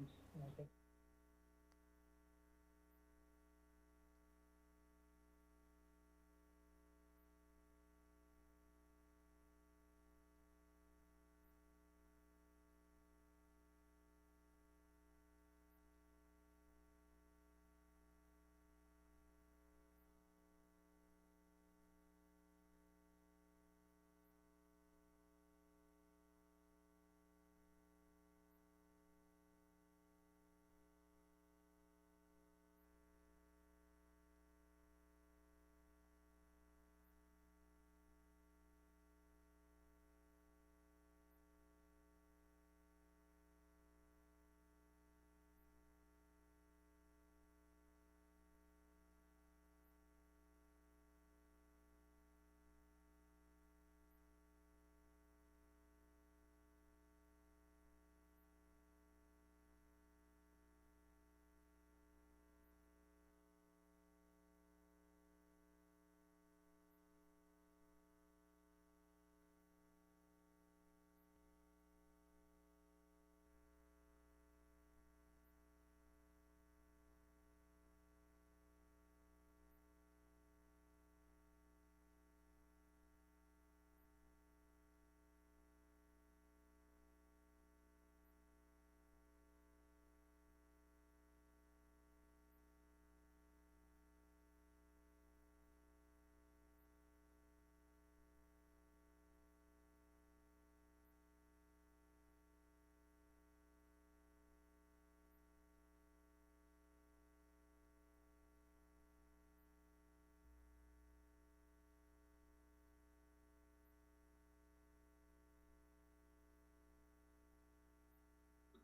forms. And I think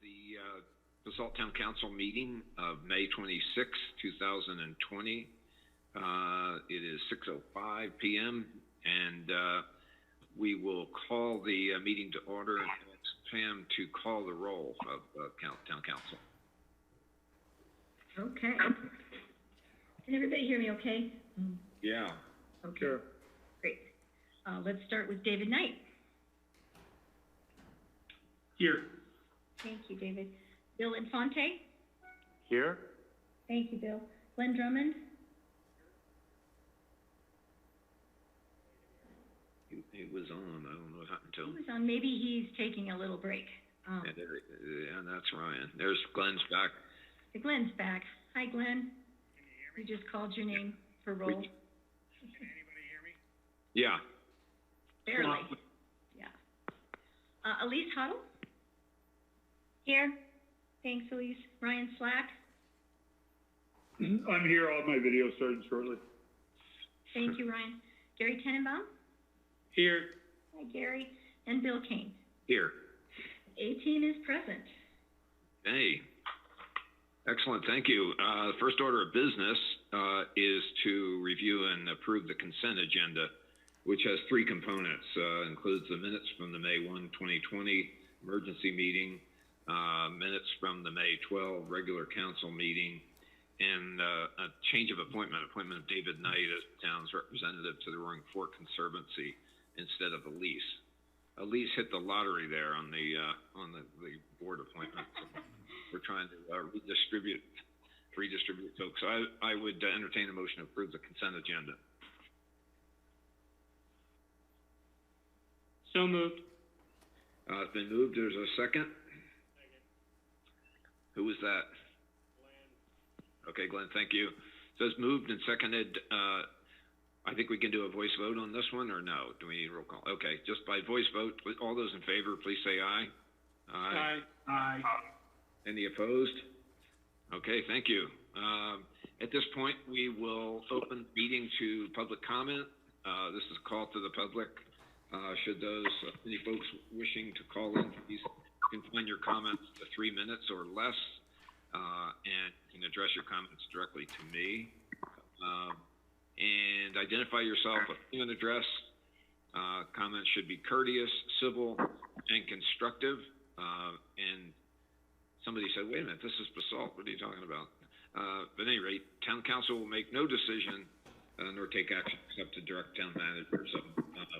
the Basalt Town Council meeting of May 26, 2020. It is 6:05 p.m. and we will call the meeting to order and ask Pam to call the roll of Town Council. Okay. Can everybody hear me okay? Yeah. Okay. Sure. Great. Let's start with David Knight. Here. Thank you, David. Bill Infante. Here. Thank you, Bill. Glenn Drummond. He was on. I don't know what happened to him. He was on. Maybe he's taking a little break. Yeah, that's Ryan. There's Glenn's back. Glenn's back. Hi, Glenn. We just called your name for roll. Can anybody hear me? Yeah. Barely. Yeah. Elise Huddle. Here. Thanks, Elise. Ryan Slack. I'm here. All my video started shortly. Thank you, Ryan. Gary Tenenbaum. Here. Hi, Gary. And Bill Kane. Here. A-team is present. Hey. Excellent. Thank you. The first order of business is to review and approve the consent agenda, which has three components. Includes the minutes from the May 1, 2020 emergency meeting, minutes from the May 12 regular council meeting, and a change of appointment of David Knight as the town's representative to the Roaring Fork Conservancy instead of Elise. Elise hit the lottery there on the board appointment. We're trying to redistribute folks. So I would entertain a motion to approve the consent agenda. So moved. It's been moved. There's a second. Who was that? Glenn. Okay, Glenn, thank you. So it's moved and seconded. I think we can do a voice vote on this one, or no? Do we need a roll call? Okay, just by voice vote. All those in favor, please say aye. Aye. Aye. Any opposed? Okay, thank you. At this point, we will open the meeting to public comment. This is a call to the public. Should those, any folks wishing to call in, please confine your comments to 3 minutes or less, and you can address your comments directly to me. And identify yourself with name and address. Comments should be courteous, civil, and constructive. And somebody said, wait a minute, this is Basalt. What are you talking about? But at any rate, Town Council will make no decision nor take action except to direct town manager. So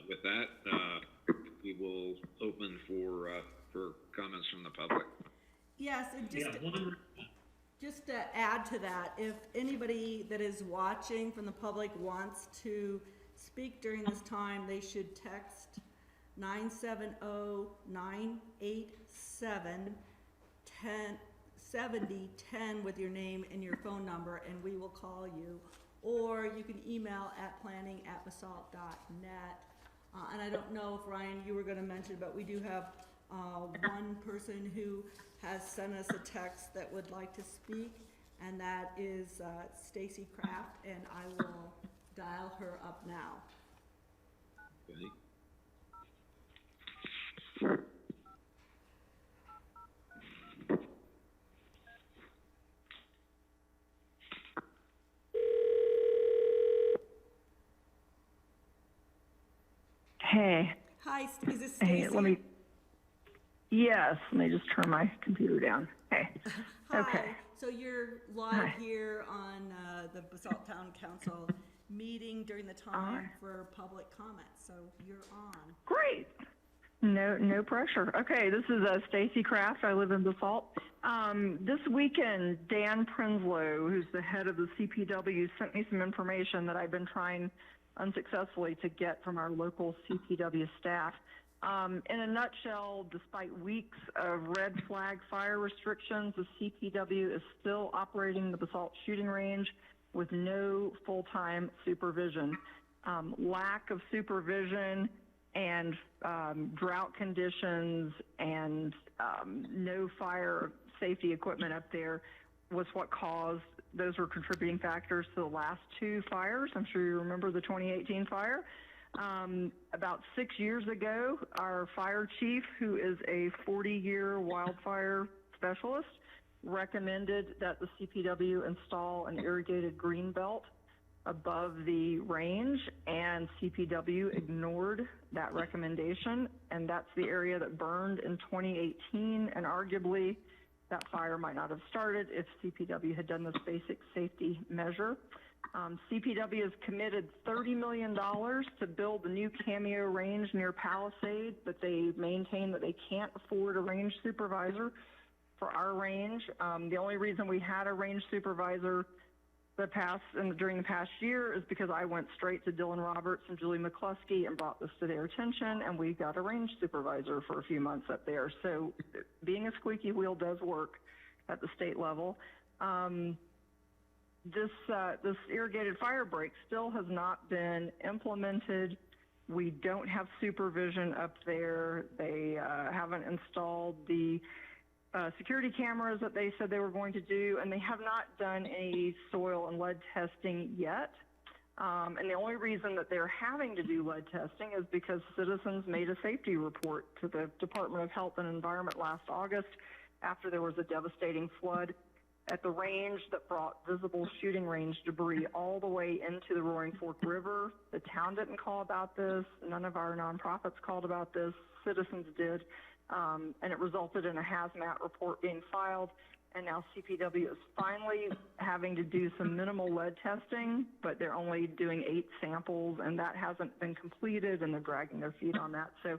with that, we will open for comments from the public. Yes, and Yeah, just to add to that, if anybody that is watching from the public wants to speak during this time, they should text 970-987-1070-10 with your name and your phone number, and we will call you. Or you can email at planning@basalt.net. And I don't know if, Ryan, you were gonna mention, but we do have one person who has sent us a text that would like to speak, and that is Stacy Kraft, and I will dial her up now. Okay. Hey. Hi, is this Stacy? Hey, yes, let me just turn my computer down. Hey. Hi. Okay. So you're live here on the Basalt Town Council meeting during the time for public comments, so you're on. Great. No pressure. Okay, this is Stacy Kraft. I live in Basalt. This weekend, Dan Prenslow, who's the head of the CPW, sent me some information that I've been trying unsuccessfully to get from our local CPW staff. In a nutshell, despite weeks of red flag fire restrictions, the CPW is still operating the Basalt shooting range with no full-time supervision. Lack of supervision and drought conditions and no fire safety equipment up there was what caused, those were contributing factors to the last two fires. I'm sure you remember the 2018 fire. About 6 years ago, our fire chief, who is a 40-year wildfire specialist, recommended that the CPW install an irrigated green belt above the range, and CPW ignored that recommendation, and that's the area that burned in 2018, and arguably that fire might not have started if CPW had done this basic safety measure. CPW has committed $30 million to build the new Cameo range near Palisade, but they maintain that they can't afford a range supervisor for our range. The only reason we had a range supervisor during the past year is because I went straight to Dylan Roberts and Julie McCluskey and brought this to their attention, and we got a range supervisor for a few months up there. So being a squeaky wheel does work at the state level. This irrigated fire break still has not been implemented. We don't have supervision up there. They haven't installed the security cameras that they said they were going to do, and they have not done any soil and lead testing yet. And the only reason that they're having to do lead testing is because citizens made a safety report to the Department of Health and Environment last August after there was a devastating flood at the range that brought visible shooting range debris all the way into the Roaring Fork River. The town didn't call about this. None of our nonprofits called about this. Citizens did. And it resulted in a hazmat report being filed. And now CPW is finally having to do some minimal lead testing, but they're only doing 8 samples, and that hasn't been completed, and they're dragging their feet on that. So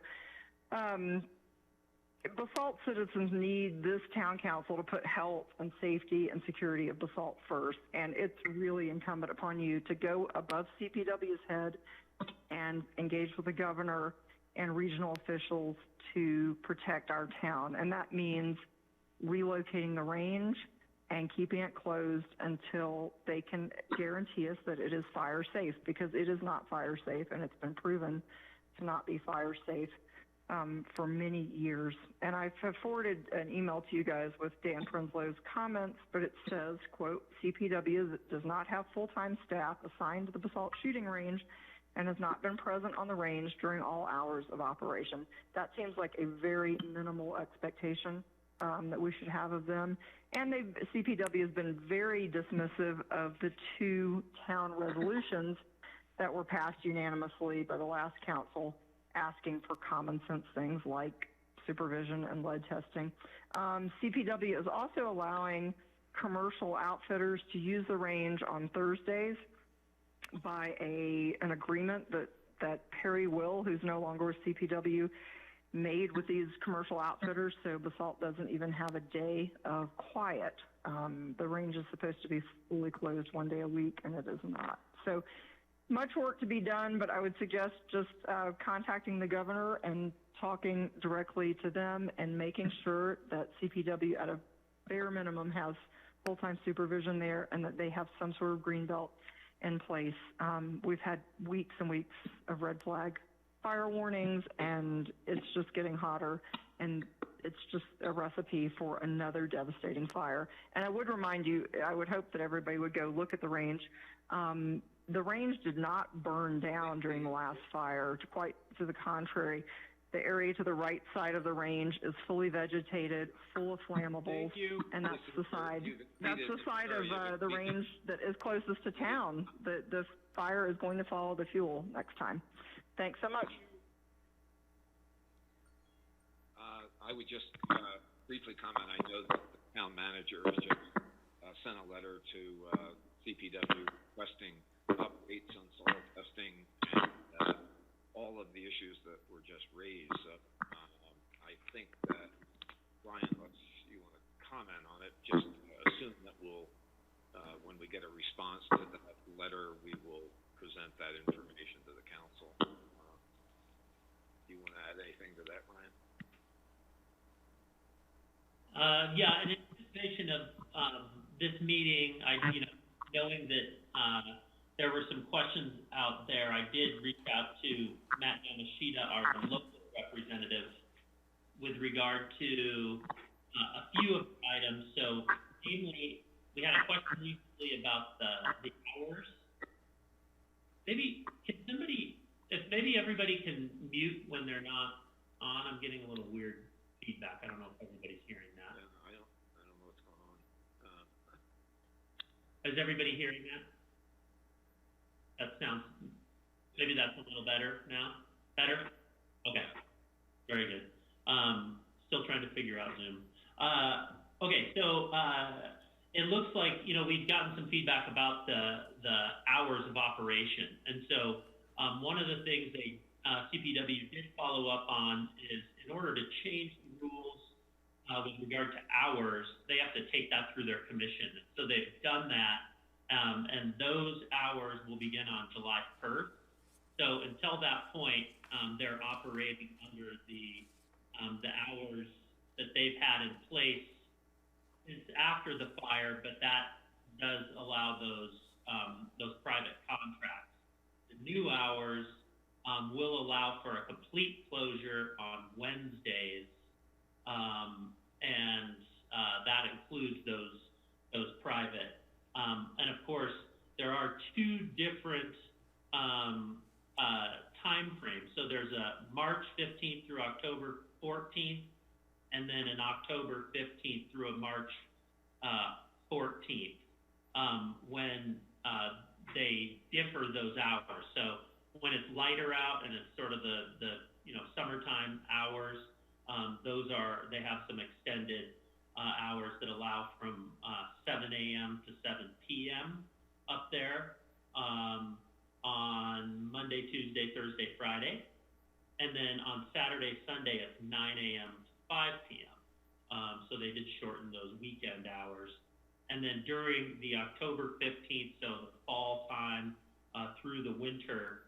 Basalt citizens need this town council to put health and safety and security of Basalt first, and it's really incumbent upon you to go above CPW's head and engage with the governor and regional officials to protect our town. And that means relocating the range and keeping it closed until they can guarantee us that it is fire safe, because it is not fire safe, and it's been proven to not be fire safe for many years. And I've forwarded an email to you guys with Dan Prenslow's comments, but it says, quote, CPW does not have full-time staff assigned to the Basalt shooting range and has not been present on the range during all hours of operation. That seems like a very minimal expectation that we should have of them. And CPW has been very dismissive of the 2 town resolutions that were passed unanimously by the last council, asking for common sense things like supervision and lead testing. CPW is also allowing commercial outfitters to use the range on Thursdays by an agreement that Perry Will, who's no longer with CPW, made with these commercial outfitters, so Basalt doesn't even have a day of quiet. The range is supposed to be fully closed one day a week, and it is not. So much work to be done, but I would suggest just contacting the governor and talking directly to them and making sure that CPW at a bare minimum has full-time supervision there and that they have some sort of green belt in place. We've had weeks and weeks of red flag fire warnings, and it's just getting hotter, and it's just a recipe for another devastating fire. And I would remind you, I would hope that everybody would go look at the range. The range did not burn down during the last fire, quite to the contrary. The area to the right side of the range is fully vegetated, full of flammables, and that's the side of the range that is closest to town. The fire is going to follow the fuel next time. Thanks so much. I would just briefly comment. I know that the town manager has just sent a letter to CPW requesting updates on soil testing and all of the issues that were just raised. I think that, Brian, unless you want to comment on it, just assume that we'll, when we get a response to that letter, we will present that information to the council. Do you want to add anything to that, Brian? Yeah, in anticipation of this meeting, knowing that there were some questions out there, I did reach out to Matt Yamashita, our local representative, with regard to a few of the items. So, namely, we had a question recently about the hours. Maybe everybody can mute when they're not on. I'm getting a little weird feedback. I don't know if everybody's hearing that. Yeah, I don't know what's going on. Is everybody hearing that? That sounds, maybe that's a little better now? Better? Okay, very good. Still trying to figure out Zoom. Okay, so it looks like, we've gotten some feedback about the hours of operation. And so one of the things CPW did follow up on is, in order to change the rules with regard to hours, they have to take that through their commission. So they've done that. And those hours will begin on July 1st. So until that point, they're operating under the hours that they've had in place since after the fire, but that does allow those private contracts. The new hours will allow for a complete closure on Wednesdays, and that includes those private. And of course, there are two different time frames. So there's a March 15th through October 14th, and then an October 15th through a March 14th, when they differ those hours. So when it's lighter out and it's sort of the summertime hours, they have some extended hours that allow from 7 a.m. to 7 p.m. up there on Monday, Tuesday, Thursday, Friday. And then on Saturday, Sunday, it's 9 a.m. to 5 p.m. So they did shorten those weekend hours. And then during the October 15th, so the fall time through the winter,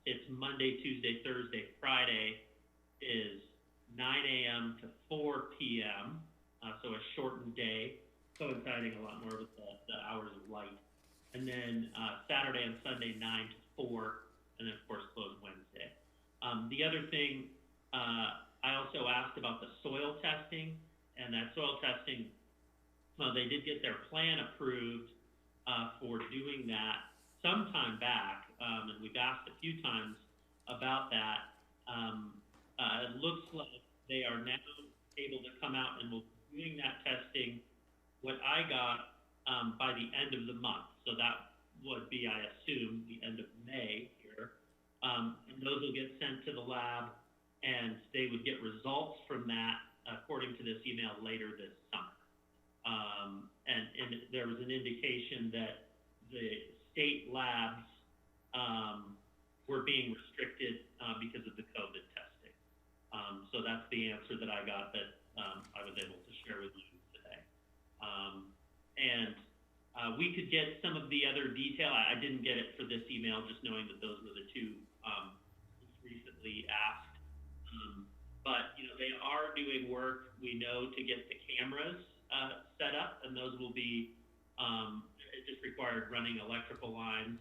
it's Monday, Tuesday, Thursday, Friday is 9 a.m. to 4 p.m., so a shortened day, coinciding a lot more with the hours of light. And then Saturday and Sunday, 9 to 4, and then, of course, closed Wednesday. The other thing, I also asked about the soil testing, and that soil testing, they did get their plan approved for doing that some time back, and we've asked a few times about that. It looks like they are now able to come out and will be doing that testing, what I got, by the end of the month. So that would be, I assume, the end of May here. And those will get sent to the lab, and they would get results from that, according to this email, later this summer. And there was an indication that the state labs were being restricted because of the COVID testing. So that's the answer that I got that I was able to share with you today. We could get some of the other detail. I didn't get it for this email, just knowing that those were the two recently asked. But they are doing work, we know, to get the cameras set up, and those will be it just required running electrical lines.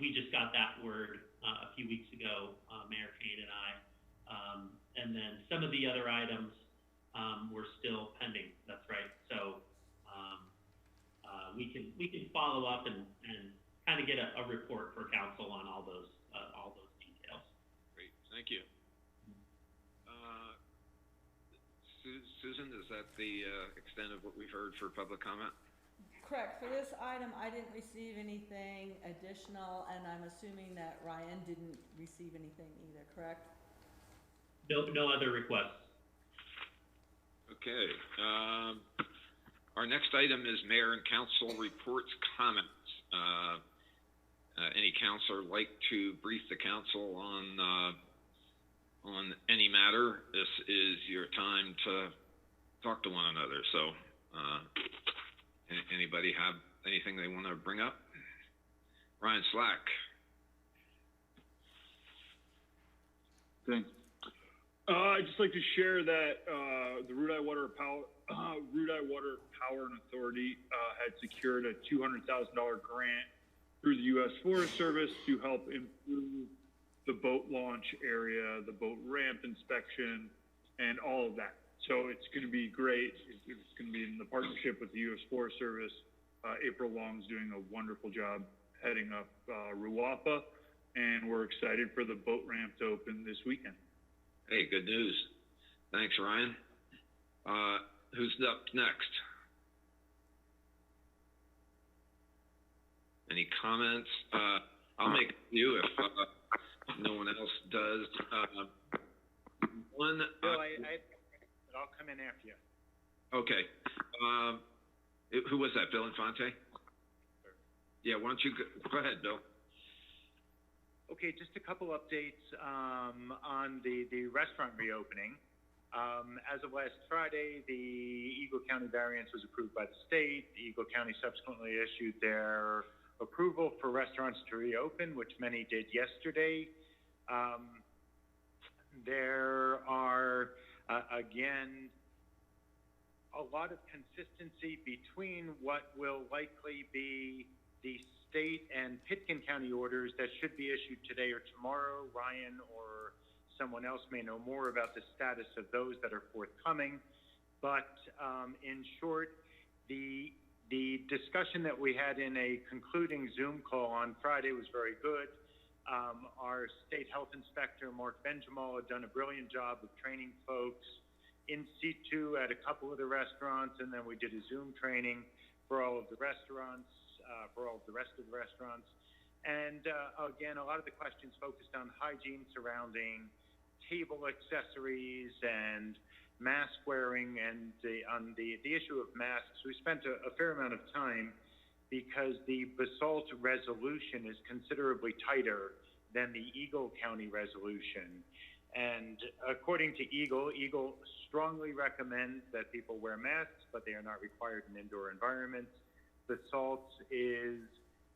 We just got that word a few weeks ago, Mayor Kane and I. And then some of the other items were still pending. That's right. So we can follow up and kind of get a report for council on all those details. Great, thank you. Susan, is that the extent of what we've heard for public comment? Correct. For this item, I didn't receive anything additional, and I'm assuming that Ryan didn't receive anything either, correct? No other requests. Okay. Our next item is Mayor and Council reports comments. Any councilor like to brief the council on any matter? This is your time to talk to one another. So, anybody have anything they want to bring up? Ryan Slack. Thanks. I'd just like to share that the Rudeye Water Power and Authority had secured a $200,000 grant through the U.S. Forest Service to help improve the boat launch area, the boat ramp inspection, and all of that. So it's going to be great. It's going to be in the partnership with the U.S. Forest Service. April Long's doing a wonderful job heading up Ruapa, and we're excited for the boat ramp to open this weekend. Hey, good news. Thanks, Ryan. Who's up next? Any comments? I'll make a few if no one else does. Bill, I'll come in after you. Okay. Who was that? Bill Infante? Yeah, why don't you go ahead, Bill? Okay, just a couple updates on the restaurant reopening. As of last Friday, the Eagle County variance was approved by the state. The Eagle County subsequently issued their approval for restaurants to reopen, which many did yesterday. There are, again, a lot of consistency between what will likely be the state and Pitkin County orders that should be issued today or tomorrow. Ryan or someone else may know more about the status of those that are forthcoming. But in short, the discussion that we had in a concluding Zoom call on Friday was very good. Our state health inspector, Mark Benjamin, had done a brilliant job of training folks in situ at a couple of the restaurants, and then we did a Zoom training for all of the restaurants, for all of the rest of the restaurants. And again, a lot of the questions focused on hygiene surrounding table accessories and mask wearing, and on the issue of masks, we spent a fair amount of time because the Basalt resolution is considerably tighter than the Eagle County resolution. And according to Eagle strongly recommends that people wear masks, but they are not required in indoor environments. Basalt is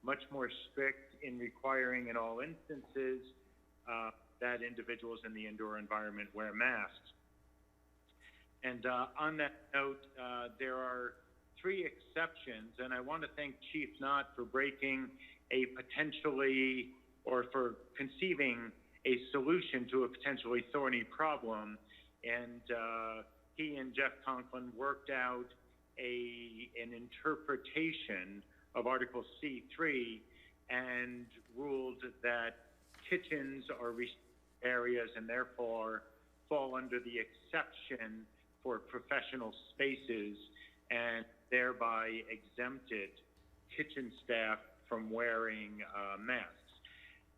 much more strict in requiring in all instances that individuals in the indoor environment wear masks. And on that note, there are 3 exceptions, and I want to thank Chief Knott for breaking a potentially, or for conceiving a solution to a potentially thorny problem. And he and Jeff Conklin worked out an interpretation of Article C3 and ruled that kitchens are areas and therefore fall under the exception for professional spaces, and thereby exempted kitchen staff from wearing masks.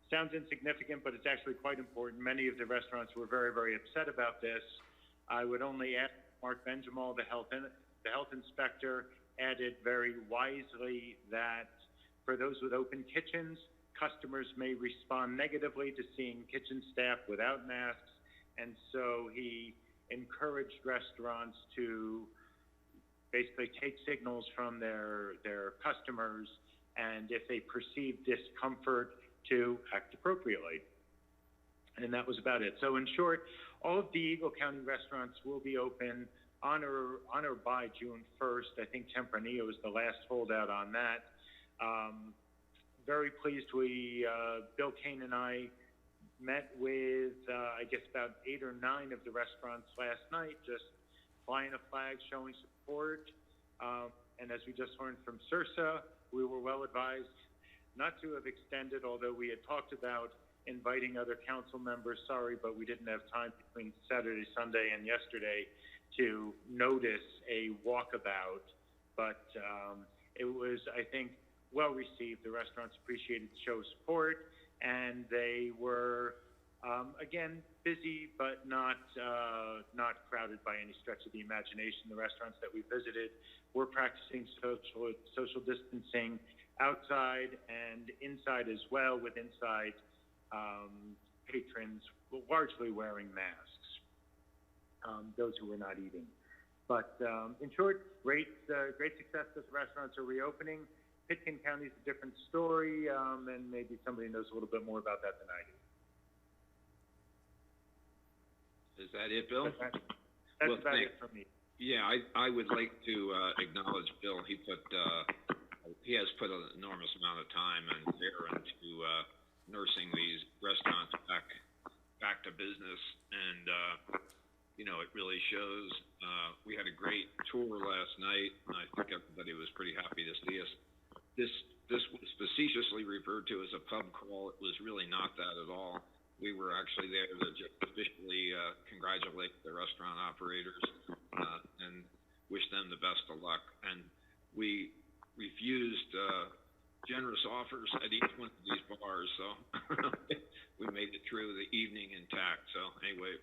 Sounds insignificant, but it's actually quite important. Many of the restaurants were very, very upset about this. I would only add Mark Benjamin, the health inspector, added very wisely that for those with open kitchens, customers may respond negatively to seeing kitchen staff without masks, and so he encouraged restaurants to basically take signals from their customers, and if they perceive discomfort, to act appropriately. And that was about it. So in short, all of the Eagle County restaurants will be open on or by June 1st. I think Tempranillo is the last holdout on that. Very pleased Bill Kane and I met with, I guess, about 8 or 9 of the restaurants last night, just flying a flag, showing support. And as we just learned from Sursa, we were well advised not to have extended, although we had talked about inviting other council members. Sorry, but we didn't have time between Saturday, Sunday, and yesterday to notice a walkabout. But it was, I think, well received. The restaurants appreciated the show of support, and they were, again, busy, but not crowded by any stretch of the imagination. The restaurants that we visited were practicing social distancing outside and inside as well, with inside patrons largely wearing masks, those who were not eating. But in short, great success that the restaurants are reopening. Pitkin County is a different story, and maybe somebody knows a little bit more about that than I do. Is that it, Bill? That's Well, about it for me. Yeah, I would like to acknowledge Bill. He has put an enormous amount of time and care into nursing these restaurants back to business, and it really shows. We had a great tour last night, and I think everybody was pretty happy to see us. This was facetiously referred to as a pub crawl. It was really not that at all. We were actually there to just officially congratulate the restaurant operators and wish them the best of luck. And we refused generous offers at each one of these bars, so we made it through the evening intact. So anyway,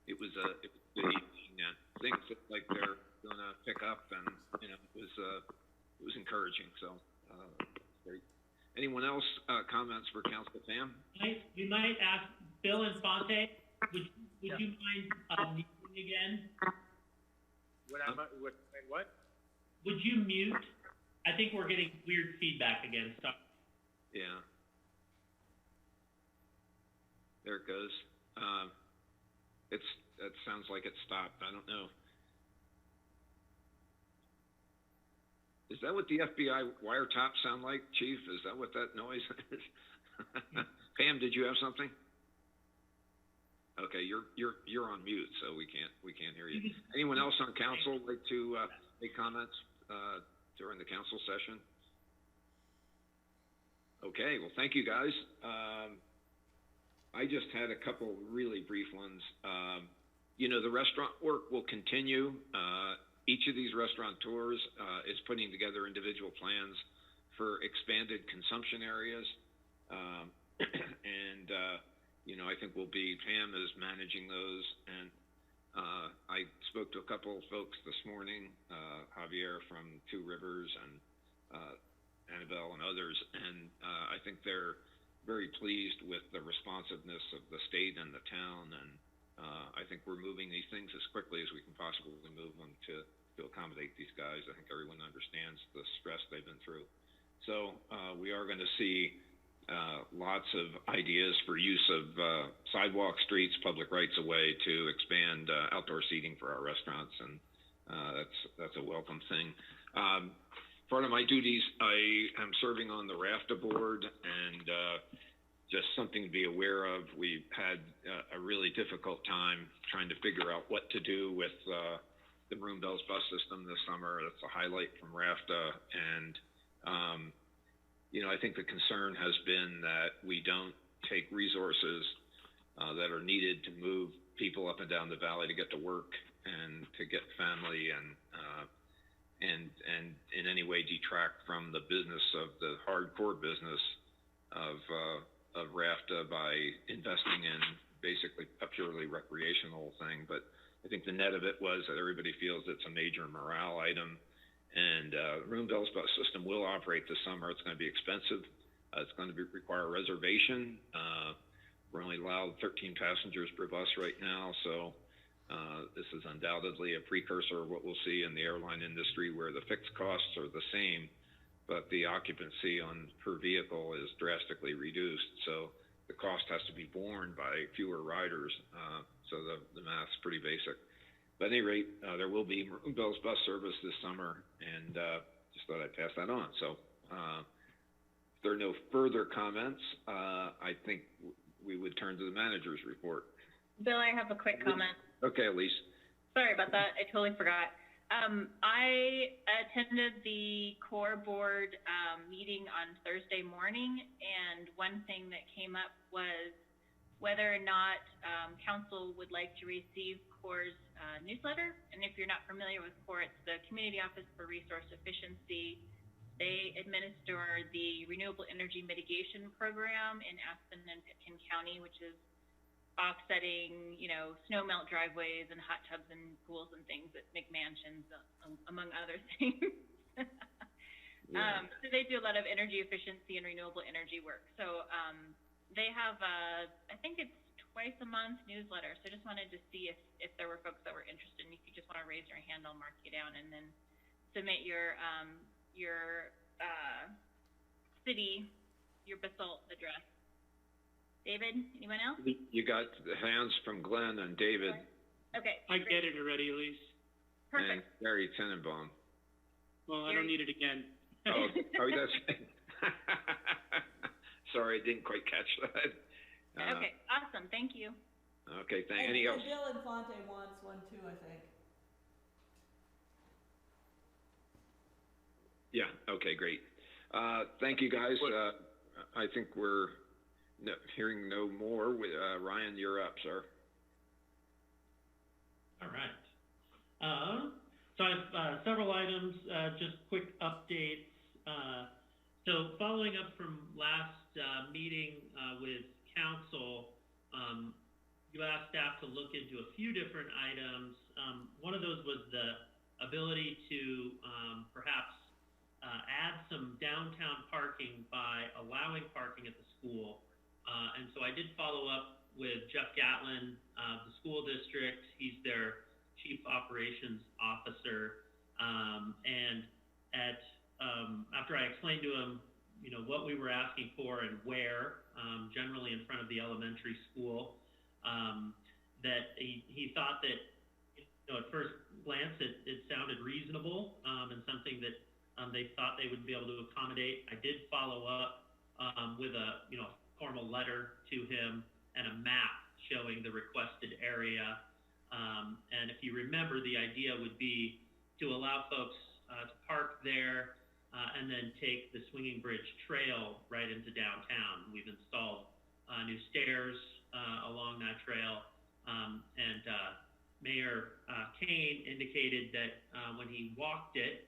it was a good evening, and things look like they're going to pick up, and it was encouraging. So great. Anyone else comments for Council Pam? We might ask Bill and Fonte. Would you mind muting again? What? Would you mute? I think we're getting weird feedback again. So. Yeah. There it goes. That sounds like it stopped. I don't know. Is that what the FBI wiretap sound like, Chief? Is that what that noise is? Pam, did you have something? Okay, you're on mute, so we can't hear you. Anyone else on council like to make comments during the council session? Okay, well, thank you guys. I just had a couple really brief ones. The restaurant work will continue. Each of these restaurateurs is putting together individual plans for expanded consumption areas. And I think Pam is managing those. And I spoke to a couple of folks this morning, Javier from Two Rivers and Annabelle and others. And I think they're very pleased with the responsiveness of the state and the town. And I think we're moving these things as quickly as we can possibly move them to accommodate these guys. I think everyone understands the stress they've been through. So we are going to see lots of ideas for use of sidewalk, streets, public rights of way to expand outdoor seating for our restaurants, and that's a welcome thing. Part of my duties, I am serving on the RAFTA board, and just something to be aware of. We've had a really difficult time trying to figure out what to do with the Room Bells bus system this summer. That's a highlight from RAFTA, and I think the concern has been that we don't take resources that are needed to move people up and down the valley to get to work and to get family, and in any way detract from the business of the hardcore business of RAFTA by investing in basically a purely recreational thing. But I think the net of it was that everybody feels it's a major morale item. And Room Bells bus system will operate this summer. It's going to be expensive, It's going to require a reservation. We're only allowed 13 passengers per bus right now, so this is undoubtedly a precursor of what we'll see in the airline industry, where the fixed costs are the same, but the occupancy on per vehicle is drastically reduced. So the cost has to be borne by fewer riders. So the math's pretty basic. But at any rate, there will be Bell's bus service this summer, and just thought I'd pass that on. So if there are no further comments, I think we would turn to the manager's report. Bill, I have a quick comment. Okay, Elise. Sorry about that. I totally forgot. I attended the core board meeting on Thursday morning, and one thing that came up was whether or not council would like to receive CORE's newsletter. And if you're not familiar with CORE, it's the Community Office for Resource Efficiency. They administer the Renewable Energy Mitigation Program in Aspen and Pitkin County, which is offsetting, you know, snow melt driveways and hot tubs and pools and things at McMansions, among other things. So they do a lot of energy efficiency and renewable energy work. So they have, I think it's twice a month newsletter. So I just wanted to see if there were folks that were interested. And if you just want to raise your hand, I'll mark you down and then submit your city, your Basalt address. David, anyone else? You got the hands from Glenn and David. Okay. I get it already, Elise. And Perfect. Gary Tenenbaum. Well, I don't need it again. Oh, that's sorry, I didn't quite catch that. Okay, awesome. Thank you. Okay, And any else? Bill Infante wants one too, I think. Yeah, okay, great. Thank you, guys. I think we're hearing no more. Ryan, you're up, sir. All right. So I have several items, just quick updates. So following up from last meeting with Counsel, you asked staff to look into a few different items. One of those was the ability to perhaps add some downtown parking by allowing parking at the school. And so I did follow up with Jeff Gatlin, the school district. He's their chief operations officer. And after I explained to him, you know, what we were asking for and where, generally in front of the elementary school, that he thought that, you know, at first glance it sounded reasonable, and something that they thought they would be able to accommodate. I did follow up with a, you know, formal letter to him and a map showing the requested area. And if you remember, the idea would be to allow folks to park there and then take the Swinging Bridge Trail right into downtown. We've installed new stairs along that trail. And Mayor Kane indicated that when he walked it,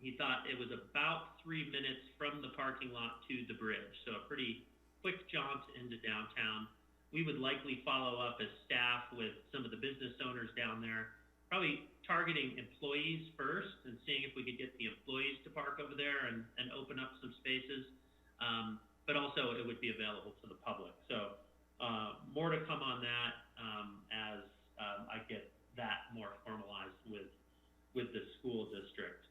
he thought it was about 3 minutes from the parking lot to the bridge. So a pretty quick jaunt into downtown. We would likely follow up as staff with some of the business owners down there, probably targeting employees first and seeing if we could get the employees to park over there and open up some spaces. But also it would be available to the public. So more to come on that as I get that more formalized with the school district.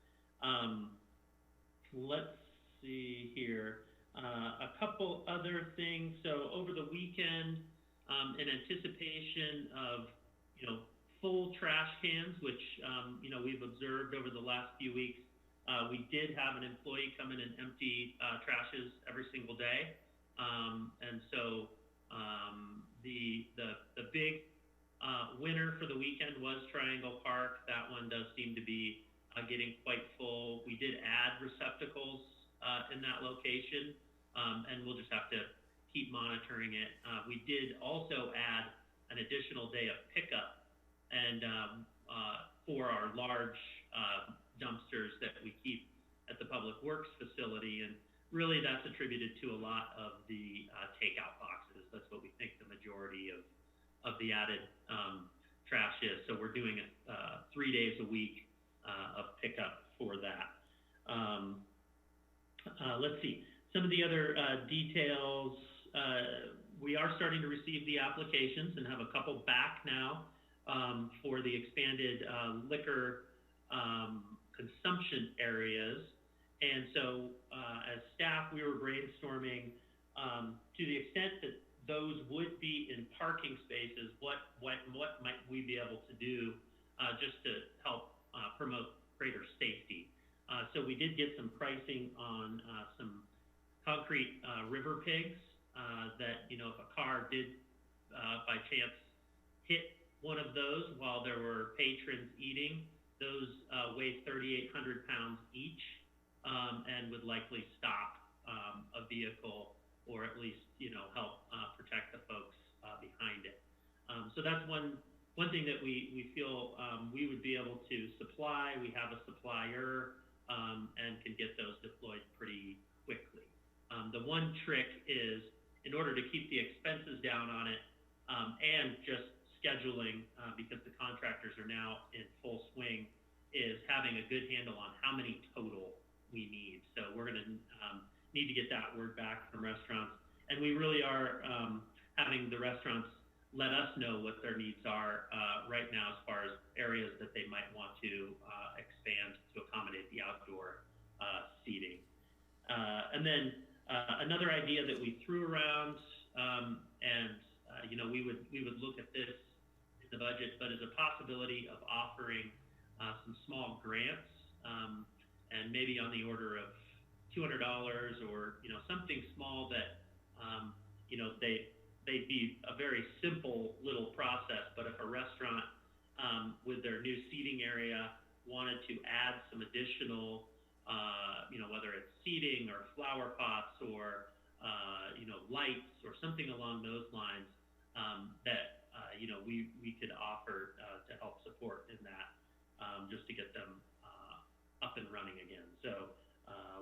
Let's see here. A couple other things. So over the weekend, in anticipation of, you know, full trash cans, which, you know, we've observed over the last few weeks, we did have an employee come in and empty trashes every single day. And so the big winner for the weekend was Triangle Park. That one does seem to be getting quite full. We did add receptacles in that location, and we'll just have to keep monitoring it. We did also add an additional day of pickup and for our large dumpsters that we keep at the Public Works facility, and really that's attributed to a lot of the takeout boxes. That's what we think the majority of the added trash is. So we're doing 3 days a week of pickup for that. Let's see. some of the other details, we are starting to receive the applications and have a couple back now for the expanded liquor consumption areas. And so as staff, we were brainstorming to the extent that those would be in parking spaces, what might we be able to do just to help promote greater safety. So we did get some pricing on some concrete river pigs that, you know, if a car did by chance hit one of those while there were patrons eating, those weighed 3,800 pounds each and would likely stop a vehicle or at least, you know, help protect the folks behind it. So that's one thing that we feel we would be able to supply. We have a supplier and can get those deployed pretty quickly. The one trick is, in order to keep the expenses down on it and just scheduling, because the contractors are now in full swing, is having a good handle on how many total we need. So we're going to need to get that word back from restaurants. And we really are having the restaurants let us know what their needs are right now as far as areas that they might want to expand to accommodate the outdoor seating. And then another idea that we threw around, you know, we would look at this in the budget, but as a possibility of offering some small grants, and maybe on the order of $200 or, you know, something small that, you know, they'd be a very simple little process, but if a restaurant with their new seating area wanted to add some additional, you know, whether it's seating or flower pots or, you know, lights or something along those lines, that, you know, we could offer to help support in that, just to get them up and running again. So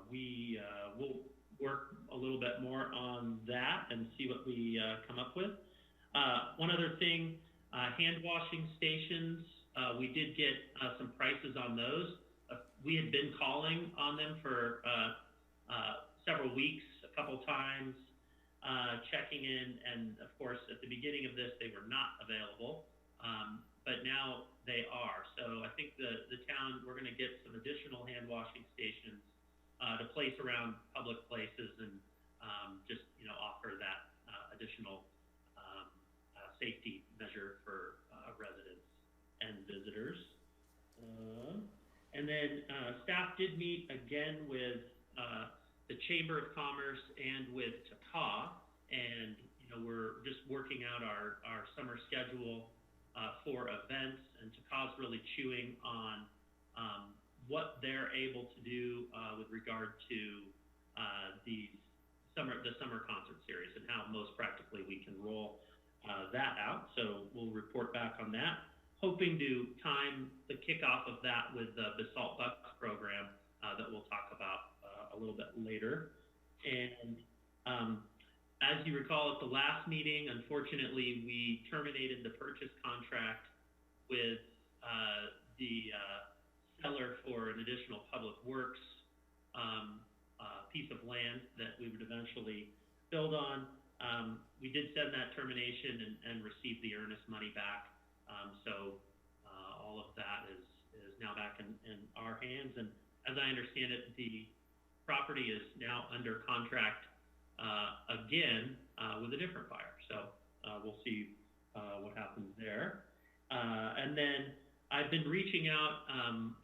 we will work a little bit more on that and see what we come up with. One other thing, hand washing stations, we did get some prices on those. We had been calling on them for several weeks, a couple times, checking in, and of course at the beginning of this they were not available, but now they are. So I think the town, we're going to get some additional hand washing stations to place around public places and just, you know, offer that additional safety measure for residents and visitors. And then staff did meet again with the Chamber of Commerce and with TACA, and, you know, we're just working out our summer schedule for events, and TACA's really chewing on what they're able to do with regard to the summer concert series and how most practically we can roll that out. So we'll report back on that, hoping to time the kickoff of that with the Basalt Bucks program that we'll talk about a little bit later. And as you recall at the last meeting, unfortunately, we terminated the purchase contract with the seller for an additional public works piece of land that we would eventually build on. We did send that termination and receive the earnest money back. So all of that is now back in our hands. And as I understand it, the property is now under contract again with a different buyer. So we'll see what happens there. And then I've been reaching out,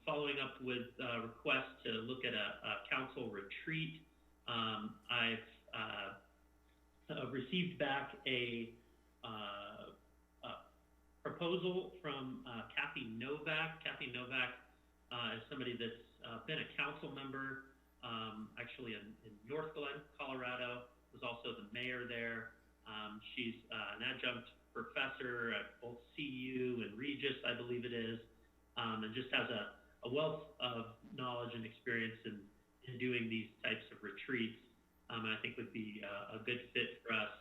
following up with requests to look at a council retreat. I've received back a proposal from Kathy Novak. Kathy Novak is somebody that's been a council member, actually in North Glen, Colorado, was also the mayor there. She's an adjunct professor at both CU and Regis, I believe it is, and just has a wealth of knowledge and experience in doing these types of retreats. I think would be a good fit for us.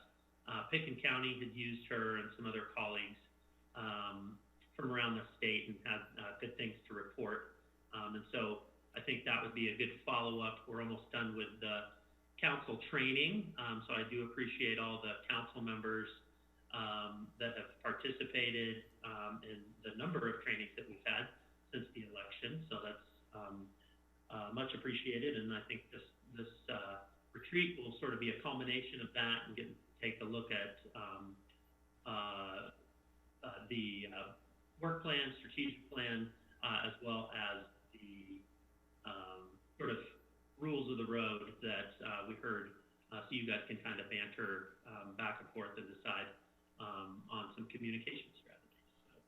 Pickens County had used her and some other colleagues from around the state and had good things to report. And so I think that would be a good follow-up. We're almost done with the council training. So I do appreciate all the council members that have participated in the number of trainings that we've had since the election. So that's much appreciated, and I think this retreat will sort of be a culmination of that and take a look at the work plan, strategic plan, as well as the sort of rules of the road that we heard, so you guys can kind of banter back and forth and decide on some communication strategies. So,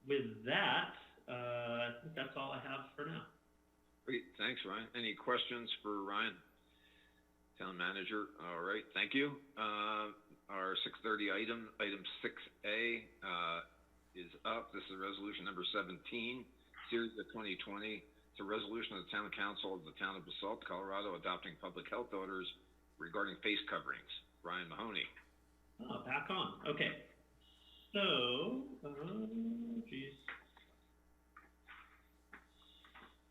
with that, I think that's all I have for now. Great, thanks, Ryan. Any questions for Ryan, Town Manager? All right, thank you. Our 6:30 item 6A is up. This is resolution number 17, series of 2020. It's a resolution of the Town Council of the Town of Basalt, Colorado, adopting public health orders regarding face coverings. Ryan Mahoney. Oh, back on. Okay. So, geez.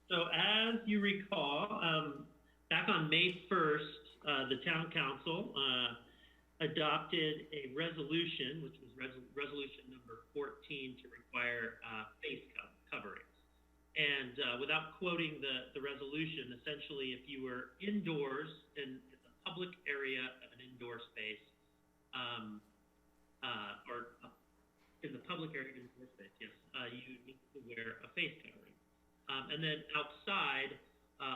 So as you recall, back on May 1st, the Town Council adopted a resolution, which was resolution number 14, to require face coverings. And without quoting the resolution, essentially, if you were indoors in the public area of an indoor space, or in the public area of an indoor space, yes, you need to wear a face covering. And then outside,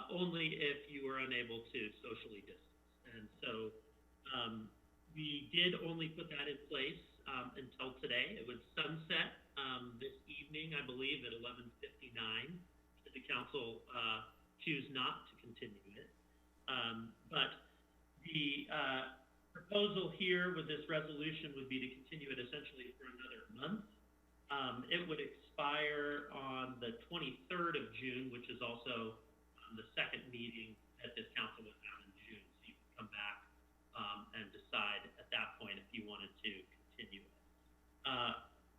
only if you were unable to socially distance. And so we did only put that in place until today. It would sunset this evening, I believe, at 11:59. Should the council choose not to continue it. But the proposal here with this resolution would be to continue it essentially for another month. It would expire on the 23rd of June, which is also the second meeting that this council was out in June. So you can come back and decide at that point if you wanted to continue it.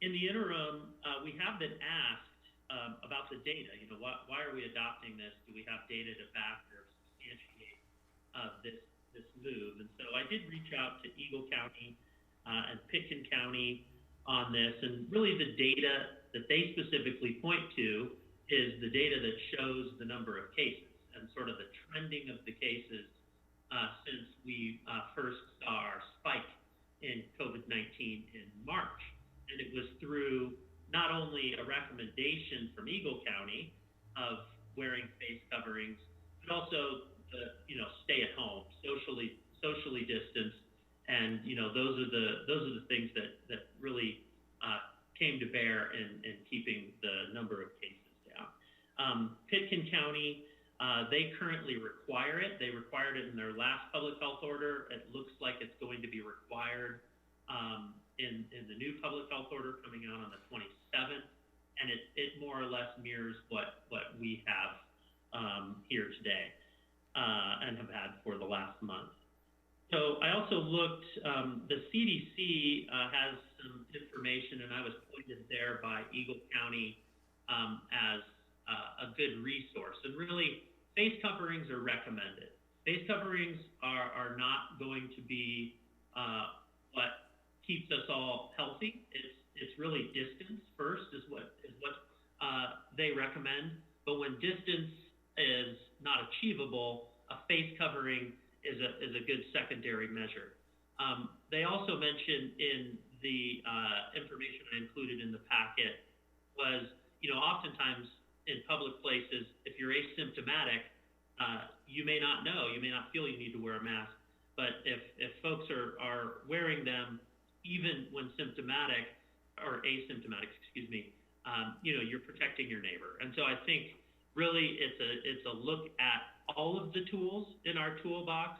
In the interim, we have been asked about the data. You know, why are we adopting this? Do we have data to back or substantiate this move? And so I did reach out to Eagle County and Pitkin County on this, and really the data that they specifically point to is the data that shows the number of cases and sort of the trending of the cases since we first saw our spike in COVID-19 in March. And it was through not only a recommendation from Eagle County of wearing face coverings, but also the, stay at home, socially distanced. And those are the things that really came to bear in keeping the number of cases down. Pitkin County, they currently require it. They required it in their last public health order. It looks like it's going to be required in the new public health order coming out on the 27th, and it more or less mirrors what we have here today and have had for the last month. So I also looked, the CDC has some information, and I was pointed there by Eagle County as a good resource. And really, face coverings are recommended. Face coverings are not going to be what keeps us all healthy. It's really distance first is what they recommend. But when distance is not achievable, a face covering is a good secondary measure. They also mentioned in the information I included in the packet was, oftentimes in public places, if you're asymptomatic, you may not know, you may not feel you need to wear a mask, but if folks are wearing them, even when symptomatic or asymptomatic, you're protecting your neighbor. And so I think really it's a look at all of the tools in our toolbox,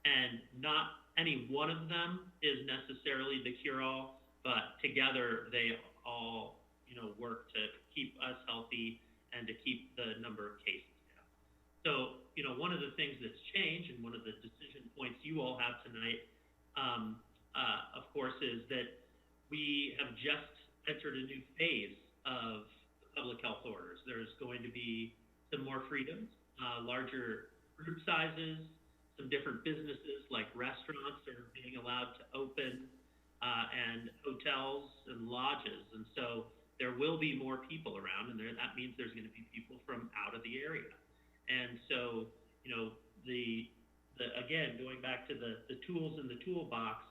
and not any one of them is necessarily the cure-all, but together they all, work to keep us healthy and to keep the number of cases down. So, one of the things that's changed, and one of the decision points you all have tonight, of course, is that we have just entered a new phase of the public health orders. There's going to be some more freedoms, larger group sizes, some different businesses like restaurants are being allowed to open, and hotels and lodges. And so there will be more people around, and that means there's going to be people from out of the area. And so, you know, again, going back to the tools in the toolbox,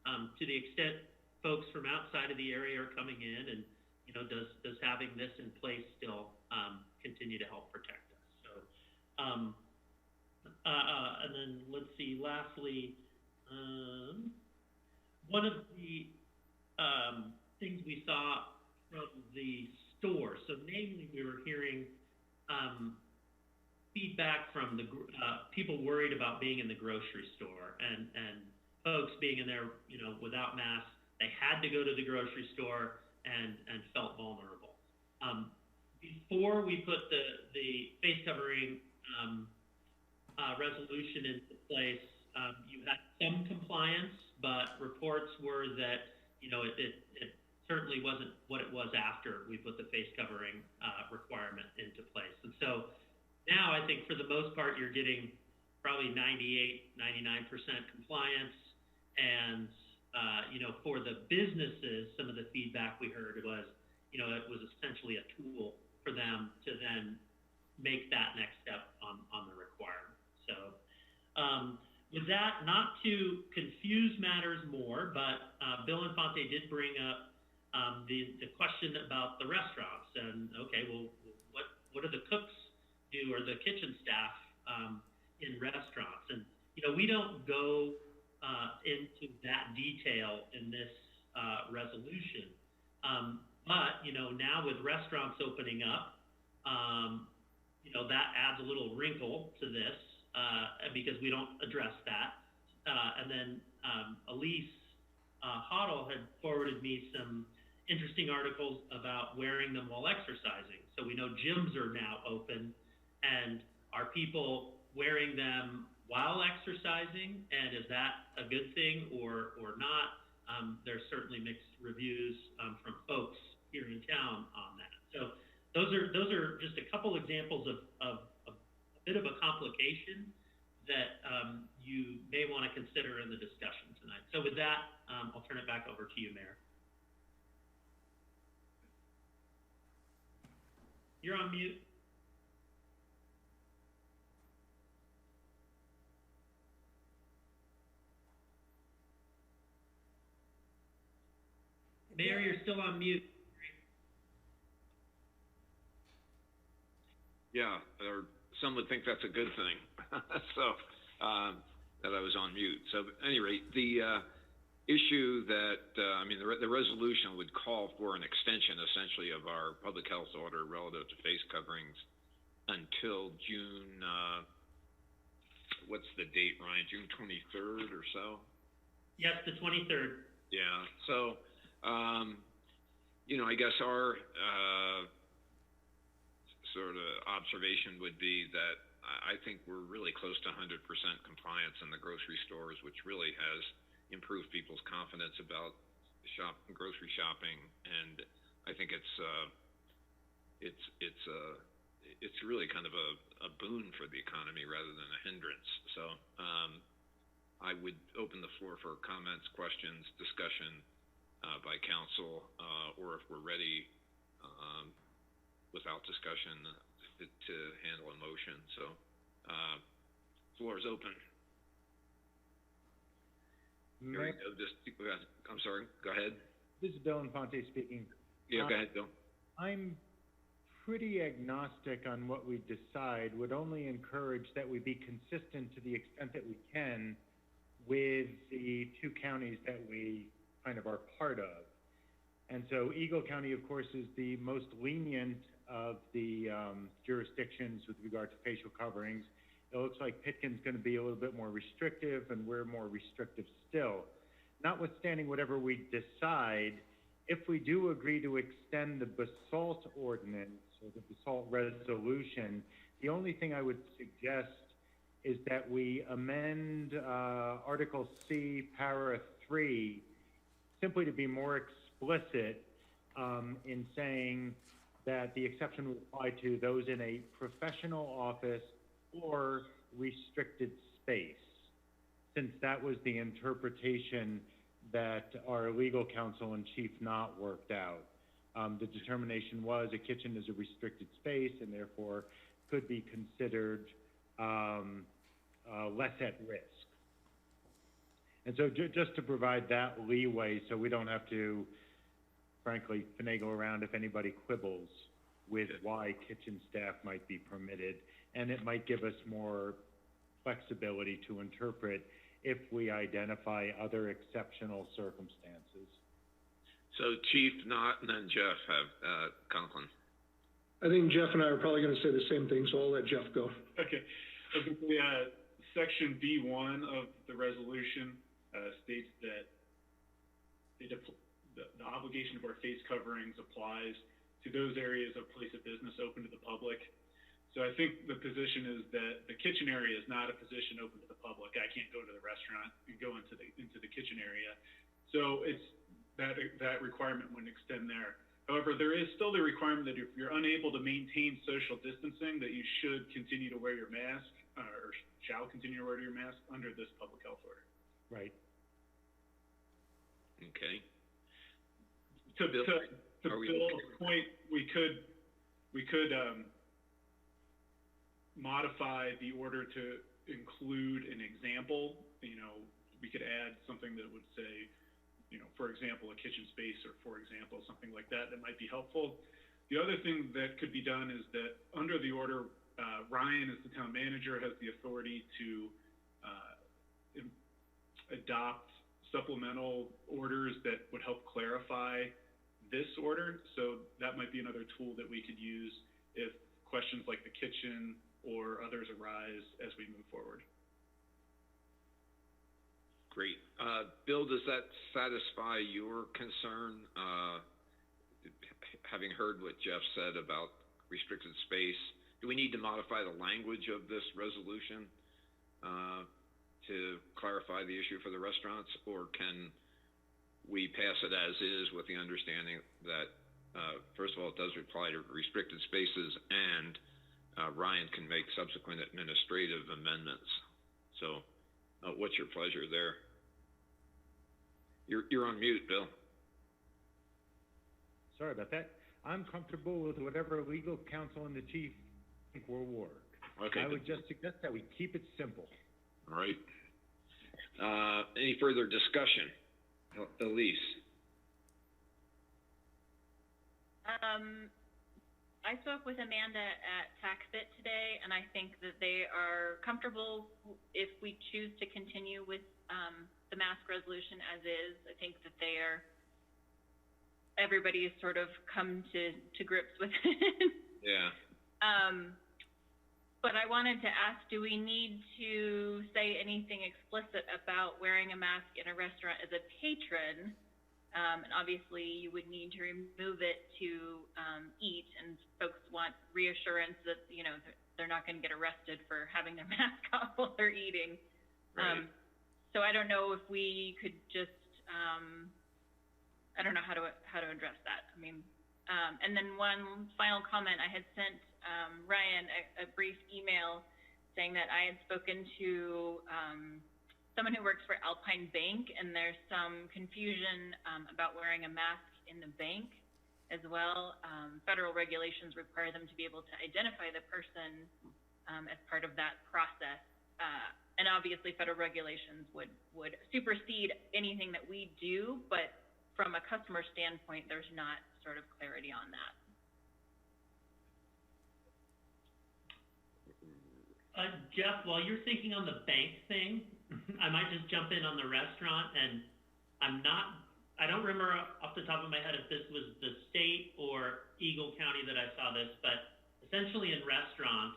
to the extent folks from outside of the area are coming in, and, you know, does having this in place still continue to help protect us? So, and then let's see, lastly, one of the things we saw from the store, so namely we were hearing feedback from the people worried about being in the grocery store, and folks being in there, you know, without masks. They had to go to the grocery store and felt vulnerable. Before we put the face covering resolution into place, you had some compliance, but reports were that, you know, it certainly wasn't what it was after we put the face covering requirement into place. And so now I think for the most part, you're getting probably 98, 99% compliance. And, you know, for the businesses, some of the feedback we heard was, you know, it was essentially a tool for them to then make that next step on the requirement. So with that, not to confuse matters more, but Bill Infante did bring up the question about the restaurants. And, okay, well, what do the cooks do, or the kitchen staff in restaurants? And, you know, we don't go into that detail in this resolution. But, you know, now with restaurants opening up, you know, that adds a little wrinkle to this because we don't address that. And then Elise Hoddle had forwarded me some interesting articles about wearing them while exercising. So we know gyms are now open, and are people wearing them while exercising, and is that a good thing or not? There's certainly mixed reviews from folks here in town on that. So those are just a couple examples of a bit of a complication that you may want to consider in the discussion tonight. So with that, I'll turn it back over to you, Mayor. You're on mute. Mayor, you're still on mute. Yeah, or some would think that's a good thing. So, that I was on mute. So at any rate, the issue that, I mean, the resolution would call for an extension essentially of our public health order relative to face coverings until June, what's the date, Ryan? June 23rd or so? Yes, the 23rd. Yeah, so, you know, I guess our sort of observation would be that I think we're really close to 100% compliance in the grocery stores, which really has improved people's confidence about grocery shopping, and I think it's really kind of a boon for the economy rather than a hindrance. So I would open the floor for comments, questions, discussion by council, or if we're ready without discussion to handle a motion. So floor is open. Mayor, I'm sorry, go ahead. this is Bill Infante speaking. Yeah, go ahead, Bill. I'm pretty agnostic on what we decide, would only encourage that we be consistent to the extent that we can with the two counties that we kind of are part of. And so Eagle County, of course, is the most lenient of the jurisdictions with regard to facial coverings. It looks like Pitkin's going to be a little bit more restrictive, and we're more restrictive still. Notwithstanding whatever we decide, if we do agree to extend the Basalt ordinance or the Basalt resolution, the only thing I would suggest is that we amend Article C, Para 3, simply to be more explicit in saying that the exception would apply to those in a professional office or restricted space. since that was the interpretation that our legal counsel and chief Knott worked out. The determination was a kitchen is a restricted space and therefore could be considered less at risk. And so just to provide that leeway so we don't have to, frankly, finagle around if anybody quibbles with why kitchen staff might be permitted, and it might give us more flexibility to interpret if we identify other exceptional circumstances. So Chief Knott and then Jeff have Conklin. I think Jeff and I are probably going to say the same thing, so I'll let Jeff go. Okay. Section B1 of the resolution states that the obligation for face coverings applies to those areas of place of business open to the public. So I think the position is that the kitchen area is not a position open to the public. I can't go to the restaurant and go into the kitchen area. So it's that requirement wouldn't extend there. However, there is still the requirement that if you're unable to maintain social distancing, that you should continue to wear your mask or shall continue to wear your mask under this public health order. Right. Okay. To Bill's point, we could modify the order to include an example. You know, we could add something that would say, you know, for example, a kitchen space, or for example, something like that might be helpful. The other thing that could be done is that under the order, Ryan, as the town manager, has the authority to adopt supplemental orders that would help clarify this order. So that might be another tool that we could use if questions like the kitchen or others arise as we move forward. Great. Bill, does that satisfy your concern? Having heard what Jeff said about restricted space, do we need to modify the language of this resolution to clarify the issue for the restaurants, or can we pass it as is with the understanding that, first of all, it does apply to restricted spaces, and Ryan can make subsequent administrative amendments? So what's your pleasure there? You're on mute, Bill. Sorry about that. I'm comfortable with whatever legal counsel and the chief think will work. Okay. I would just suggest that we keep it simple. All right. Any further discussion? Elise? I spoke with Amanda at TaxFit today, and I think that they are comfortable if we choose to continue with the mask resolution as is. I think that everybody has sort of come to grips with it. Yeah. But I wanted to ask, do we need to say anything explicit about wearing a mask in a restaurant as a patron? And obviously you would need to remove it to eat, and folks want reassurance that, you know, they're not going to get arrested for having their mask off while they're eating. Right. So I don't know if we could just, I don't know how to address that. I mean, and then one final comment, I had sent Ryan a brief email saying that I had spoken to someone who works for Alpine Bank, and there's some confusion about wearing a mask in the bank as well. Federal regulations require them to be able to identify the person as part of that process. And obviously federal regulations would supersede anything that we do, but from a customer standpoint, there's not sort of clarity on that. Jeff, while you're thinking on the bank thing, I might just jump in on the restaurant, and I don't remember off the top of my head if this was the state or Eagle County that I saw this, but essentially in restaurants,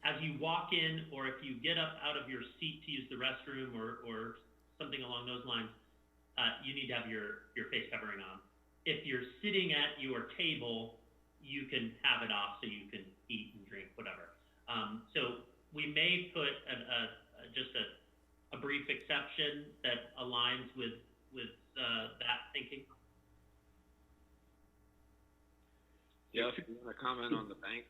as you walk in, or if you get up out of your seat to use the restroom or something along those lines, you need to have your face covering on. If you're sitting at your table, you can have it off so you can eat and drink, whatever. So we may put just a brief exception that aligns with that thinking. Jeff, you want to comment on the bank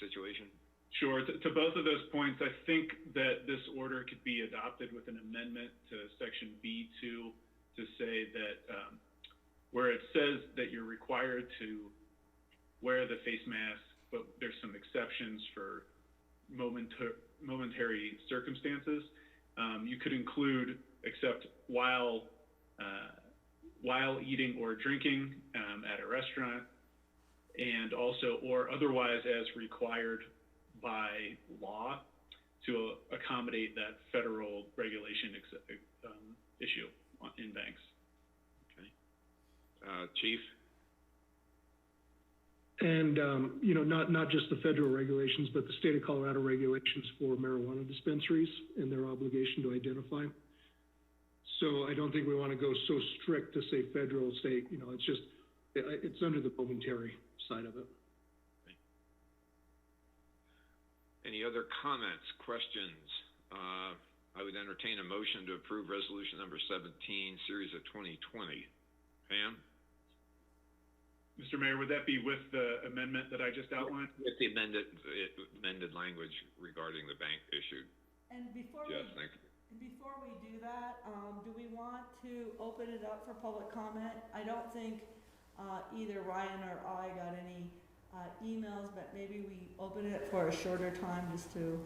situation? Sure. To both of those points, I think that this order could be adopted with an amendment to section B2 to say that where it says that you're required to wear the face mask, but there's some exceptions for momentary circumstances, you could include except while eating or drinking at a restaurant, and also or otherwise as required by law to accommodate that federal regulation issue in banks. Okay. Chief? And, not just the federal regulations, but the state of Colorado regulations for marijuana dispensaries and their obligation to identify. So I don't think we want to go so strict to say federal, state, it's under the momentary side of it. Okay. Any other comments, questions? I would entertain a motion to approve resolution number 17, series of 2020. Pam? Mr. Mayor, would that be with the amendment that I just outlined? With the amended language regarding the bank issued. And before Yes, thank you. before we do that, do we want to open it up for public comment? I don't think either Ryan or I got any emails, but maybe we open it for a shorter time just to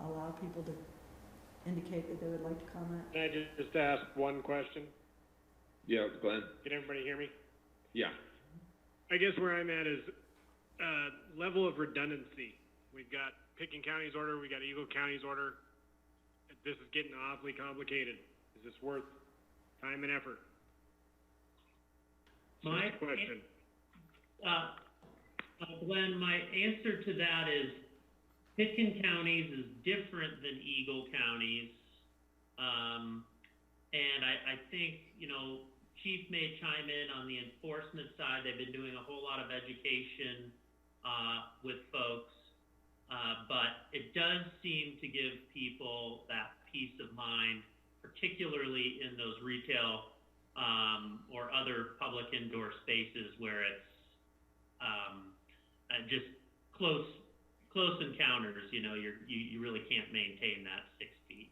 allow people to indicate that they would like to comment. Can I just ask one question? Yeah, Glenn? Can everybody hear me? Yeah. I guess where I'm at is level of redundancy. We've got Pitkin County's order, we got Eagle County's order. This is getting awfully complicated. Is this worth time and effort? My question. Glenn, my answer to that is Pitkin County's is different than Eagle County's. And I think, Chief may chime in on the enforcement side. They've been doing a whole lot of education with folks. But it does seem to give people that peace of mind, particularly in those retail or other public indoor spaces where it's just close encounters. You really can't maintain that 6 feet.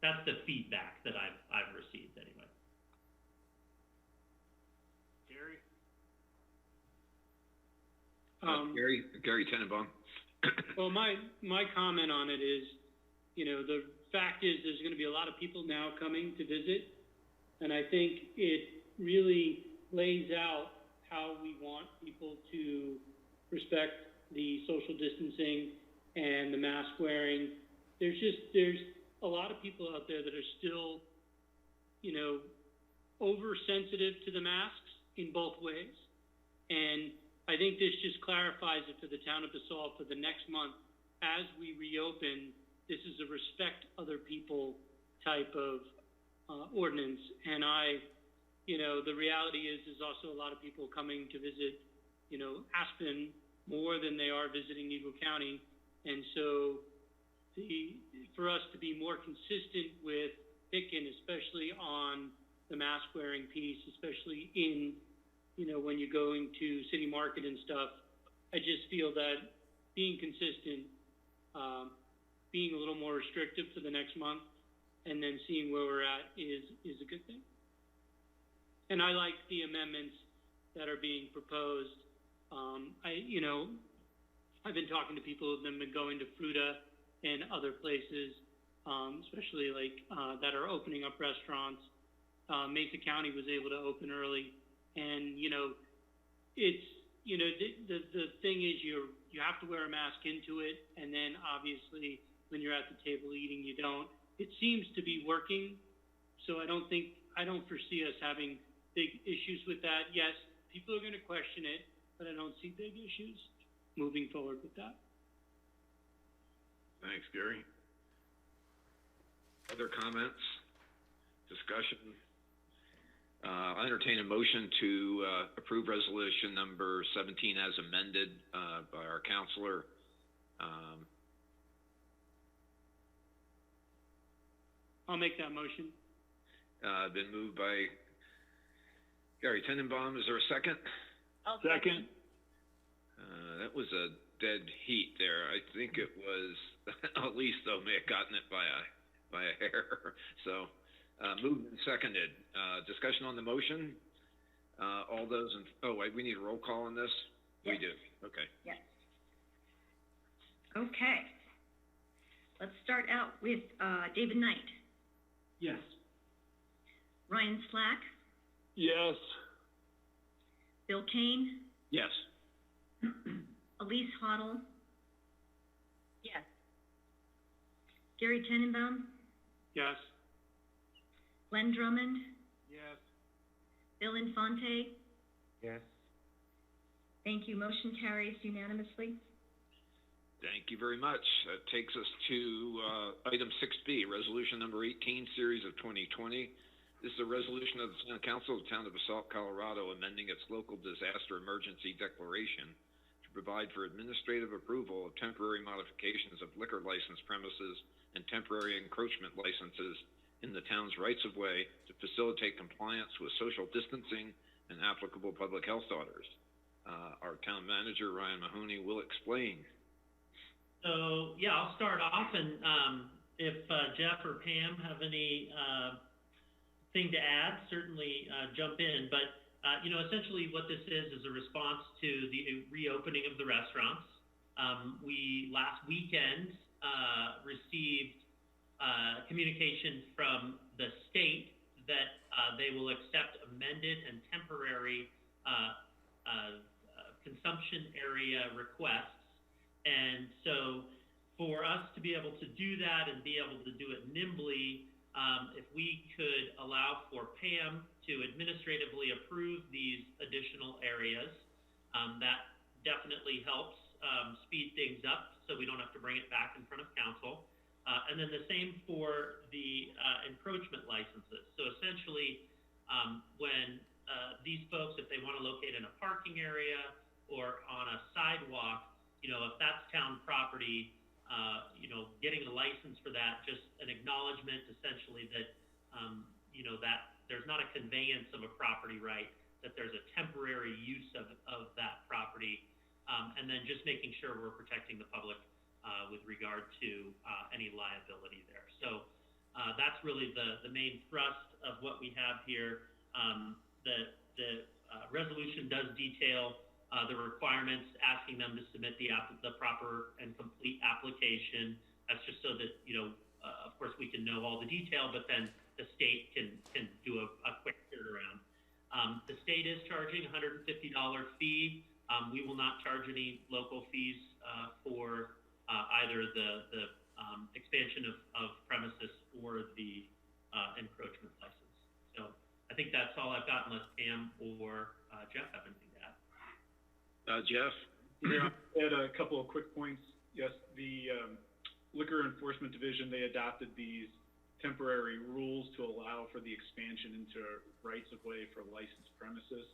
That's the feedback that I've received anyway. Gary? Gary Tenenbaum. Well, my comment on it is, the fact is there's going to be a lot of people now coming to visit, and I think it really lays out how we want people to respect the social distancing and the mask wearing. There's a lot of people out there that are still, oversensitive to the masks in both ways, and I think this just clarifies it for the town of Basalt for the next month. As we reopen, this is a respect other people type of ordinance. And the reality is also a lot of people coming to visit, Aspen more than they are visiting Eagle County. And so for us to be more consistent with Pitkin, especially on the mask wearing piece, especially in when you're going to city market and stuff, I just feel that being consistent, being a little more restrictive for the next month, and then seeing where we're at is a good thing. And I like the amendments that are being proposed. I've been talking to people who've been going to Fruta and other places, especially that are opening up restaurants. Mesa County was able to open early. And, it's, the thing is you have to wear a mask into it. And then obviously when you're at the table eating, you don't. It seems to be working. So I don't foresee us having big issues with that. Yes, people are going to question it, but I don't see big issues moving forward with that. Thanks, Gary. Other comments? Discussion? I'll entertain a motion to approve resolution number 17 as amended by our counselor. I'll make that motion. Been moved by Gary Tenenbaum. Is there a second? I'll second. That was a dead heat there. I think it was Elise, though, may have gotten it by a hair. So, moved and seconded. Discussion on the motion. All those in, wait, we need a roll call on this? Yes. We do. Okay. Yes. Okay. Let's start out with David Knight, Yes. Ryan Slack, Yes. Bill Kane, Yes. Elise Hoddle, Yes. Gary Tenenbaum, Yes. Glenn Drummond, Yes. Bill Infante. Yes. Thank you. Motion carries unanimously. Thank you very much. That takes us to item 6B, resolution number 18, series of 2020. This is a resolution of the Town Council of the Town of Basalt, Colorado, amending its local disaster emergency declaration to provide for administrative approval of temporary modifications of liquor license premises and temporary encroachment licenses in the town's rights-of-way to facilitate compliance with social distancing and applicable public health orders. Our town manager, Ryan Mahoney, will explain. So, yeah, I'll start off, and if Jeff or Pam have any thing to add, certainly jump in. But, essentially what this is a response to the reopening of the restaurants. We, last weekend, received communication from the state that they will accept amended and temporary consumption area requests. And so for us to be able to do that and be able to do it nimbly, if we could allow for Pam to administratively approve these additional areas, that definitely helps speed things up so we don't have to bring it back in front of council. And then the same for the encroachment licenses. So essentially, when these folks, if they want to locate in a parking area or on a sidewalk, if that's town property, getting a license for that, just an acknowledgement essentially that, that there's not a conveyance of a property right, that there's a temporary use of that property, and then just making sure we're protecting the public with regard to any liability there. So that's really the main thrust of what we have here. The resolution does detail the requirements, asking them to submit the proper and complete application. That's just so that, of course, we can know all the detail, but then the state can do a quick turnaround. The state is charging a $150 fee. We will not charge any local fees for either the expansion of premises or the encroachment license. So I think that's all I've got, unless Pam or Jeff have anything to add. Jeff? Yeah, I had a couple of quick points. Yes, the Liquor Enforcement Division, they adopted these temporary rules to allow for the expansion into rights-of-way for licensed premises.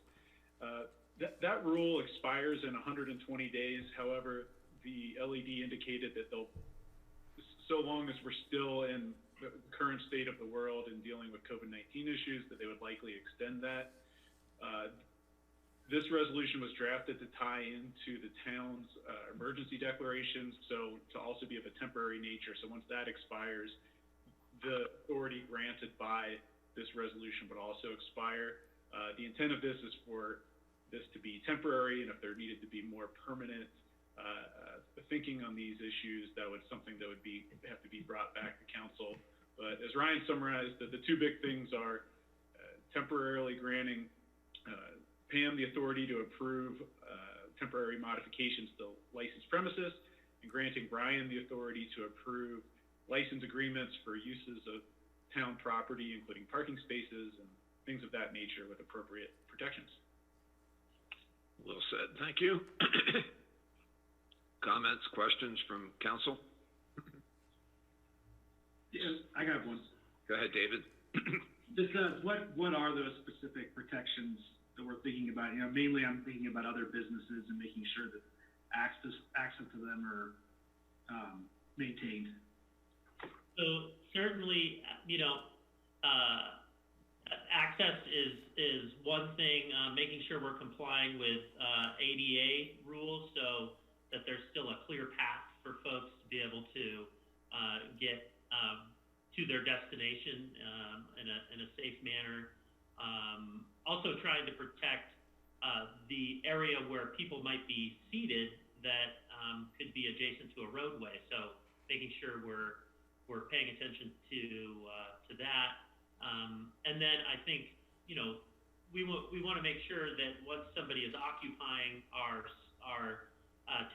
That rule expires in 120 days. However, the LED indicated that so long as we're still in the current state of the world and dealing with COVID-19 issues, that they would likely extend that. This resolution was drafted to tie into the town's emergency declarations, so to also be of a temporary nature. So once that expires, the authority granted by this resolution would also expire. The intent of this is for this to be temporary, and if there needed to be more permanent thinking on these issues, that was something that would have to be brought back to council. But as Ryan summarized, the two big things are temporarily granting Pam the authority to approve temporary modifications to licensed premises, and granting Brian the authority to approve license agreements for uses of town property, including parking spaces and things of that nature with appropriate protections. Well said. Thank you. Comments, questions from council? Yeah, I got one. Go ahead, David. Just what are those specific protections that we're thinking about? Mainly I'm thinking about other businesses and making sure that access to them are maintained. So certainly, access is one thing. Making sure we're complying with ADA rules. So that there's still a clear path for folks to be able to get to their destination in a safe manner. Also trying to protect the area where people might be seated that could be adjacent to a roadway. So making sure we're paying attention to that. And then I think, you know, we want to make sure that once somebody is occupying our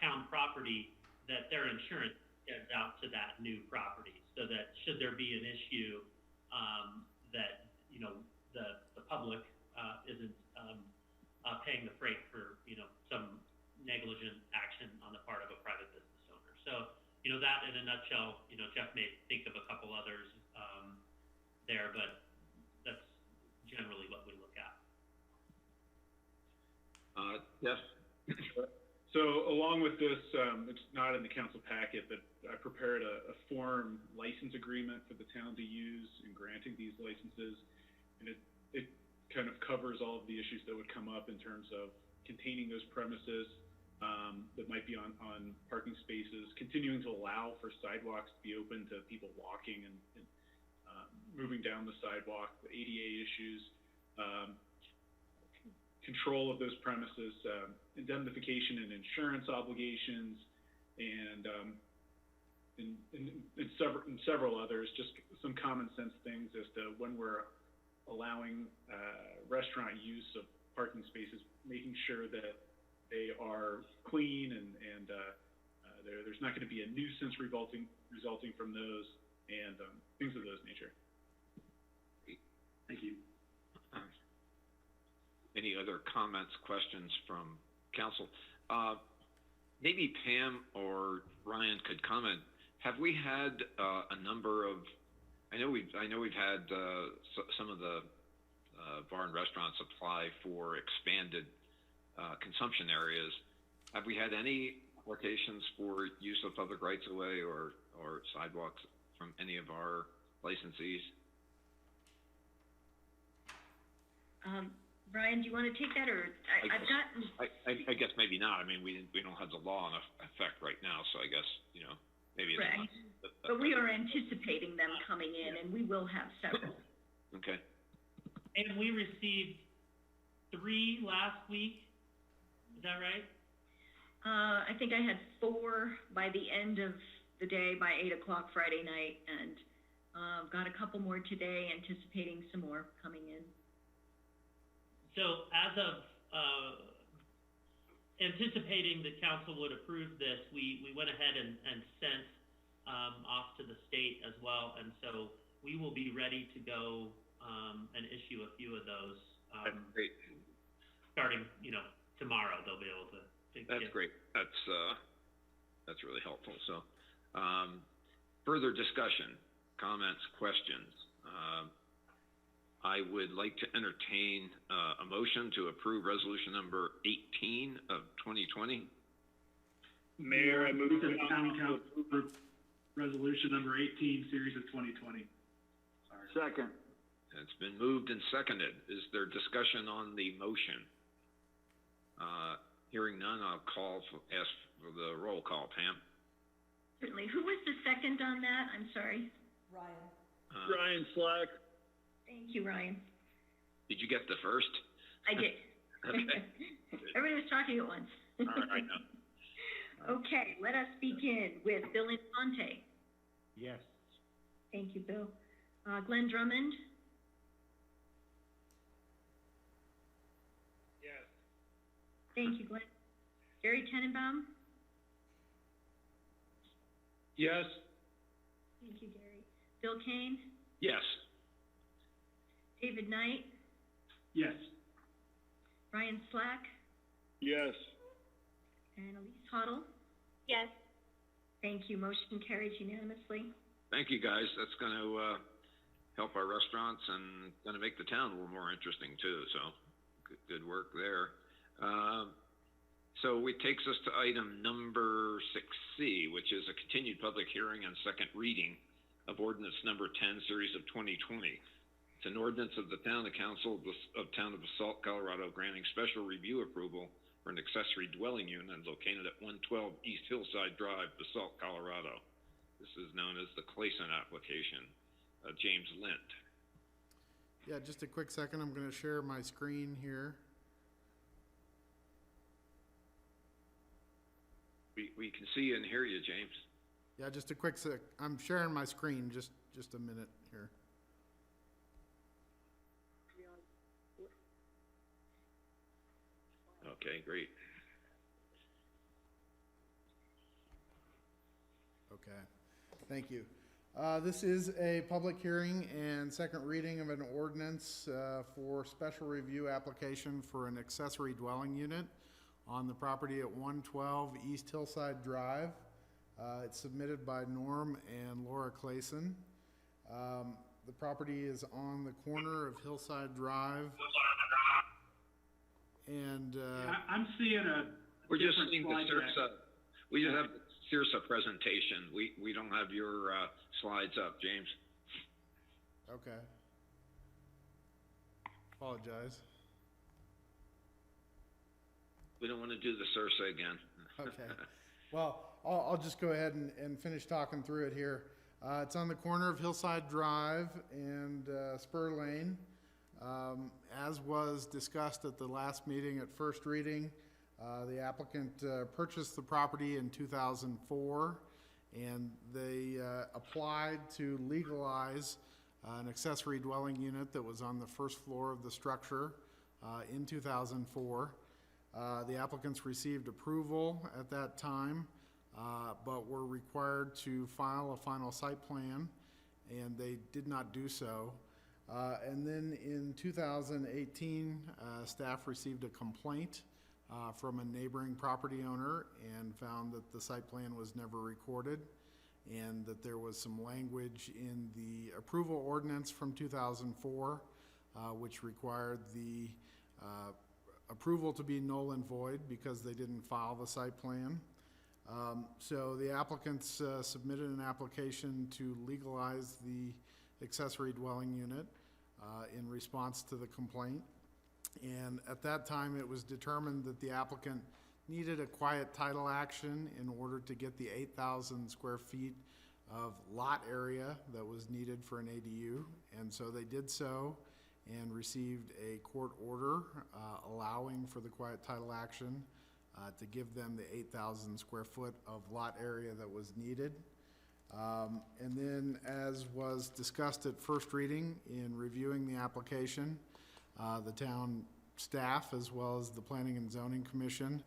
town property, that their insurance gets out to that new property, so that should there be an issue, that, you know, the public isn't paying the freight for, you know, some negligent action on the part of a private business owner. So, you know, that in a nutshell, you know, Jeff may think of a couple others there, but that's generally what we look at. Yes. So along with this, it's not in the council packet, but I prepared a form license agreement for the town to use in granting these licenses. And it kind of covers all of the issues that would come up in terms of containing those premises that might be on parking spaces, continuing to allow for sidewalks to be open to people walking and moving down the sidewalk, the ADA issues, control of those premises, indemnification and insurance obligations, and several others, just some common sense things as to when we're allowing restaurant use of parking spaces, making sure that they are clean and there's not going to be a nuisance resulting from those, and things of those nature. Thank you. Any other comments, questions from council? Maybe Pam or Ryan could comment. Have we had a number of? I know we've had some of the bar and restaurants apply for expanded consumption areas. Have we had any applications for use of public rights of way or sidewalks from any of our licensees? Brian, do you want to take that, or I've gotten? I guess maybe not. I mean, we don't have the law in effect right now, so I guess, you know, maybe it's right. not. But we are anticipating them coming in, and we will have several. Okay. And we received 3 last week. Is that right? I think I had 4 by the end of the day, by 8 o'clock Friday night, and got a couple more today, anticipating some more coming in. So as of anticipating that council would approve this, we went ahead and sent off to the state as well, and so we will be ready to go and issue a few of those. Great. Starting, you know, tomorrow, they'll be able to. That's great. That's really helpful. So, further discussion, comments, questions. I would like to entertain a motion to approve resolution number 18 of 2020. Mayor, I move the county council approve resolution number 18, series of 2020. Sorry. Second. It's been moved and seconded. Is there discussion on the motion? Hearing none, I'll ask for the roll call. Pam? Certainly. Who was the second on that? I'm sorry. Ryan. Ryan Slack. Thank you, Ryan. Did you get the first? I did. Okay. Everybody was talking at once. All right, now. Okay, let us begin with Bill Infante. Yes. Thank you, Bill. Glenn Drummond. Yes. Thank you, Glenn. Gary Tenenbaum. Yes. Thank you, Gary. Bill Kane. Yes. David Knight. Yes. Ryan Slack. Yes. And Elise Hoddle. Yes. Thank you. Motion carries unanimously. Thank you, guys. That's going to help our restaurants and going to make the town a little more interesting too. So good work there. So it takes us to item number 6C, which is a continued public hearing and second reading of ordinance number 10, series of 2020. It's an ordinance of the Town Council of Town of Basalt, Colorado, granting special review approval for an accessory dwelling unit located at 112 East Hillside Drive, Basalt, Colorado. This is known as the Clayson application. James Lint. Yeah, just a quick second. I'm going to share my screen here. We can see and hear you, James. Yeah, just a quick sec. I'm sharing my screen. Just a minute here. Okay, great. Okay, thank you. This is a public hearing and second reading of an ordinance for special review application for an accessory dwelling unit on the property at 112 East Hillside Drive. It's submitted by Norm and Laura Clayson. The property is on the corner of Hillside Drive. And I'm seeing we're just seeing the slide deck. CIRSA. We just have the CIRSA presentation. We don't have your slides up, James. Okay. Apologize. We don't want to do the CIRSA again. Okay. Well, I'll just go ahead and finish talking through it here. It's on the corner of Hillside Drive and Spur Lane. As was discussed at the last meeting at first reading, the applicant purchased the property in 2004, and they applied to legalize an accessory dwelling unit that was on the first floor of the structure in 2004. The applicants received approval at that time, but were required to file a final site plan, and they did not do so. And then in 2018, staff received a complaint from a neighboring property owner and found that the site plan was never recorded and that there was some language in the approval ordinance from 2004 which required the approval to be null and void because they didn't file the site plan. So the applicants submitted an application to legalize the accessory dwelling unit in response to the complaint. And at that time, it was determined that the applicant needed a quiet title action in order to get the 8,000 square feet of lot area that was needed for an ADU. And so they did so and received a court order allowing for the quiet title action to give them the 8,000 square foot of lot area that was needed. And then, as was discussed at first reading in reviewing the application, the town staff as well as the Planning and Zoning Commission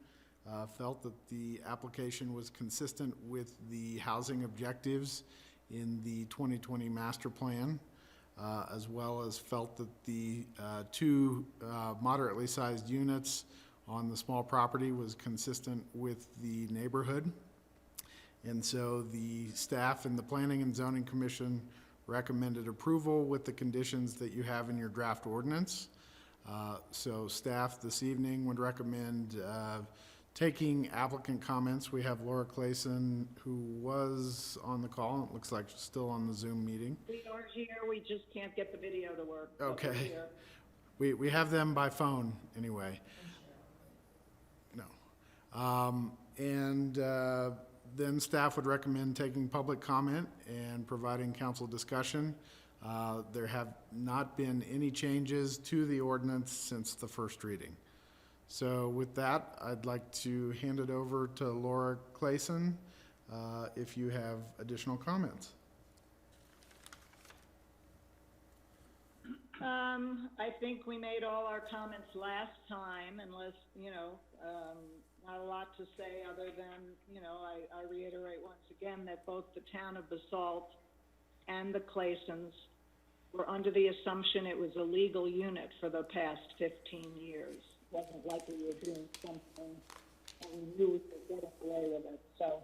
felt that the application was consistent with the housing objectives in the 2020 master plan, as well as felt that the two moderately sized units on the small property was consistent with the neighborhood. And so the staff and the Planning and Zoning Commission recommended approval with the conditions that you have in your draft ordinance. So staff this evening would recommend taking applicant comments. We have Laura Clayson, who was on the call. It looks like she's still on the Zoom meeting. We are here, we just can't get the video to work. Okay. We have them by phone anyway. No. Then staff would recommend taking public comment and providing council discussion. There have not been any changes to the ordinance since the first reading. So with that, I'd like to hand it over to Laura Clayson if you have additional comments. I think we made all our comments last time, unless, not a lot to say other than, I reiterate once again that both the town of Basalt and the Claysons were under the assumption it was a legal unit for the past 15 years. It wasn't like we were doing something and we knew we could get away with it. So,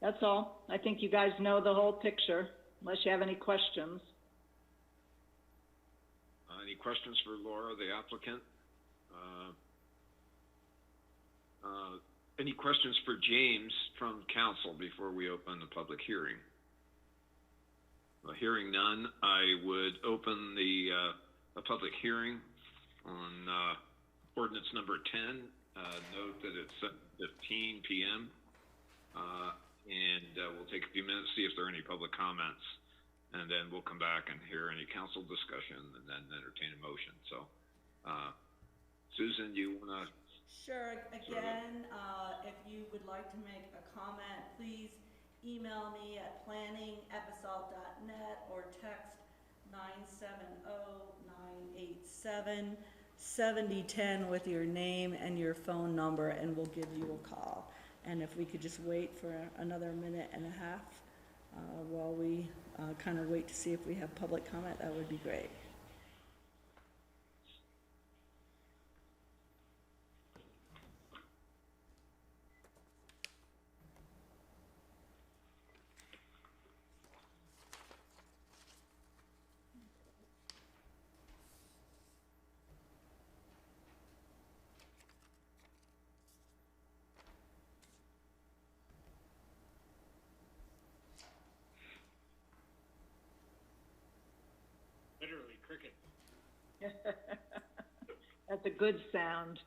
that's all. I think you guys know the whole picture, unless you have any questions. Any questions for Laura, the applicant? Any questions for James from council before we open the public hearing? Hearing none, I would open the public hearing on ordinance number 10. Note that it's 7:15 p.m. We'll take a few minutes, see if there are any public comments, and then we'll come back and hear any council discussion and then entertain a motion. So, Susan, do you want to? Sure. Again, if you would like to make a comment, please email me at planning@basalt.net or text 970-987-7010 with your name and your phone number, and we'll give you a call. And if we could just wait for another minute and a half while we kind of wait to see if we have public comment, that would be great. Literally cricket. That's a good sound.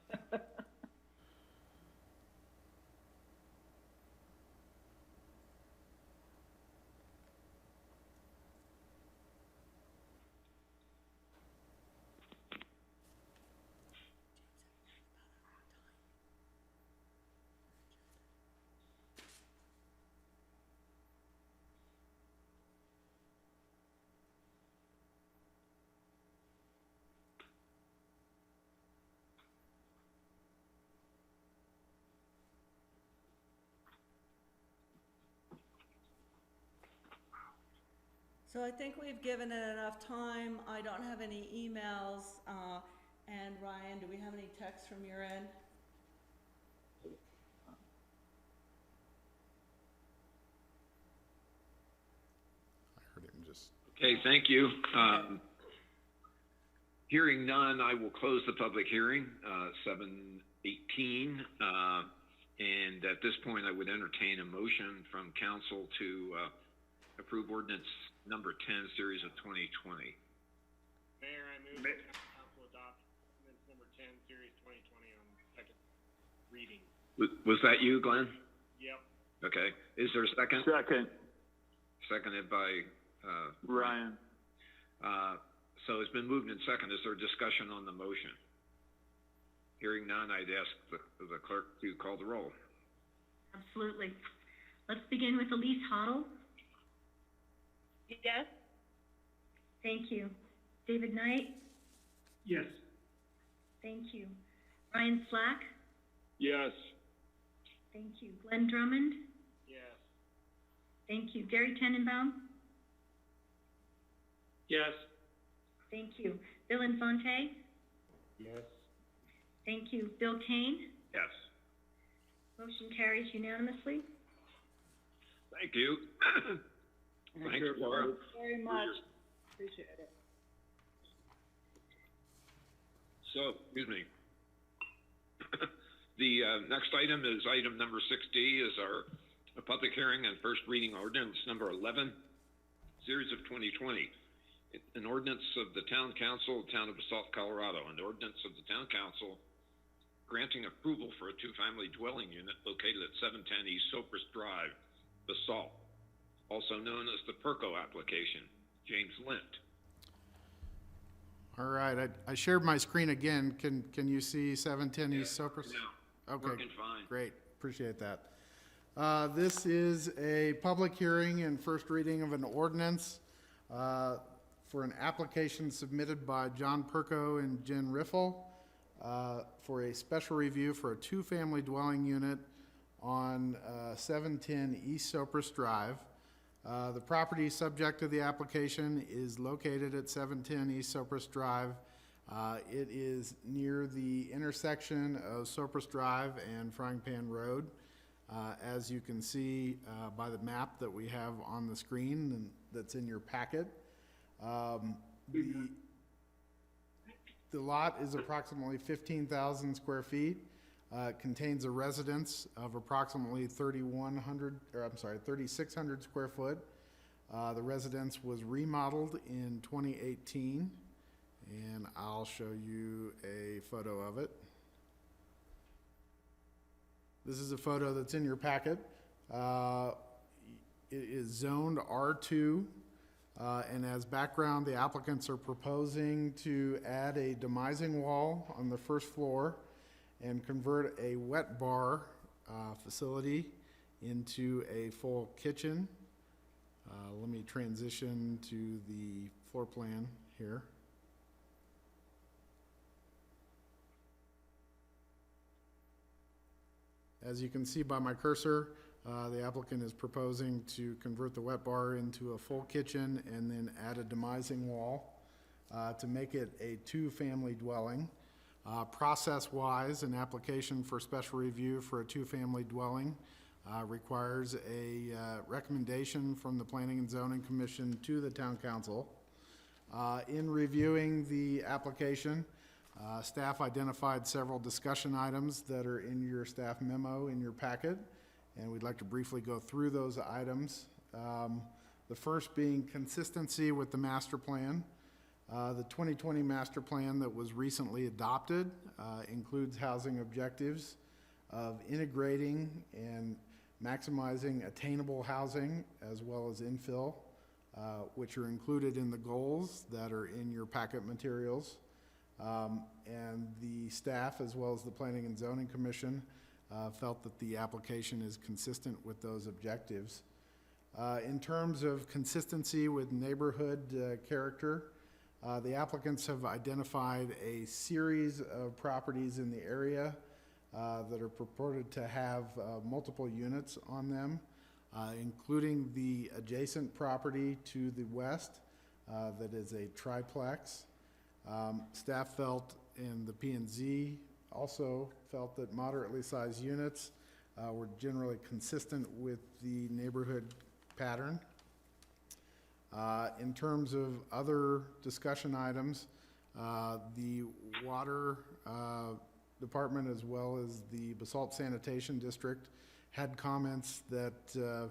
So I think we've given it enough time. I don't have any emails. And Ryan, do we have any texts from your end? I heard him just. Okay, thank you. Hearing none, I will close the public hearing, 7:18. And at this point, I would entertain a motion from council to approve ordinance number 10, series of 2020. Mayor, I move that council adopt ordinance number 10, series 2020 on second reading. Was that you, Glenn? Yep. Okay. Is there a second? Second. Seconded by Ryan. So it's been moved and second. Is there discussion on the motion? Hearing none, I'd ask the clerk to call the roll. Absolutely. Let's begin with Elise Hoddle. Yes. Thank you. David Knight. Yes. Thank you. Ryan Slack. Yes. Thank you. Glenn Drummond. Yes. Thank you. Gary Tenenbaum. Yes. Thank you. Bill Infante. Yes. Thank you. Bill Kane. Yes. Motion carries unanimously. Thank you. Thanks, Laura. Very much. Appreciate it. So, excuse me. The next item is item number 6D, is our public hearing and first reading ordinance number 11, series of 2020. An ordinance of the Town Council, Town of Basalt, Colorado, an ordinance of the Town Council granting approval for a two-family dwelling unit located at 710 East Sopra Drive, Basalt, also known as the Perco application. James Lint. All right, I shared my screen again. Can you see 710 East Sopra? Okay, Working fine. Great, appreciate that. This is a public hearing and first reading of an ordinance for an application submitted by John Perco and Jen Riffle for a special review for a two-family dwelling unit on 710 East Sopra Drive. The property subject to the application is located at 710 East Sopra Drive. It is near the intersection of Sopra Drive and Frying Pan Road. As you can see by the map that we have on the screen and that's in your packet. The lot is approximately 15,000 square feet. Contains a residence of approximately 3,600 square foot. The residence was remodeled in 2018, and I'll show you a photo of it. This is a photo that's in your packet. It is zoned R2, and as background, the applicants are proposing to add a demising wall on the first floor and convert a wet bar facility into a full kitchen. Let me transition to the floor plan here. As you can see by my cursor, the applicant is proposing to convert the wet bar into a full kitchen and then add a demising wall to make it a two-family dwelling. Process-wise, an application for special review for a two-family dwelling requires a recommendation from the Planning and Zoning Commission to the Town Council. In reviewing the application, staff identified several discussion items that are in your staff memo in your packet, and we'd like to briefly go through those items. The first being consistency with the master plan. The 2020 master plan that was recently adopted includes housing objectives of integrating and maximizing attainable housing as well as infill, which are included in the goals that are in your packet materials. And the staff, as well as the Planning and Zoning Commission, felt that the application is consistent with those objectives. In terms of consistency with neighborhood character, the applicants have identified a series of properties in the area that are purported to have multiple units on them, including the adjacent property to the west that is a triplex. Staff felt, and the P&Z also felt, that moderately sized units were generally consistent with the neighborhood pattern. In terms of other discussion items, the water department as well as the Basalt Sanitation District had comments that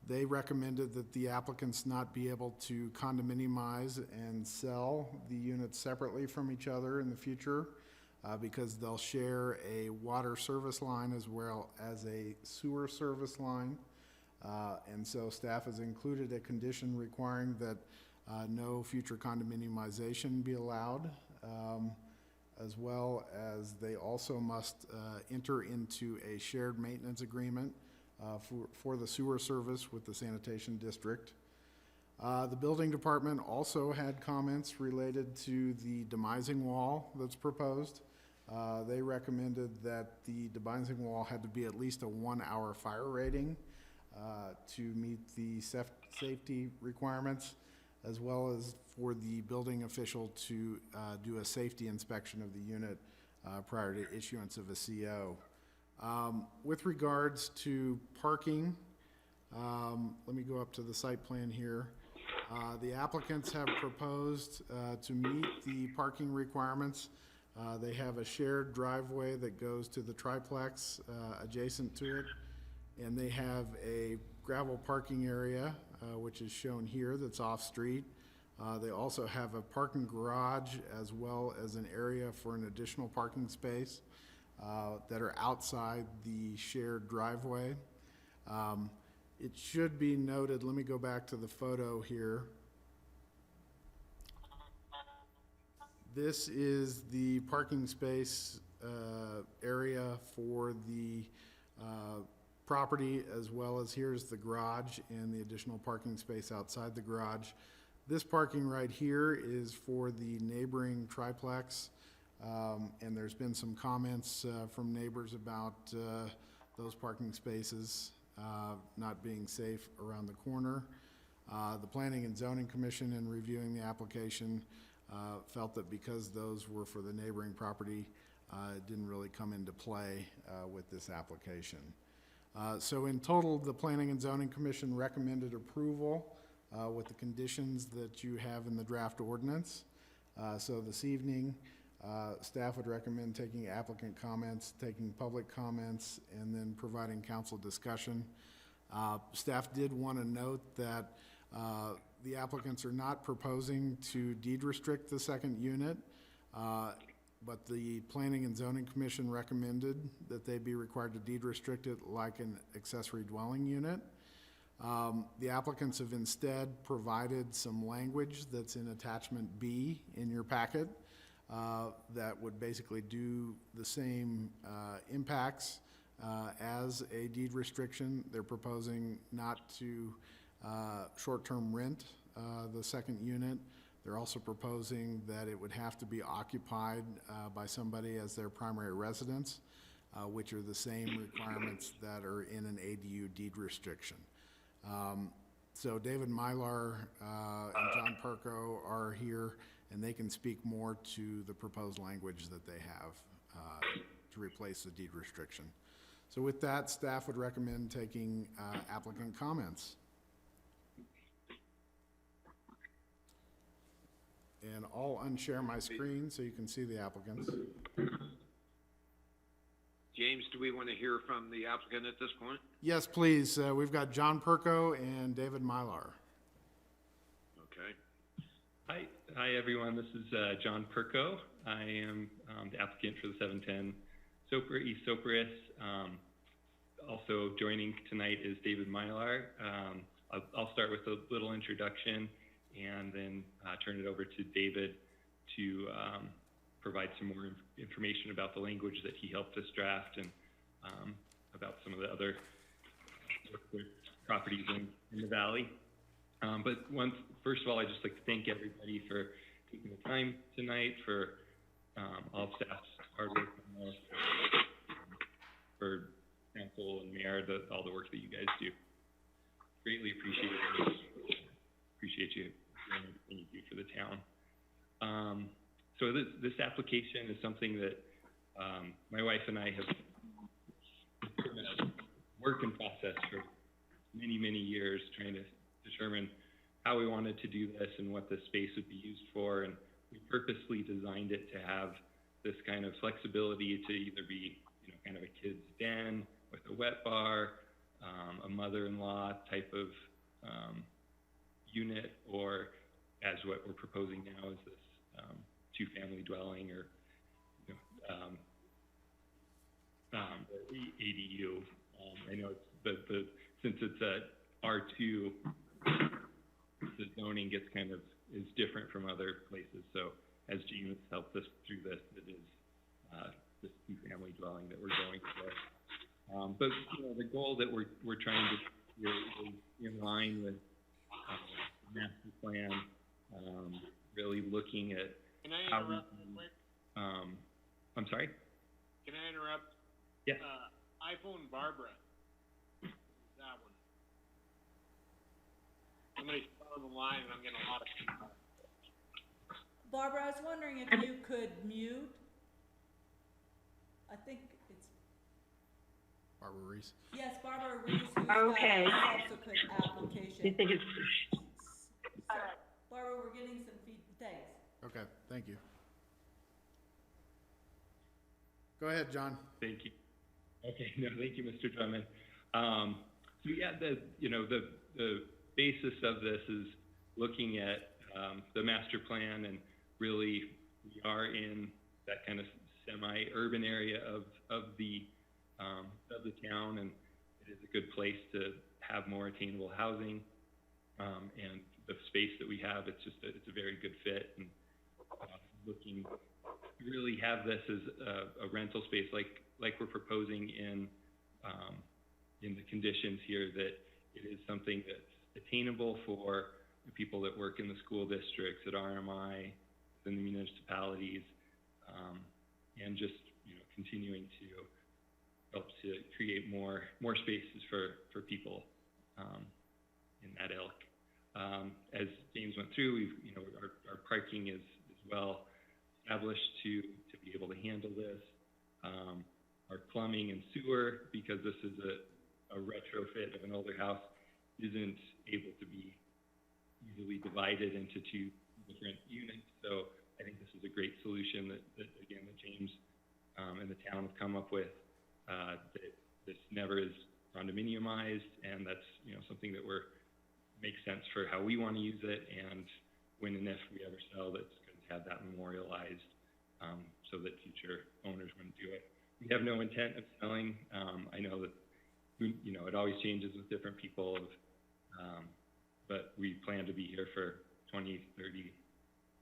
they recommended that the applicants not be able to condominiumize and sell the units separately from each other in the future because they'll share a water service line as well as a sewer service line. And so staff has included a condition requiring that no future condominiumization be allowed, as well as they also must enter into a shared maintenance agreement for the sewer service with the sanitation district. The building department also had comments related to the demising wall that's proposed. They recommended that the demising wall had to be at least a 1-hour fire rating to meet the safety requirements, as well as for the building official to do a safety inspection of the unit prior to issuance of a CO. With regards to parking, let me go up to the site plan here. The applicants have proposed to meet the parking requirements. They have a shared driveway that goes to the triplex adjacent to it, and they have a gravel parking area, which is shown here, that's off-street. They also have a parking garage as well as an area for an additional parking space that are outside the shared driveway. It should be noted, let me go back to the photo here. This is the parking space area for the property, as well as here's the garage and the additional parking space outside the garage. This parking right here is for the neighboring triplex, and there's been some comments from neighbors about those parking spaces not being safe around the corner. The Planning and Zoning Commission, in reviewing the application, felt that because those were for the neighboring property, it didn't really come into play with this application. So in total, the Planning and Zoning Commission recommended approval with the conditions that you have in the draft ordinance. So this evening, staff would recommend taking applicant comments, taking public comments, and then providing council discussion. Staff did want to note that the applicants are not proposing to deed restrict the second unit. but the Planning and Zoning Commission recommended that they be required to deed restrict it like an accessory dwelling unit. The applicants have instead provided some language that's in attachment B in your packet that would basically do the same impacts as a deed restriction. They're proposing not to short-term rent the second unit. They're also proposing that it would have to be occupied by somebody as their primary residence, which are the same requirements that are in an ADU deed restriction. So David Mylar and John Perko are here, and they can speak more to the proposed language that they have to replace the deed restriction. So with that, staff would recommend taking applicant comments. And I'll unshare my screen so you can see the applicants. James, do we want to hear from the applicant at this point? Yes, please. We've got John Perko and David Mylar. Okay. Hi everyone. This is John Perko. I am the applicant for the 710 Sopra, East Sopris. Also joining tonight is David Mylar. I'll start with a little introduction and then turn it over to David to provide some more information about the language that he helped us draft and about some of the other properties in the valley. But first of all, I'd just like to thank everybody for taking the time tonight, for all staff's hard work on this, for Counsel and Mayor, all the work that you guys do. Greatly appreciate it. Appreciate you doing everything you do for the town. So this application is something that my wife and I have been a work in process for many, many years, trying to determine how we wanted to do this and what the space would be used for. And we purposely designed it to have this kind of flexibility to either be, kind of a kid's den with a wet bar, a mother-in-law type of unit, or as what we're proposing now is this two-family dwelling or ADU. I know it's since it's a R2, the zoning gets is different from other places. So as James helped us through this, it is this two-family dwelling that we're going for. But the goal that we're trying to do is in line with the master plan, really looking at. Can I interrupt real quick? I'm sorry? Can I interrupt? Yeah. iPhone Barbara. That one. Somebody's on the line and I'm getting a lot of feedback. Barbara, I was wondering if you could mute. I think it's Barbara Reese. Yes, Barbara Reese, who's Okay. got a subsequent application. You think it's, So, Barbara, we're getting some thanks. Okay, thank you. Go ahead, John. Thank you. Okay, no, thank you, Mr. Drummond. So yeah, the basis of this is looking at the master plan, and really we are in that kind of semi-urban area of the town, and it is a good place to have more attainable housing, and the space that we have, it's a very good fit, and looking to really have this as a rental space like we're proposing in the conditions here, that it is something that's attainable for the people that work in the school districts, at RMI, in the municipalities, and just continuing to help to create more spaces for people in that ilk. As James went through, our parking is well established to be able to handle this. Our plumbing and sewer, because this is a retrofit of an older house, isn't able to be easily divided into two different units. So I think this is a great solution that James and the town have come up with. That this never is condominiumized, and that's something that makes sense for how we want to use it, and when and if we ever sell, that's going to have that memorialized so that future owners wouldn't do it. We have no intent of selling. I know that it always changes with different people, but we plan to be here for 20, 30,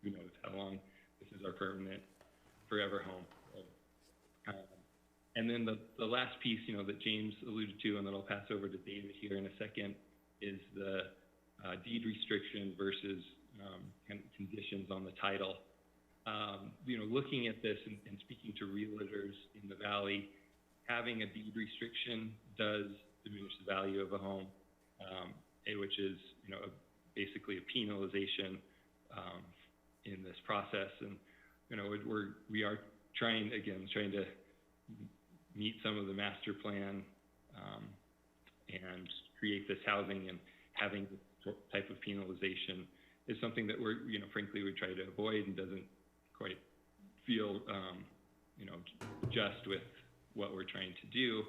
who knows how long. This is our permanent, forever home. And then the last piece, that James alluded to, and then I'll pass over to David here in a second, is the deed restriction versus kind of conditions on the title. Looking at this and speaking to realtors in the Valley, having a deed restriction does diminish the value of a home, which is, basically a penalization in this process. And, we are trying to meet some of the master plan and create this housing, and having this type of penalization is something that we're, frankly, we try to avoid and doesn't quite feel, just with what we're trying to do.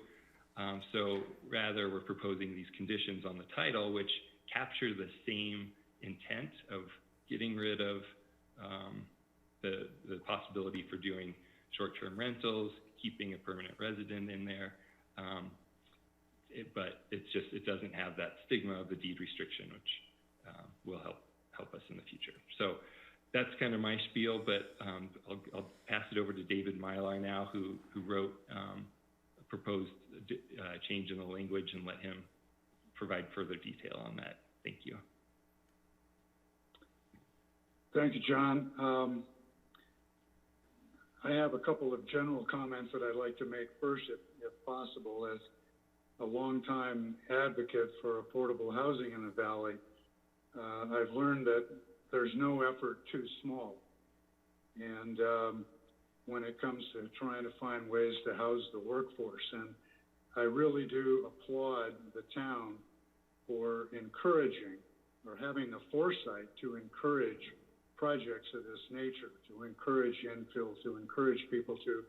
So rather, we're proposing these conditions on the title, which capture the same intent of getting rid of the possibility for doing short-term rentals, keeping a permanent resident in there. But it doesn't have that stigma of the deed restriction, which will help us in the future. So that's kind of my spiel, but I'll pass it over to David Mylar now, who wrote a proposed change in the language, and let him provide further detail on that. Thank you. Thank you, John. I have a couple of general comments that I'd like to make first, if possible. As a longtime advocate for affordable housing in the Valley, I've learned that there's no effort too small. And when it comes to trying to find ways to house the workforce, and I really do applaud the town for encouraging, or having the foresight to encourage projects of this nature, to encourage infill, to encourage people to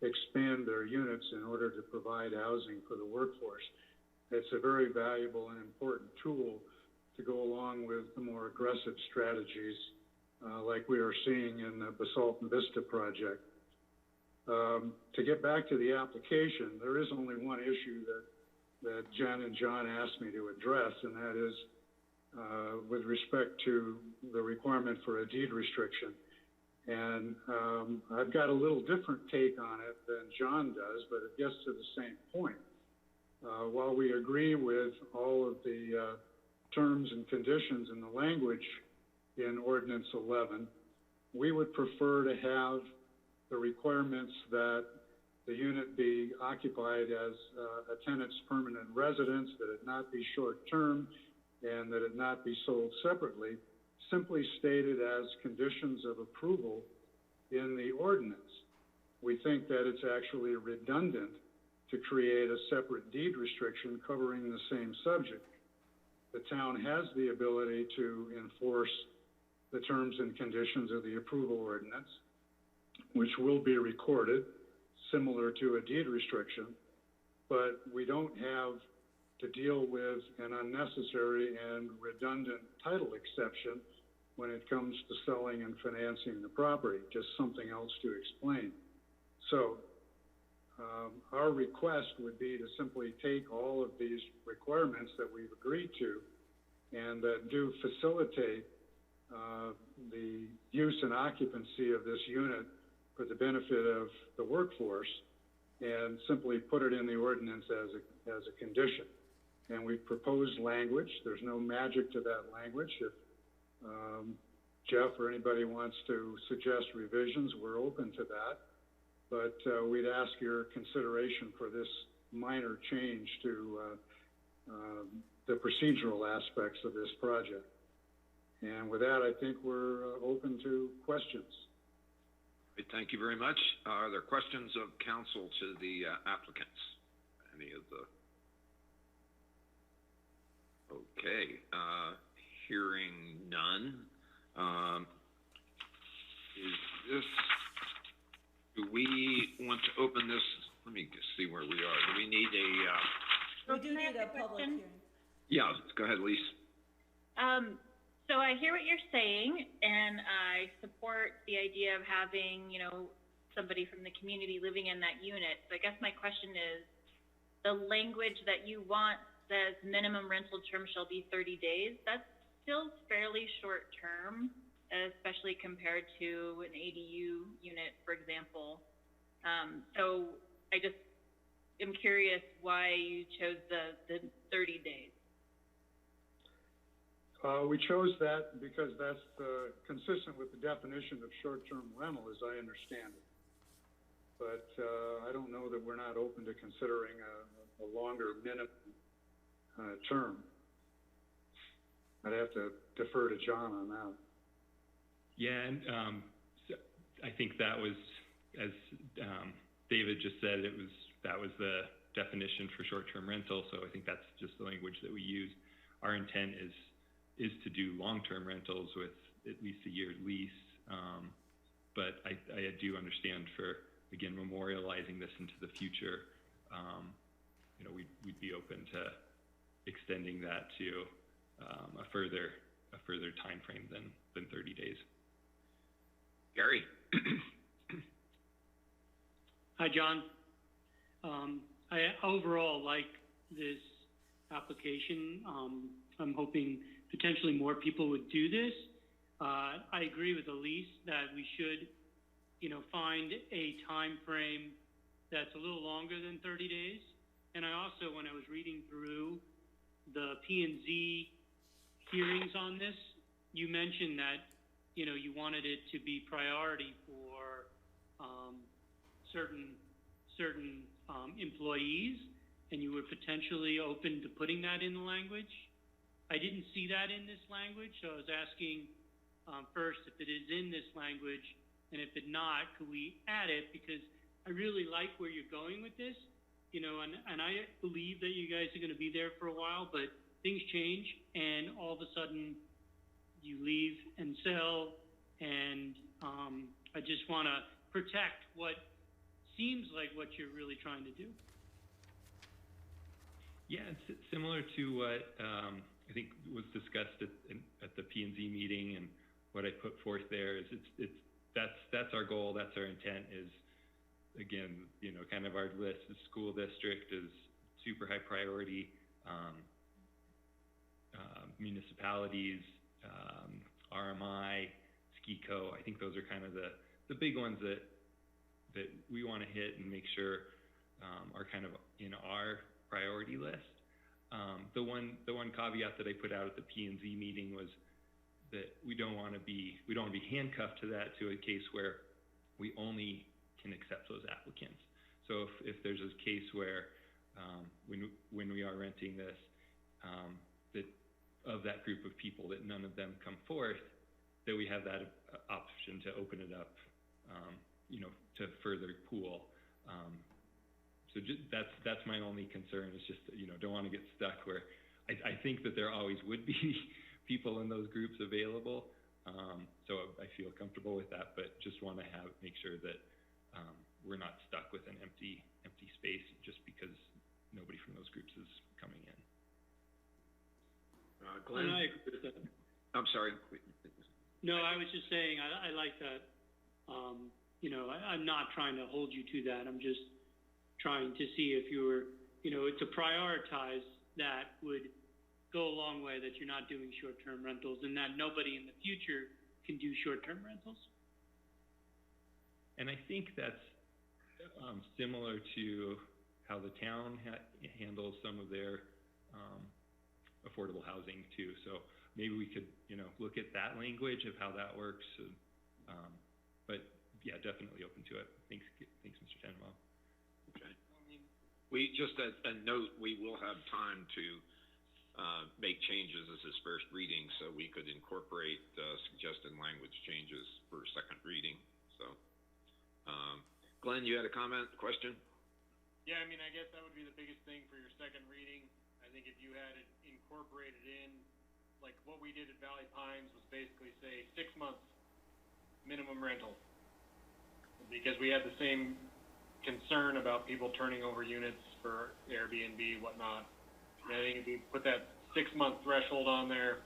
expand their units in order to provide housing for the workforce. It's a very valuable and important tool to go along with the more aggressive strategies like we are seeing in the Basalt and Vista project. To get back to the application, there is only one issue that Jen and John asked me to address, and that is with respect to the requirement for a deed restriction. And I've got a little different take on it than John does, but it gets to the same point. While we agree with all of the terms and conditions in the language in Ordinance 11, we would prefer to have the requirements that the unit be occupied as a tenant's permanent residence, that it not be short-term, and that it not be sold separately, simply stated as conditions of approval in the ordinance. We think that it's actually redundant to create a separate deed restriction covering the same subject. The town has the ability to enforce the terms and conditions of the approval ordinance, which will be recorded, similar to a deed restriction, but we don't have to deal with an unnecessary and redundant title exception when it comes to selling and financing the property, just something else to explain. So our request would be to simply take all of these requirements that we've agreed to and that do facilitate the use and occupancy of this unit for the benefit of the workforce, and simply put it in the ordinance as a condition. And we've proposed language. There's no magic to that language. If Jeff or anybody wants to suggest revisions, we're open to that. But we'd ask your consideration for this minor change to the procedural aspects of this project. And with that, I think we're open to questions. Great, thank you very much. Are there questions of counsel to the applicants? Any of the... Okay, hearing none. Do we want to open this? Let me just see where we are. Do we need a... We do need a public hearing. Yeah, go ahead, Lise. So I hear what you're saying, and I support the idea of having, somebody from the community living in that unit. So I guess my question is, the language that you want says minimum rental term shall be 30 days. That's still fairly short term, especially compared to an ADU unit, for example. So I just am curious why you chose the 30 days. We chose that because that's consistent with the definition of short-term rental, as I understand it. But I don't know that we're not open to considering a longer minimum term. I'd have to defer to John on that. Yeah, and so I think that was, as David just said, that was the definition for short-term rental. So I think that's just the language that we use. Our intent is to do long-term rentals with at least a year lease. But I do understand for, again, memorializing this into the future, you know, we'd be open to extending that to a further time frame than 30 days. Gary. Hi, John. I overall like this application. I'm hoping potentially more people would do this. I agree with Elise that we should, you know, find a time frame that's a little longer than 30 days. And I also, when I was reading through the P&Z hearings on this, you mentioned that, you know, you wanted it to be priority for certain employees, and you were potentially open to putting that in the language. I didn't see that in this language, so I was asking first if it is in this language, and if it not, could we add it? Because I really like where you're going with this, you know, and I believe that you guys are going to be there for a while, but things change, and all of a sudden you leave and sell, and I just want to protect what seems like what you're really trying to do. Yeah, it's similar to what I think was discussed at the P&Z meeting, and what I put forth there is that's our goal, that's our intent. Is, again, you know, kind of our list. The school district is super high priority, municipalities, RMI, SKICO. I think those are kind of the big ones that we want to hit and make sure are kind of in our priority list. The one caveat that I put out at the P&Z meeting was that we don't want to be handcuffed to that, to a case where we only can accept those applicants. So if there's a case where when we are renting this, that of that group of people, that none of them come forth, that we have that option to open it up, you know, to further pool. So that's my only concern, is just, you know, don't want to get stuck where I think that there always would be people in those groups available. So I feel comfortable with that, but just want to make sure that we're not stuck with an empty space just because nobody from those groups is coming in. Glenn? And I agree with that. I'm sorry. No, I was just saying, I like that. You know, I'm not trying to hold you to that. I'm just trying to see if you were, you know, to prioritize that would go a long way, that you're not doing short-term rentals, and that nobody in the future can do short-term rentals. And I think that's similar to how the town handles some of their affordable housing too. So maybe we could, you know, look at that language of how that works. But yeah, definitely open to it. Thanks, Mr. Tenenbaum. Okay. We just a note. We will have time to make changes as this first reading, so we could incorporate suggested language changes for second reading. So, Glenn, you had a comment, question? Yeah, I mean, I guess that would be the biggest thing for your second reading. I think if you had it incorporated in, like what we did at Valley Pines was basically say 6 months minimum rental. Because we had the same concern about people turning over units for Airbnb, whatnot. And I think if you put that 6-month threshold on there,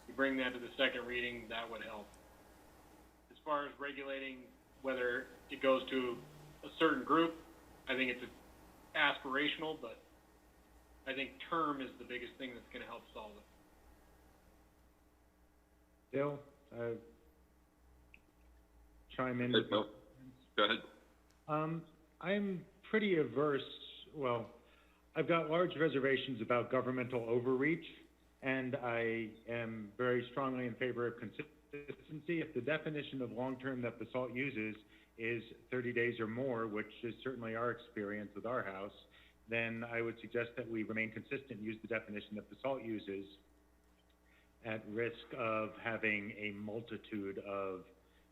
you bring that to the second reading, that would help. As far as regulating whether it goes to a certain group. I think it's aspirational, but I think term is the biggest thing that's gonna help solve it. Bill, chime in. Hey, Bill. Go ahead. I'm pretty averse, well, I've got large reservations about governmental overreach, and I am very strongly in favor of consistency. If the definition of long-term that Basalt uses is 30 days or more, which is certainly our experience with our house, then I would suggest that we remain consistent, use the definition that Basalt uses, at risk of having a multitude of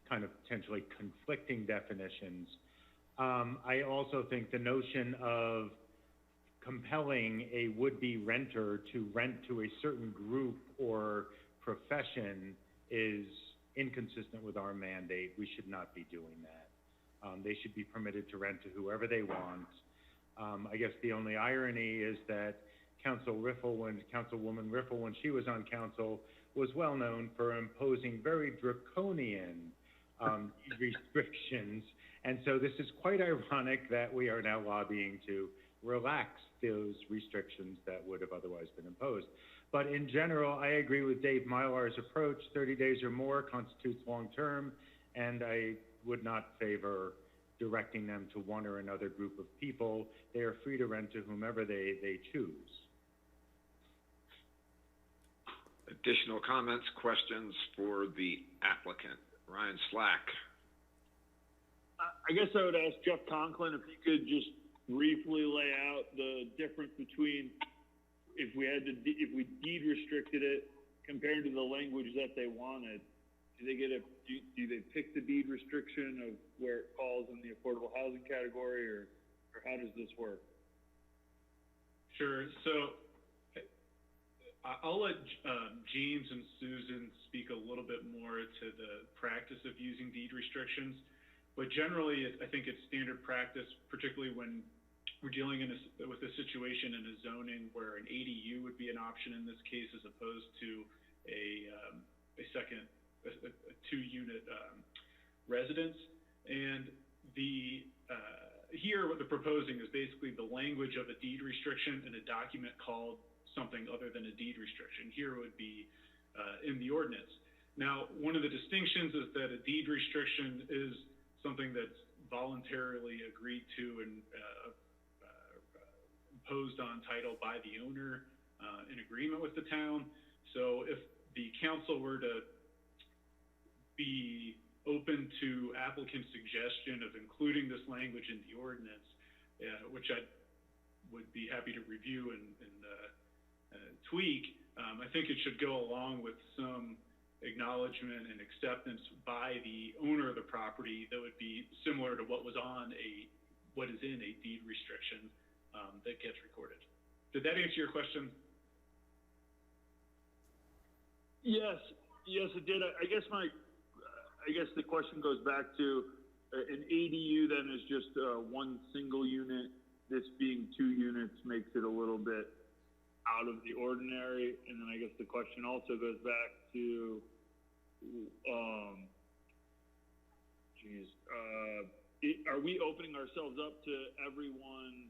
kind of potentially conflicting definitions. I also think the notion of compelling a would-be renter to rent to a certain group or profession is inconsistent with our mandate. We should not be doing that. They should be permitted to rent to whoever they want. I guess the only irony is that Councilwoman Riffle, when she was on council, was well known for imposing very draconian restrictions. And so this is quite ironic that we are now lobbying to relax those restrictions that would have otherwise been imposed. But in general, I agree with Dave Mylar's approach. 30 days or more constitutes long-term, and I would not favor directing them to one or another group of people. They are free to rent to whomever they choose. Additional comments, questions for the applicant? Ryan Slack. I guess I would ask Jeff Conklin if he could just briefly lay out the difference between if we deed restricted it compared to the language that they wanted. Do they pick the deed restriction of where it falls in the affordable housing category, or how does this work? Sure. So I'll let James and Susan speak a little bit more to the practice of using deed restrictions. But generally, I think it's standard practice, particularly when we're dealing with a situation in a zoning where an ADU would be an option in this case, as opposed to a two-unit residence. And here, what they're proposing is basically the language of a deed restriction in a document called something other than a deed restriction. Here would be in the ordinance. Now, one of the distinctions is that a deed restriction is something that's voluntarily agreed to and imposed on title by the owner in agreement with the town. So if the council were to be open to applicant's suggestion of including this language in the ordinance, which I would be happy to review and tweak, I think it should go along with some acknowledgement and acceptance by the owner of the property that would be similar to what was on what is in a deed restriction that gets recorded. Did that answer your question? Yes, it did. I guess the question goes back to an ADU then is just one single unit. This being two units makes it a little bit out of the ordinary. And then I guess the question also goes back to, are we opening ourselves up to everyone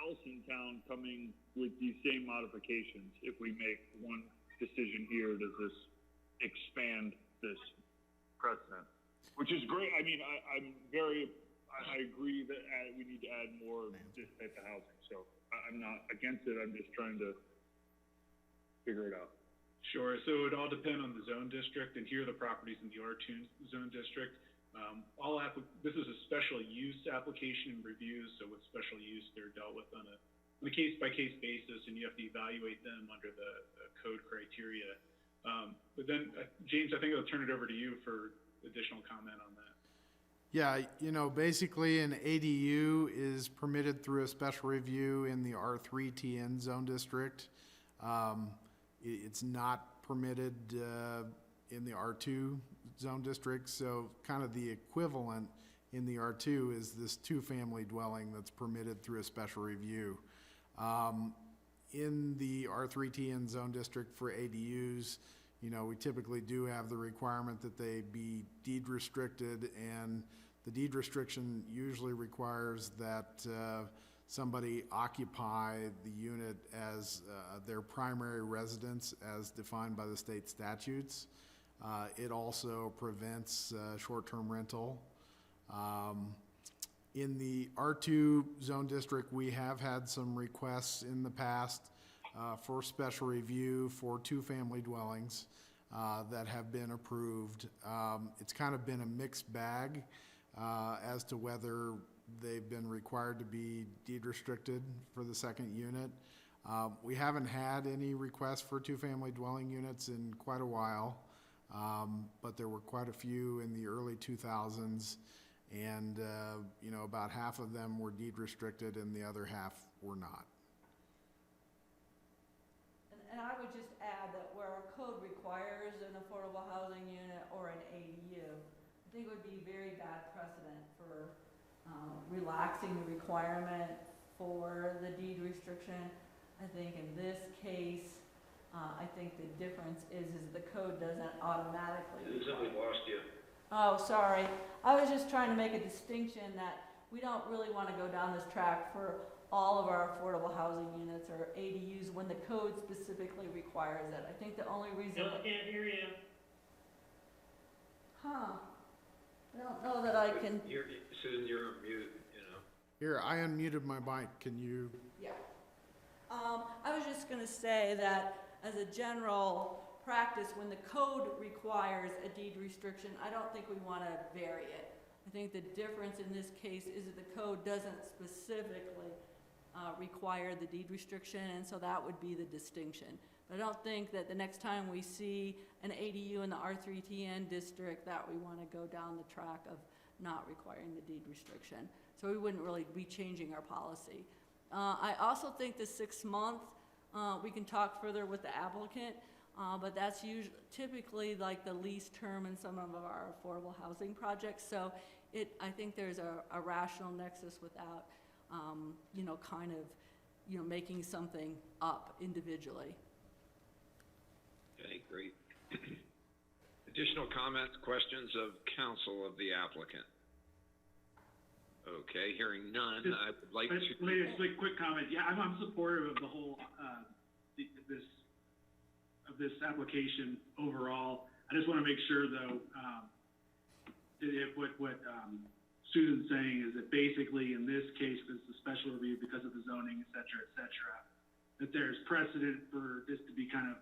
else in town coming with these same modifications? If we make one decision here, does this expand this precedent? Which is great. I mean, I agree that we need to add more of this type of housing. So I'm not against it. I'm just trying to figure it out. Sure. So it all depends on the zone district, and here are the properties in the R2 zone district. This is a special use application review, so with special use, they're dealt with on a case-by-case basis, and you have to evaluate them under the code criteria. But then, James, I think I'll turn it over to you for additional comment on that. Yeah, basically an ADU is permitted through a special review in the R3 TN zone district. It's not permitted in the R2 zone district, so kind of the equivalent in the R2 is this two-family dwelling that's permitted through a special review. In the R3 TN zone district for ADUs, we typically do have the requirement that they be deed restricted, and The deed restriction usually requires that somebody occupy the unit as their primary residence as defined by the state statutes. It also prevents short-term rental. In the R2 zone district, we have had some requests in the past for special review for two-family dwellings that have been approved. It's kind of been a mixed bag as to whether they've been required to be deed restricted for the second unit. We haven't had any requests for two-family dwelling units in quite a while, but there were quite a few in the early 2000s, and you know, about half of them were deed restricted and the other half were not. And I would just add that where our code requires an affordable housing unit or an ADU, I think it would be very bad precedent for relaxing the requirement for the deed restriction. I think in this case, I think the difference is the code doesn't automatically. Susan, we lost you. Oh, sorry. I was just trying to make a distinction that we don't really want to go down this track for all of our affordable housing units or ADUs when the code specifically requires it. I think the only reason. Bill, can't hear you. Huh. I don't know that I can. Susan, you're on mute, you know. Here, I unmuted my mic. Can you? Yeah. I was just going to say that as a general practice, when the code requires a deed restriction, I don't think we want to vary it. I think the difference in this case is that the code doesn't specifically require the deed restriction, and so that would be the distinction. But I don't think that the next time we see an ADU in the R3TN district that we want to go down the track of not requiring the deed restriction. So we wouldn't really be changing our policy. I also think the 6 month, we can talk further with the applicant, but that's usually typically like the lease term in some of our affordable housing projects. So I think there's a rational nexus without, you know, kind of, you know, making something up individually. Okay, great. Additional comments, questions of counsel of the applicant? Okay, hearing none, I would like to. Just a quick comment. Yeah, I'm supportive of the whole this application overall. I just want to make sure, though, what Susan's saying is that basically in this case, it's a special review because of the zoning, et cetera, that there's precedent for this to be kind of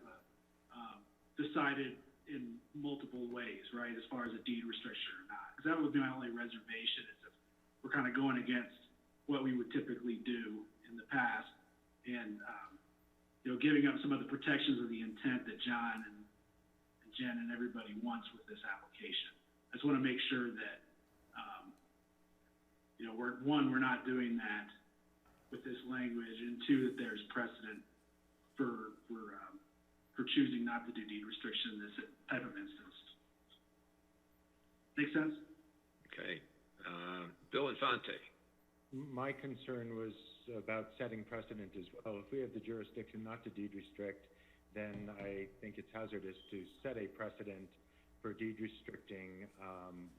decided in multiple ways, right, as far as a deed restriction or not. Because that would be my only reservation, is if we're kind of going against what we would typically do in the past, and you know, giving up some of the protections of the intent that John and Jen and everybody wants with this application. I just want to make sure that you know, we're not doing that with this language, and two, that there's precedent for choosing not to do deed restriction in this type of instance. Make sense? Okay. Bill Infante. My concern was about setting precedent as well. If we have the jurisdiction not to deed restrict, then I think it's hazardous to set a precedent for deed restricting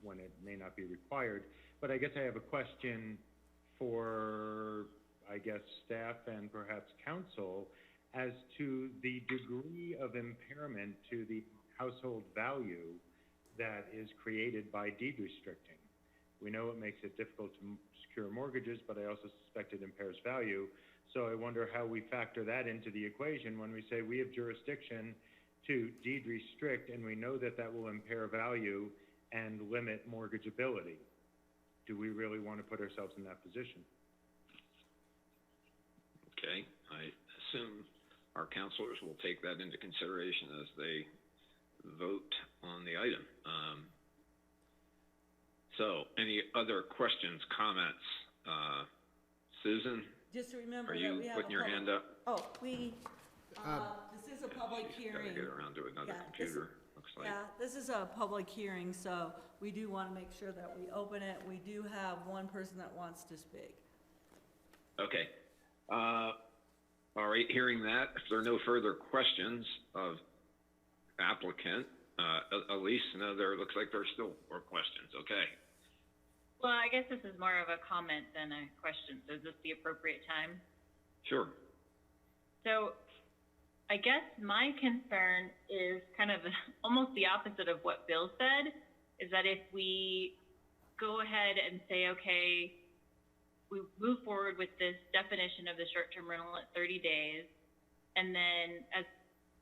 when it may not be required. But I guess I have a question for, I guess, staff and perhaps counsel as to the degree of impairment to the household value that is created by deed restricting. We know it makes it difficult to secure mortgages, but I also suspect it impairs value. So I wonder how we factor that into the equation when we say we have jurisdiction to deed restrict, and we know that that will impair value and limit mortgageability. Do we really want to put ourselves in that position? Okay, I assume our counselors will take that into consideration as they vote on the item. So, any other questions, comments? Susan? Just to remember are that you we have putting your hand up? Oh, this is a public hearing. Gotta get around to another computer, looks like. Yeah, this is a public hearing, so we do want to make sure that we open it. We do have one person that wants to speak. Okay. All right, hearing that, if there are no further questions of applicant, Elise, no, there looks like there's still more questions. Okay. Well, I guess this is more of a comment than a question. So is this the appropriate time? Sure. So I guess my concern is kind of almost the opposite of what Bill said, is that if we go ahead and say, okay, we move forward with this definition of the short-term rental at 30 days, and then as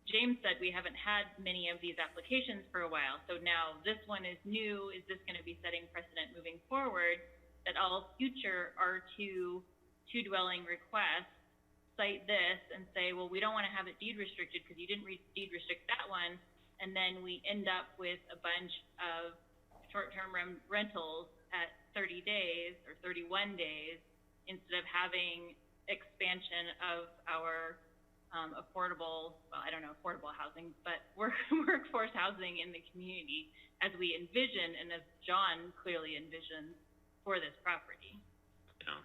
James said, we haven't had many of these applications for a while. So now this one is new. Is this going to be setting precedent moving forward that all future R2 two-dwelling requests cite this and say, well, we don't want to have it deed restricted because you didn't deed restrict that one. And then we end up with a bunch of short-term rentals at 30 days or 31 days instead of having expansion of our affordable, well, I don't know, affordable housing, but workforce housing in the community as we envision and as John clearly envisions for this property. Yeah.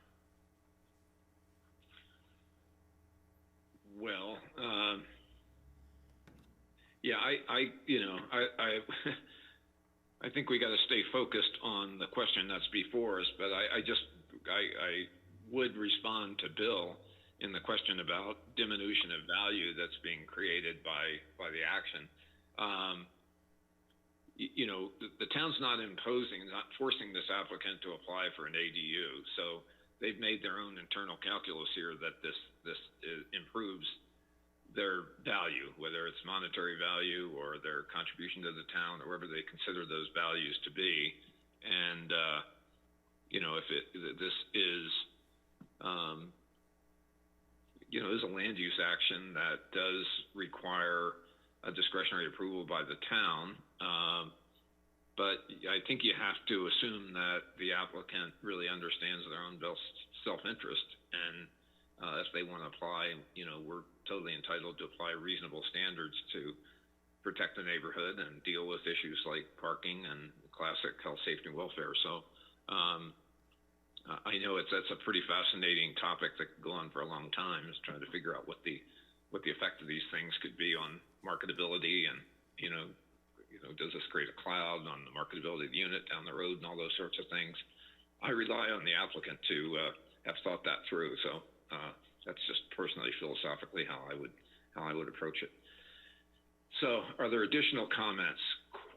Well, yeah, I think we got to stay focused on the question that's before us, but I would respond to Bill in the question about diminution of value that's being created by the action. The town's not forcing this applicant to apply for an ADU, so they've made their own internal calculus here that this improves their value, whether it's monetary value or their contribution to the town or wherever they consider those values to be. And, if this is, is a land use action that does require a discretionary approval by the town. But I think you have to assume that the applicant really understands their own self-interest, and if they want to apply, we're totally entitled to apply reasonable standards to protect the neighborhood and deal with issues like parking and classic health, safety, and welfare. So I know that's a pretty fascinating topic that could go on for a long time, is trying to figure out what the effect of these things could be on marketability, and does this create a cloud on the marketability of the unit down the road and all those sorts of things. I rely on the applicant to have thought that through. So that's just personally, philosophically, how I would approach it. So are there additional comments,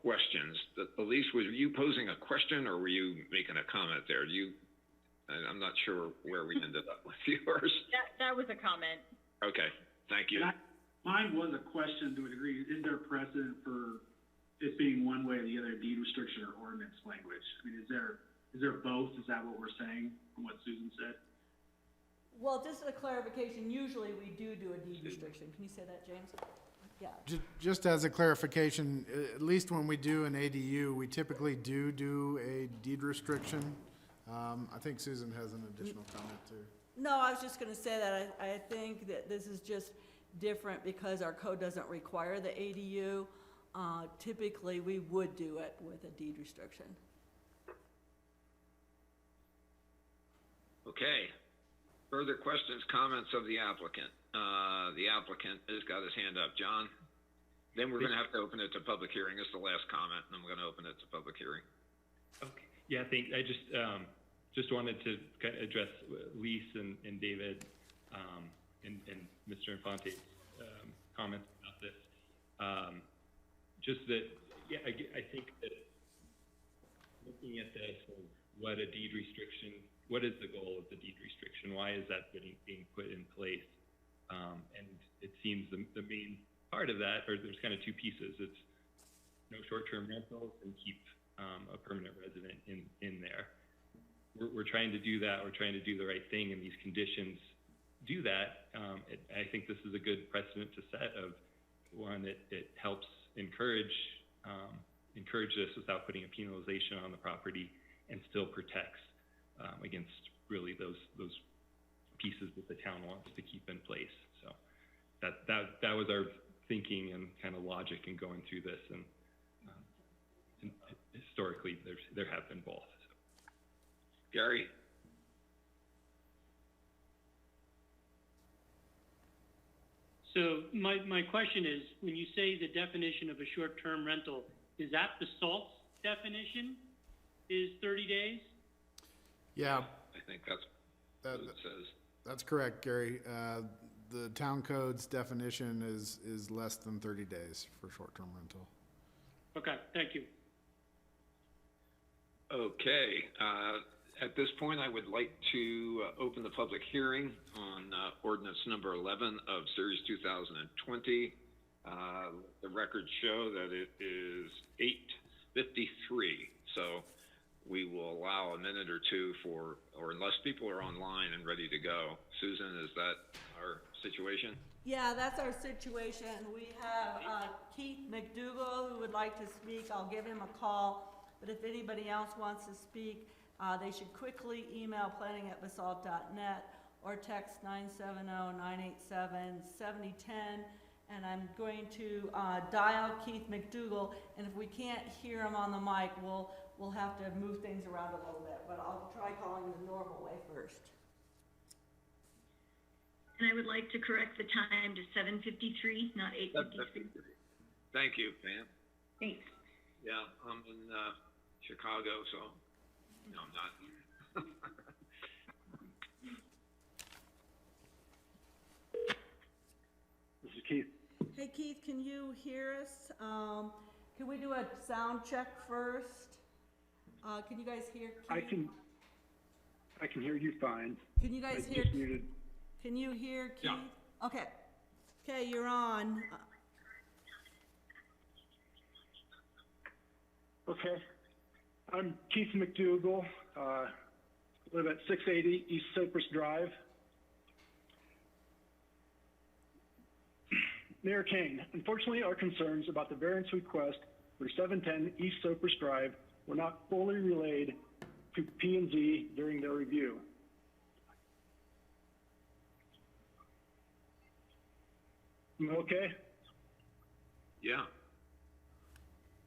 questions? Elise, were you posing a question or were you making a comment there? I'm not sure where we ended up with yours. That was a comment. Okay, thank you. Mine was a question to a degree. Is there precedent for it being one way or the other, deed restriction or ordinance language? I mean, is there both? Is that what we're saying from what Susan said? Well, just a clarification, usually we do a deed restriction. Can you say that, James? Yeah. Just as a clarification, at least when we do an ADU, we typically do a deed restriction. I think Susan has an additional comment too. No, I was just going to say that I think that this is just different because our code doesn't require the ADU. Typically, we would do it with a deed restriction. Okay. Further questions, comments of the applicant? The applicant has got his hand up. John? Then we're going to have to open it to public hearing. This is the last comment, and then we're going to open it to public hearing. Okay. Yeah, I think I just wanted to kind of address Lise and David and Mr. Infante's comments about this. Just that, yeah, I think that looking at this, what a deed restriction, what is the goal of the deed restriction? Why is that being put in place? And it seems the main part of that, or there's kind of two pieces. It's no short-term rentals and keep a permanent resident in there. We're trying to do that. We're trying to do the right thing, and these conditions do that. I think this is a good precedent to set of one, it helps encourage this without putting a penalization on the property, and still protects against really those pieces that the town wants to keep in place. So that was our thinking and kind of logic in going through this, and historically there have been both. So. Gary? So my question is, when you say the definition of a short-term rental, is that Basalt's definition is 30 days? Yeah, I think that's what it says. that's correct, Gary. The town code's definition is less than 30 days for short-term rental. Okay, thank you. Okay, at this point, I would like to open the public hearing on ordinance number 11 of series 2020. The records show that it is 8:53, so we will allow a minute or two or unless people are online and ready to go. Susan, is that our situation? Yeah, that's our situation. We have Keith McDougall who would like to speak. I'll give him a call. But if anybody else wants to speak, they should quickly email planning@basalt.net or text 970-987-7010. And I'm going to dial Keith McDougall. And if we can't hear him on the mic, we'll have to move things around a little bit. But I'll try calling the normal way first. And I would like to correct the time to 7:53, not 8:53. Thank you, Pam. Thanks. Yeah, I'm in Chicago, so no, I'm not. This is Keith. Hey Keith, can you hear us? Can we do a sound check first? Can you guys hear Keith? I can hear you fine. Can you guys I hear? just muted. Can you hear Keith? Yeah. Okay. Okay, you're on. Okay. I'm Keith McDougall. Live at 680 East Cypress Drive. Mayor Kane, unfortunately, our concerns about the variance request for 710 East Cypress Drive were not fully relayed to P&Z during their review. Am I okay? Yeah.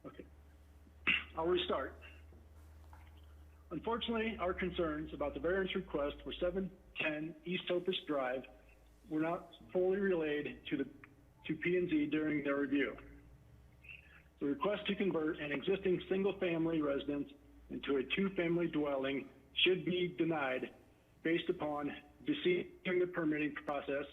Okay. I'll restart. Unfortunately, our concerns about the variance request for 710 East Cypress Drive were not fully relayed to P&Z during their review. The request to convert an existing single-family residence into a two-family dwelling should be denied based upon deceit during the permitting process,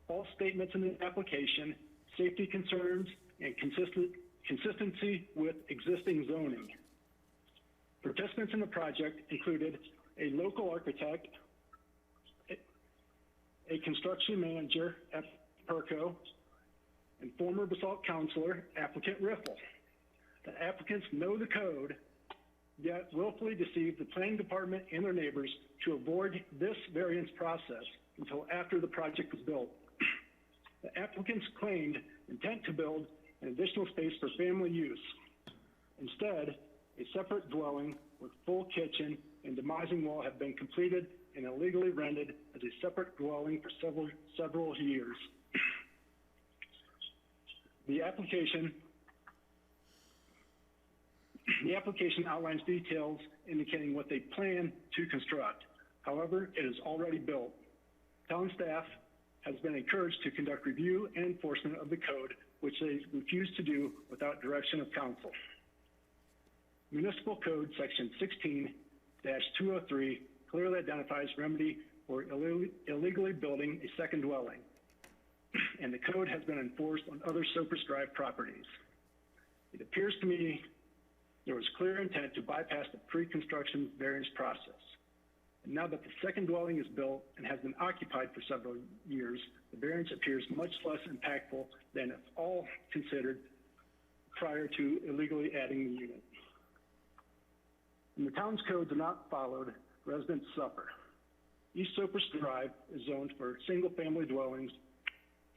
false statements in the application, safety concerns, and consistency with existing zoning. Participants in the project included a local architect, a construction manager at PERCO, and former Basalt Councilor, Applicant Riffle. The applicants know the code, yet willfully deceive the planning department and their neighbors to avoid this variance process until after the project was built. The applicants claimed intent to build an additional space for family use. Instead, a separate dwelling with full kitchen and demising wall have been completed and illegally rented as a separate dwelling for several years. The application outlines details indicating what they plan to construct. However, it is already built. Town staff has been encouraged to conduct review and enforcement of the code, which they refuse to do without direction of council. Municipal Code Section 16-203 clearly identifies remedy for illegally building a second dwelling, and the code has been enforced on other Sopra Drive properties. It appears to me there was clear intent to bypass the pre-construction variance process. And now that the second dwelling is built and has been occupied for several years, the variance appears much less impactful than if all considered prior to illegally adding the unit. When the town's codes are not followed, residents suffer. East Cypress Drive is zoned for single-family dwellings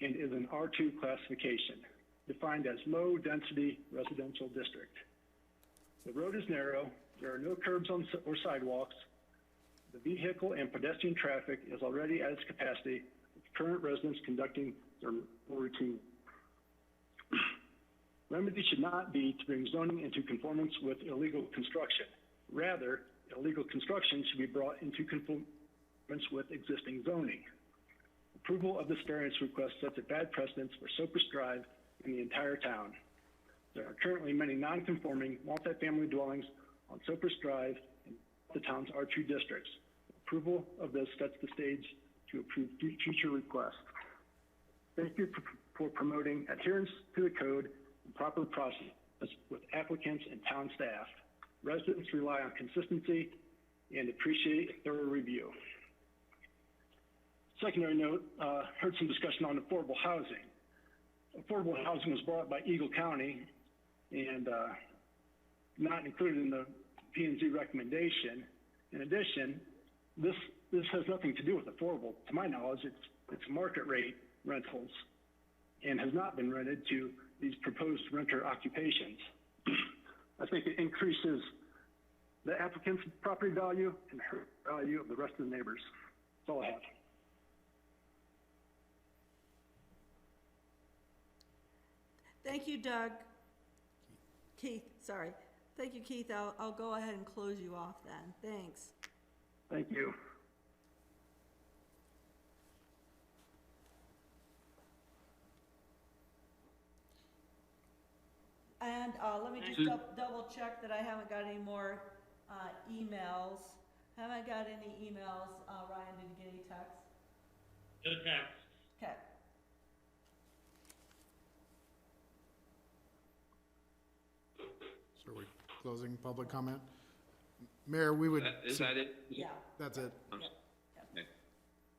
and is an R2 classification, defined as low-density residential district. The road is narrow, there are no curbs or sidewalks, the vehicle and pedestrian traffic is already at its capacity, with current residents conducting their routine. Remedy should not be to bring zoning into conformance with illegal construction. Rather, illegal construction should be brought into conformance with existing zoning. Approval of this variance request sets a bad precedence for Sopra Drive and the entire town. There are currently many non-conforming multifamily dwellings on Sopra Drive in the town's R2 districts. Approval of this sets the stage to approve future requests. Thank you for promoting adherence to the code and proper process with applicants and town staff. Residents rely on consistency and appreciate a thorough review. Secondary note, heard some discussion on affordable housing. Affordable housing was brought up by Eagle County and not included in the P&Z recommendation. In addition, this has nothing to do with affordable. To my knowledge, it's market rate rentals and has not been rented to these proposed renter occupations. I think it increases the applicant's property value and her value of the rest of the neighbors. That's all I have. Thank you, Doug. Keith, sorry. Thank you, Keith. I'll go ahead and close you off then. Thanks. Thank you. And let me just double check that I haven't got any more emails. Haven't got any emails. Ryan, did you get any texts? No text. Okay. So are we closing public comment? Mayor, we would. Is that it? Yeah. That's it. Okay.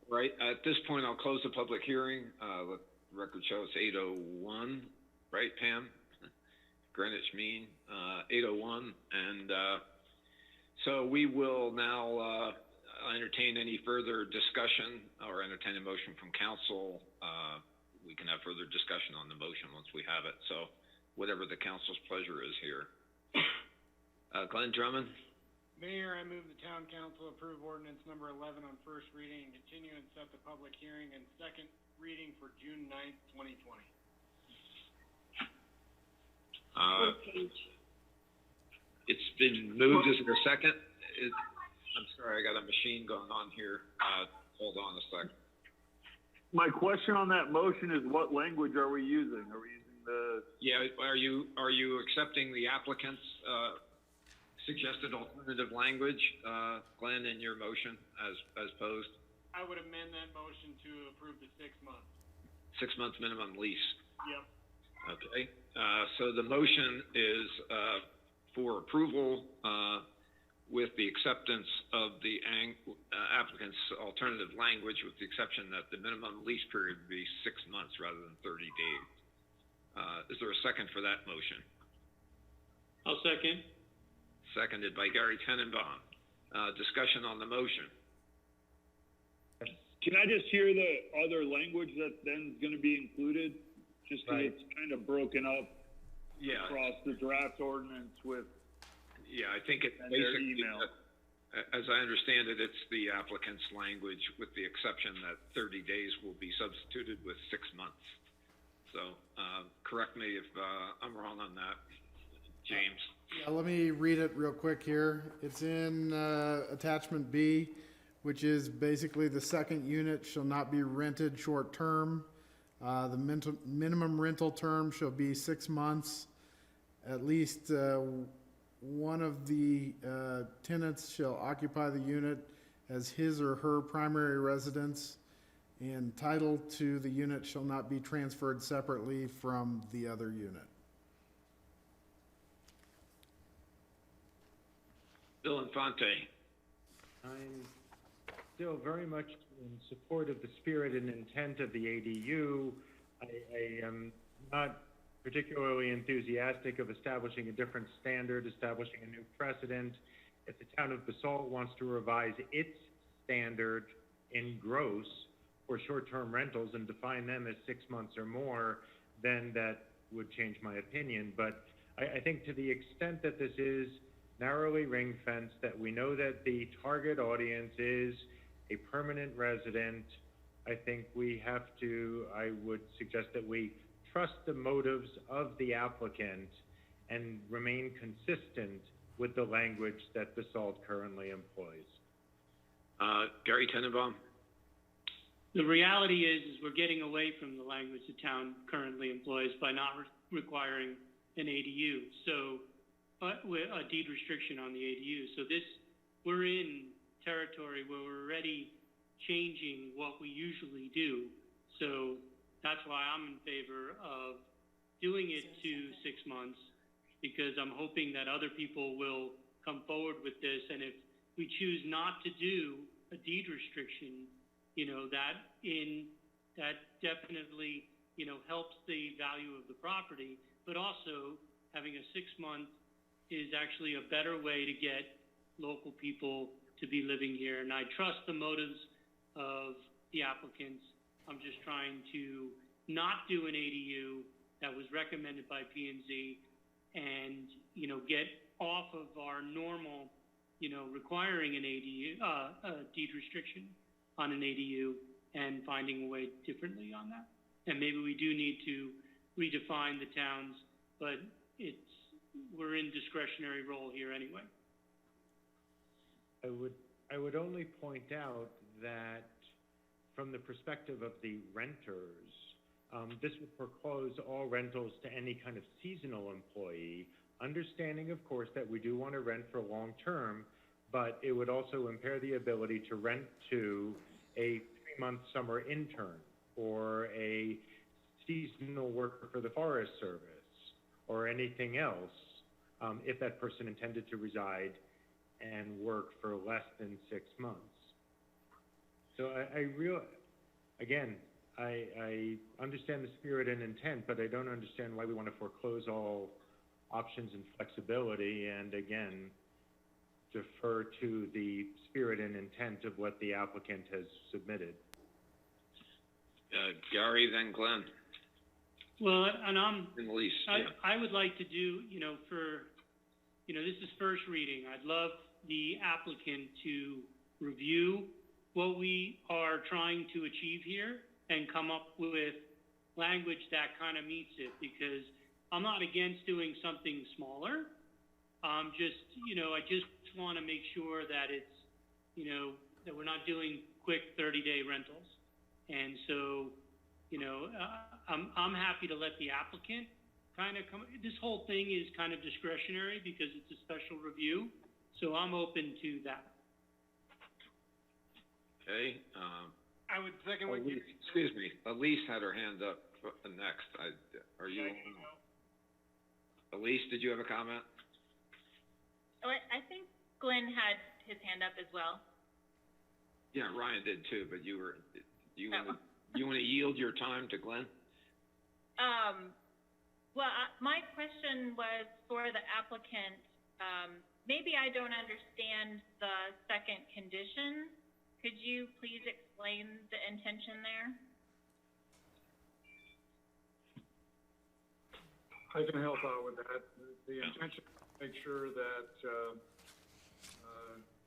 Right, at this point, I'll close the public hearing. Let the record show it's 8:01, right, Pam? Greenwich Mean, 8:01. And so we will now entertain any further discussion or entertain a motion from council. We can have further discussion on the motion once we have it. So whatever the council's pleasure is here. Glenn Drummond? Mayor, I move the town council approve ordinance number 11 on first reading and continue and set the public hearing and second reading for June 9th, 2020. It's been moved. Is there a second? I'm sorry, I got a machine going on here. Hold on a second. My question on that motion is what language are we using? Are we using the? Yeah, are you accepting the applicant's suggested alternative language, Glenn, in your motion as posed? I would amend that motion to approve the 6 months. 6 months minimum lease. Yep. Okay. So the motion is for approval with the acceptance of the applicant's alternative language, with the exception that the minimum lease period would be 6 months rather than 30 days. Is there a second for that motion? I'll second. Seconded by Gary Tenenbaum. Discussion on the motion. Can I just hear the other language that then is going to be included? Just because it's kind of broken up across the draft ordinance with. Yeah, I think it's basically, as I understand it, it's the applicant's language with the exception that 30 days will be substituted with 6 months. So correct me if I'm wrong on that, James. Yeah, let me read it real quick here. It's in attachment B, which is basically the second unit shall not be rented short term. The minimum rental term shall be 6 months. At least one of the tenants shall occupy the unit as his or her primary residence, and title to the unit shall not be transferred separately from the other unit. Bill Infante. I'm still very much in support of the spirit and intent of the ADU. I am not particularly enthusiastic of establishing a different standard, establishing a new precedent. If the town of Basalt wants to revise its standard in gross for short-term rentals and define them as 6 months or more, then that would change my opinion. But I think to the extent that this is narrowly ring-fenced, that we know that the target audience is a permanent resident, I think we have to, I would suggest that we trust the motives of the applicant and remain consistent with the language that Basalt currently employs. Gary Tenenbaum. The reality is we're getting away from the language the town currently employs by not requiring an ADU. So, a deed restriction on the ADU. So we're in territory where we're already changing what we usually do. So that's why I'm in favor of doing it to 6 months, because I'm hoping that other people will come forward with this. And if we choose not to do a deed restriction, you know, that definitely, you know, helps the value of the property, but also having a 6 month is actually a better way to get local people to be living here. And I trust the motives of the applicants. I'm just trying to not do an ADU that was recommended by P&Z and, you know, get off of our normal, you know, requiring an ADU, a deed restriction on an ADU, and finding a way differently on that. And maybe we do need to redefine the towns, but we're in discretionary role here anyway. I would only point out that from the perspective of the renters, this would foreclose all rentals to any kind of seasonal employee, understanding, of course, that we do want to rent for long term, but it would also impair the ability to rent to a 3-month summer intern or a seasonal worker for the Forest Service or anything else, if that person intended to reside and work for less than 6 months. So I understand the spirit and intent, but I don't understand why we want to foreclose all options and flexibility, and again, defer to the spirit and intent of what the applicant has submitted. Gary, then Glenn. Well, and I would like to do, you know, this is first reading. I'd love the applicant to review what we are trying to achieve here and come up with language that kind of meets it, because I'm not against doing something smaller. I just want to make sure that it's, you know, that we're not doing quick 30-day rentals. And so, you know, I'm happy to let the applicant kind of come. This whole thing is kind of discretionary because it's a special review. So I'm open to that. Okay. I would second what you... Excuse me. Elise had her hand up next. Are you... Elise, did you have a comment? Oh, I think Glenn had his hand up as well. Yeah, Ryan did too, but you want to yield your time to Glenn? Well, my question was for the applicant. Maybe I don't understand the second condition. Could you please explain the intention there? I can help out with that. The intention is to make sure that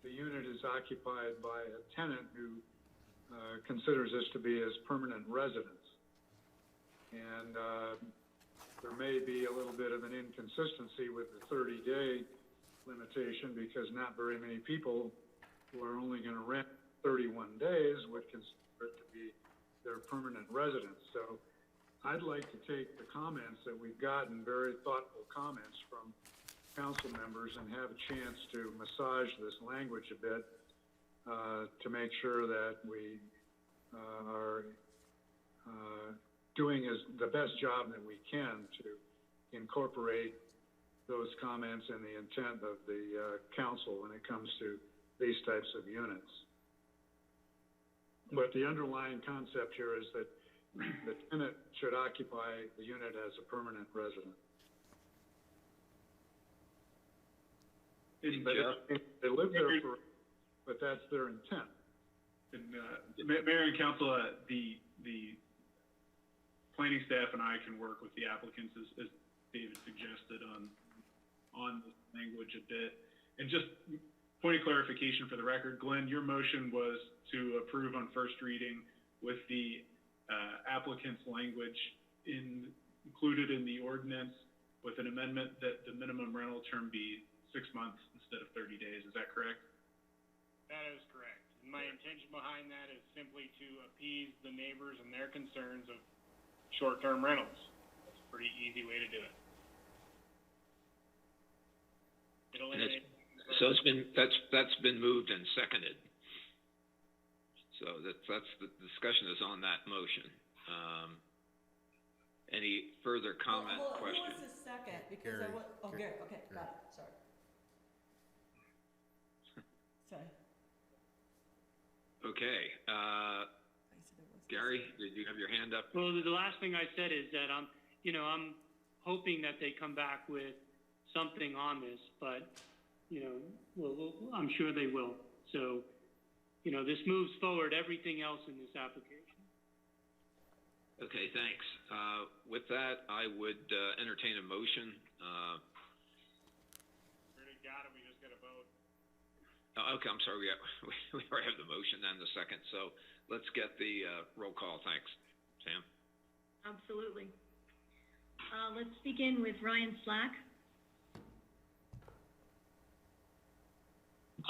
the unit is occupied by a tenant who considers this to be his permanent residence. And there may be a little bit of an inconsistency with the 30-day limitation, because not very many people who are only going to rent 31 days would consider it to be their permanent residence. So I'd like to take the comments that we've gotten, very thoughtful comments from council members, and have a chance to massage this language a bit to make sure that we are doing the best job that we can to incorporate those comments and the intent of the council when it comes to these types of units. But the underlying concept here is that the tenant should occupy the unit as a permanent resident. But they live there but that's their intent. And Mayor and Council, the planning staff and I can work with the applicants, as David suggested, on this language a bit. And just point of clarification for the record, Glenn, your motion was to approve on first reading with the applicant's language included in the ordinance, with an amendment that the minimum rental term be 6 months instead of 30 days. Is that correct? That is correct. And my intention behind that is simply to appease the neighbors and their concerns of short-term rentals. That's a pretty easy way to do it. So that's been moved and seconded. So that's the discussion is on that motion. Any further comment, question? Who was the second? Because Gary. Gary, okay, got it, sorry. Sorry. Okay, Gary, did you have your hand up? Well, the last thing I said is that I'm hoping that they come back with something on this, but, I'm sure they will. So, this moves forward everything else in this application. Okay, thanks. With that, I would entertain a motion. We already got it, we just gotta vote. Okay, I'm sorry, we already have the motion and the second, so let's get the roll call. Thanks. Sam? Absolutely. Let's begin with Ryan Slack.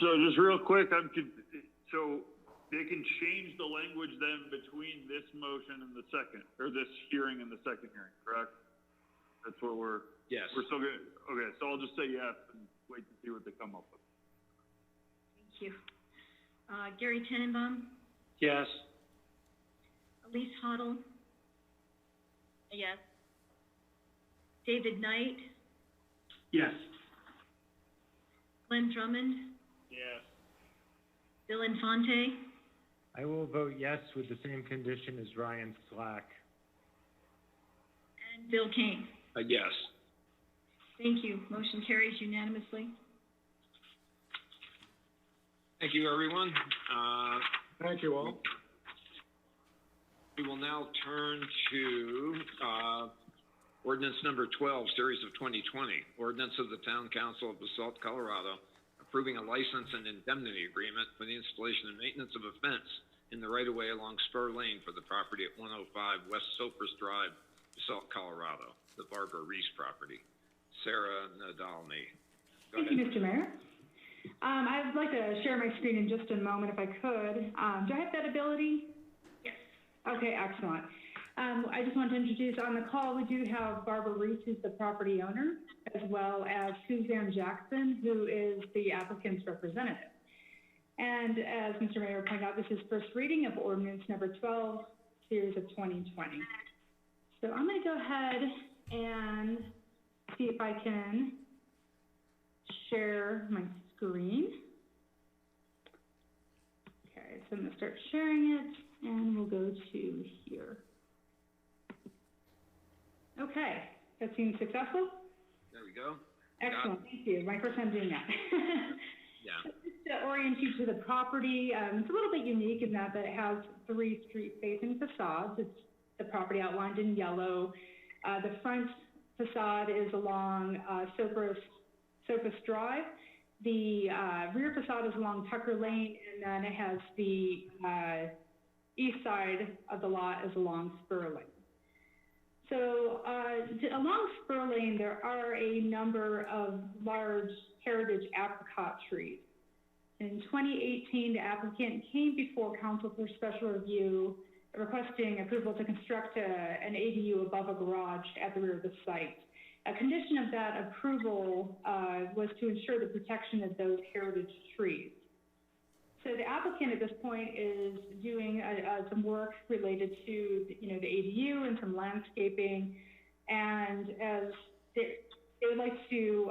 So just real quick, so they can change the language then between this motion and the second, or this hearing and the second hearing, correct? That's what Yes. We're still good. Okay, so I'll just say yes and wait to see what they come up with. Thank you. Gary Tenenbaum, Yes. Elise Hoddle, Yes. David Knight, Yes. Glenn Drummond, Yes. Bill Infante, I will vote yes with the same condition as Ryan Slack. and Bill Kane. Yes. Thank you. Motion carries unanimously. Thank you, everyone. Thank you all. We will now turn to ordinance number 12, series of 2020. Ordinance of the Town Council of Basalt, Colorado, approving a license and indemnity agreement for the installation and maintenance of a fence in the right-of-way along Spur Lane for the property at 105 West Sopra Drive, Basalt, Colorado, the Barbara Reese property. Sarah Nadalny. Go Thank ahead. you, Mr. Mayor. I would like to share my screen in just a moment if I could. Do I have that ability? Yes. Okay, excellent. I just want to introduce on the call, we do have Barbara Reese, who's the property owner, as well as Suzanne Jackson, who is the applicant's representative. And as Mr. Mayor pointed out, this is first reading of ordinance number 12, series of 2020. So I'm going to go ahead and see if I can share my screen. Okay, so I'm going to start sharing it, and we'll go to here. Okay, that seems successful. There we go. Excellent, thank you. My first time doing that. Yeah. Just to orient you to the property, it's a little bit unique in that it has 3 street-facing facades. It's the property outlined in yellow. The front facade is along Sopra Drive. The rear facade is along Tucker Lane, and then it has the east side of the lot is along Spur Lane. So along Spur Lane, there are a number of large heritage apricot trees. In 2018, the applicant came before Council for special review, requesting approval to construct an ADU above a garage at the rear of the site. A condition of that approval was to ensure the protection of those heritage trees. So the applicant at this point is doing some work related to, the ADU and some landscaping, and as they would like to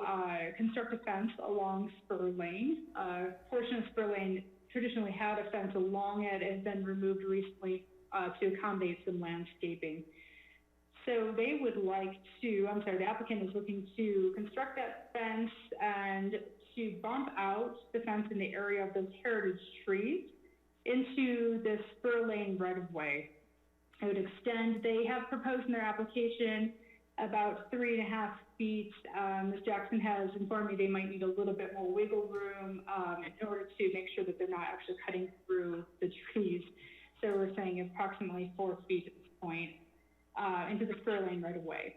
construct a fence along Spur Lane. A portion of Spur Lane traditionally had a fence along it and has been removed recently to accommodate some landscaping. So they would like to, the applicant is looking to construct that fence and to bump out the fence in the area of those heritage trees into the Spur Lane right-of-way. It would extend, they have proposed in their application about 3.5 feet. Ms. Jackson has informed me they might need a little bit more wiggle room in order to make sure that they're not actually cutting through the trees. So we're saying approximately 4 feet at this point into the Spur Lane right-of-way.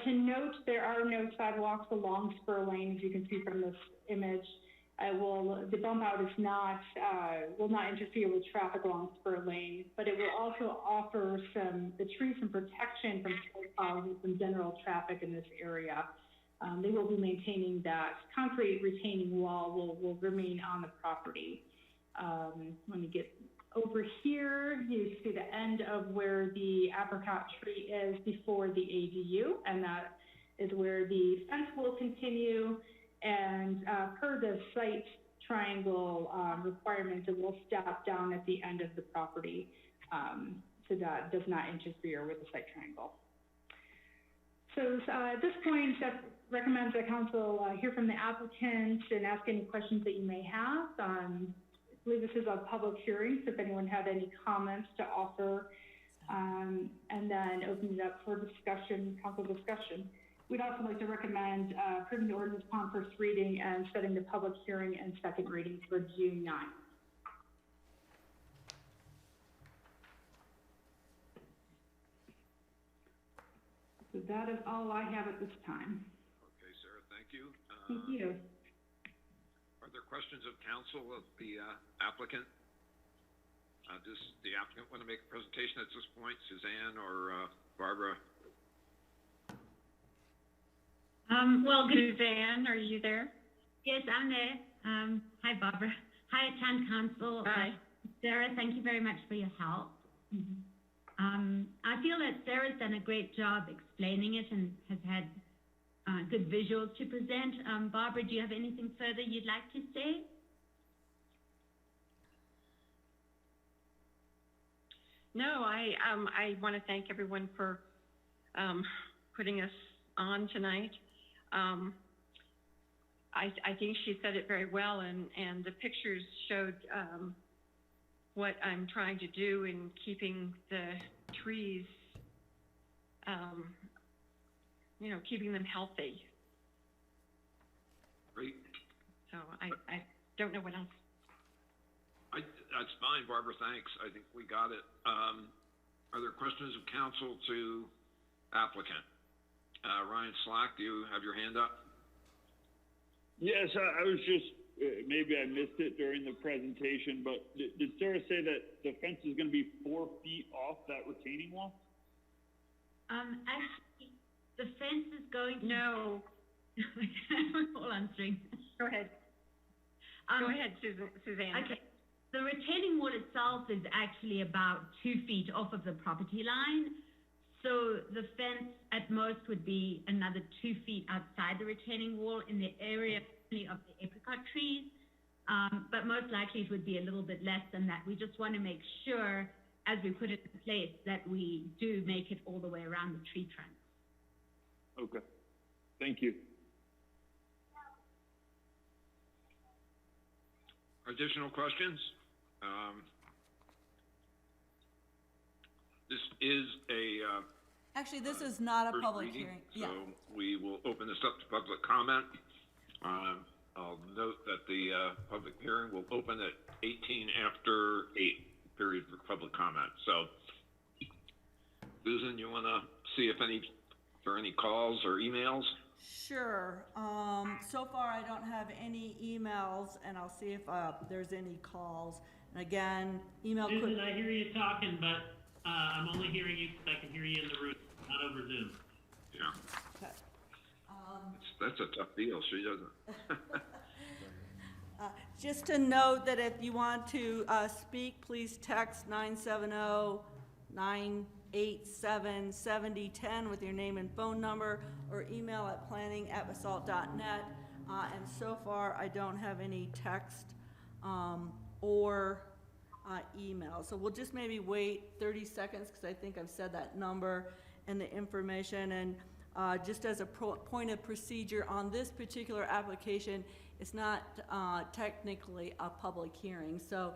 To note, there are no sidewalks along Spur Lane, as you can see from this image. The bump out is will not interfere with traffic along Spur Lane, but it will also offer the trees some protection from snowplows and some general traffic in this area. They will be maintaining that concrete retaining wall will remain on the property. Let me get over here, you see the end of where the apricot tree is before the ADU, and that is where the fence will continue. And per the site triangle requirements, it will step down at the end of the property, so that does not interfere with the site triangle. So at this point, Seth recommends that council hear from the applicant and ask any questions that you may have. I believe this is a public hearing, so if anyone had any comments to offer, and then open it up for discussion, council discussion. We'd also like to recommend approving the ordinance upon first reading and setting the public hearing and second reading for June 9th. So that is all I have at this time. Okay, Sarah, thank you. Thank you. Are there questions of counsel of the applicant? Does the applicant want to make a presentation at this point, Suzanne or Barbara? Well, Suzanne, are you there? Yes, I'm there. Hi, Barbara. Hi, Town Council. Hi. Sarah, thank you very much for your help. I feel that Sarah's done a great job explaining it and has had good visuals to present. Barbara, do you have anything further you'd like to say? No, I want to thank everyone for putting us on tonight. I think she said it very well, and the pictures showed what I'm trying to do in keeping the trees, keeping them healthy. Great. So I don't know what else. That's fine, Barbara, thanks. I think we got it. Are there questions of counsel to applicant? Ryan Slack, do you have your hand up? Yes, I was just, maybe I missed it during the presentation, but did Sarah say that the fence is going to be 4 feet off that retaining wall? Actually, the fence is going to... No. I'm all answering. Go ahead. Go ahead, Suzanne. Okay. The retaining wall itself is actually about 2 feet off of the property line. So the fence at most would be another 2 feet outside the retaining wall in the area of the apricot trees. But most likely it would be a little bit less than that. We just want to make sure, as we put it in place, that we do make it all the way around the tree trunk. Okay. Thank you. Additional questions? This is a Actually, this is not a first public reading, hearing. so Yeah. we will open this up to public comment. I'll note that the public hearing will open at 18 after 8, period for public comment. So, Susan, you want to see if there are any calls or emails? Sure. So far, I don't have any emails, and I'll see if there's any calls. And again, email. Susan, I hear you talking, but I'm only hearing you because I can hear you in the room, not over Zoom. Yeah. Okay. That's a tough deal. She doesn't. Just to note that if you want to speak, please text 970-987-7010 with your name and phone number, or email at planning@basalt.net. And so far, I don't have any text or email. So we'll just maybe wait 30 seconds because I think I've said that number and the information. And just as a point of procedure on this particular application, it's not technically a public hearing. So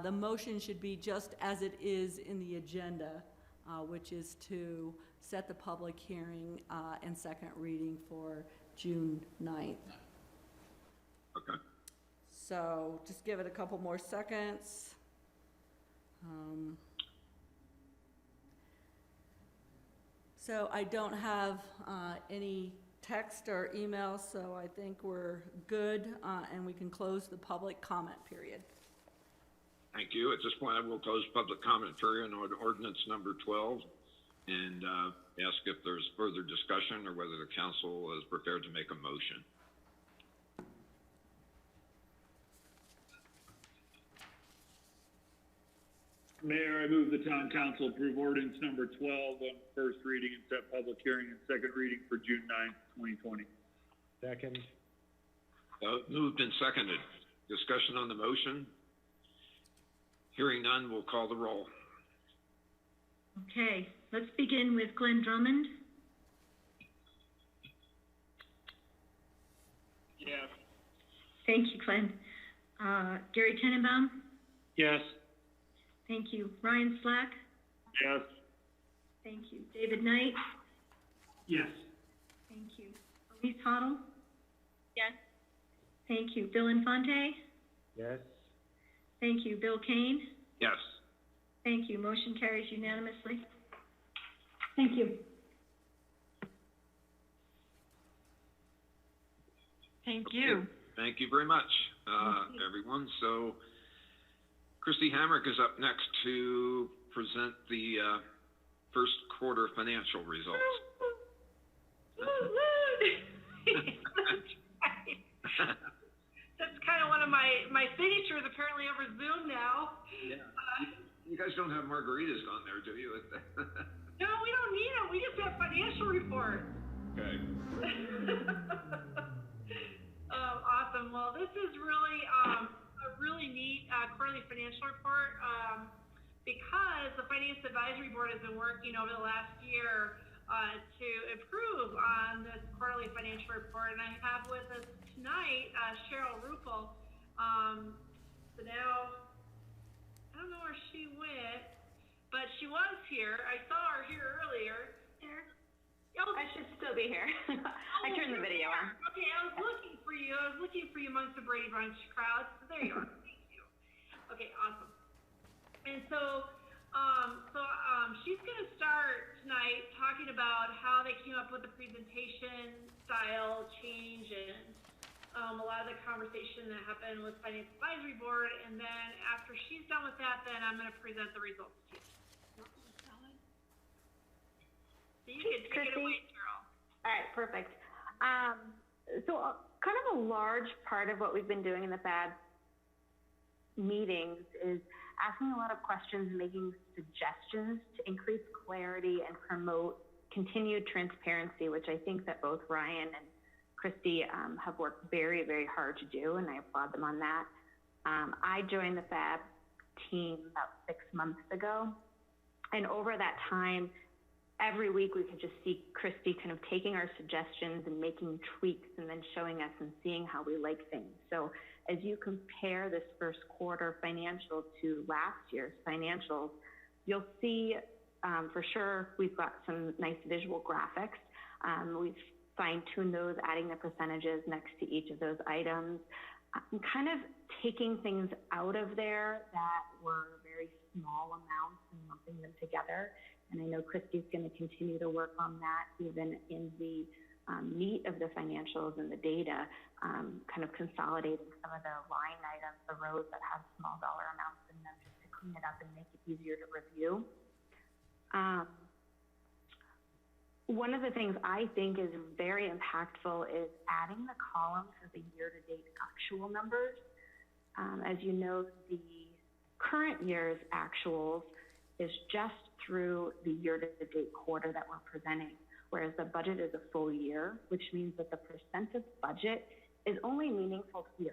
the motion should be just as it is in the agenda, which is to set the public hearing and second reading for June 9th. Okay. So just give it a couple more seconds. So I don't have any text or email, so I think we're good, and we can close the public comment period. Thank you. At this point, I will close public comment period on ordinance number 12 and ask if there's further discussion or whether the council is prepared to make a motion. Mayor, I move the town council approve ordinance number 12 on first reading and set public hearing and second reading for June 9th, 2020. Second. Moved and seconded. Discussion on the motion? Hearing none, we'll call the roll. Okay, let's begin with Glenn Drummond. Yes. Thank you, Glenn. Gary Tenenbaum. Yes. Thank you. Ryan Slack. Yes. Thank you. David Knight. Yes. Thank you. Elise Hoddle. Yes. Thank you. Bill Infante. Yes. Thank you. Bill Kane. Yes. Thank you. Motion carries unanimously. Thank you. Thank you. Thank you very much, everyone. So Christy Hamrick is up next to present the first quarter financial results. That's kind of one of my signatures apparently over Zoom now. Yeah. You guys don't have margaritas on there, do you? No, we don't need them. We just have financial reports. Okay. Awesome. Well, this is really a really neat quarterly financial report because the Finance Advisory Board has been working over the last year to improve on this quarterly financial report. And I have with us tonight Cheryl Ruppel. So now, I don't know where she went, but she was here. I saw her here earlier. There. Oh, I should still be here. I turned the video on. Okay, I was looking for you. I was looking for you amongst the Brady Bunch crowd. So there you are. Thank you. Okay, awesome. And so, she's going to start tonight talking about how they came up with the presentation style change and a lot of the conversation that happened with Finance Advisory Board. And then after she's done with that, then I'm going to present the results to you. So you can take it away, Cheryl. All right, perfect. So kind of a large part of what we've been doing in the FAB meetings is asking a lot of questions and making suggestions to increase clarity and promote continued transparency, which I think that both Ryan and Christy have worked very, very hard to do, and I applaud them on that. I joined the FAB team about 6 months ago, and over that time, every week we could just see Christy kind of taking our suggestions and making tweaks and then showing us and seeing how we like things. So as you compare this first quarter financial to last year's financials, you'll see for sure we've got some nice visual graphics. We've fine-tuned those, adding the percentages next to each of those items, kind of taking things out of there that were very small amounts and lumping them together. And I know Christy's going to continue to work on that even in the meat of the financials and the data, kind of consolidating some of the line items, the rows that have small dollar amounts in them, just to clean it up and make it easier to review. One of the things I think is very impactful is adding the column for the year-to-date actual numbers. As you know, the current year's actuals is just through the year-to-date quarter that we're presenting, whereas the budget is a full year, which means that the percent of budget is only meaningful to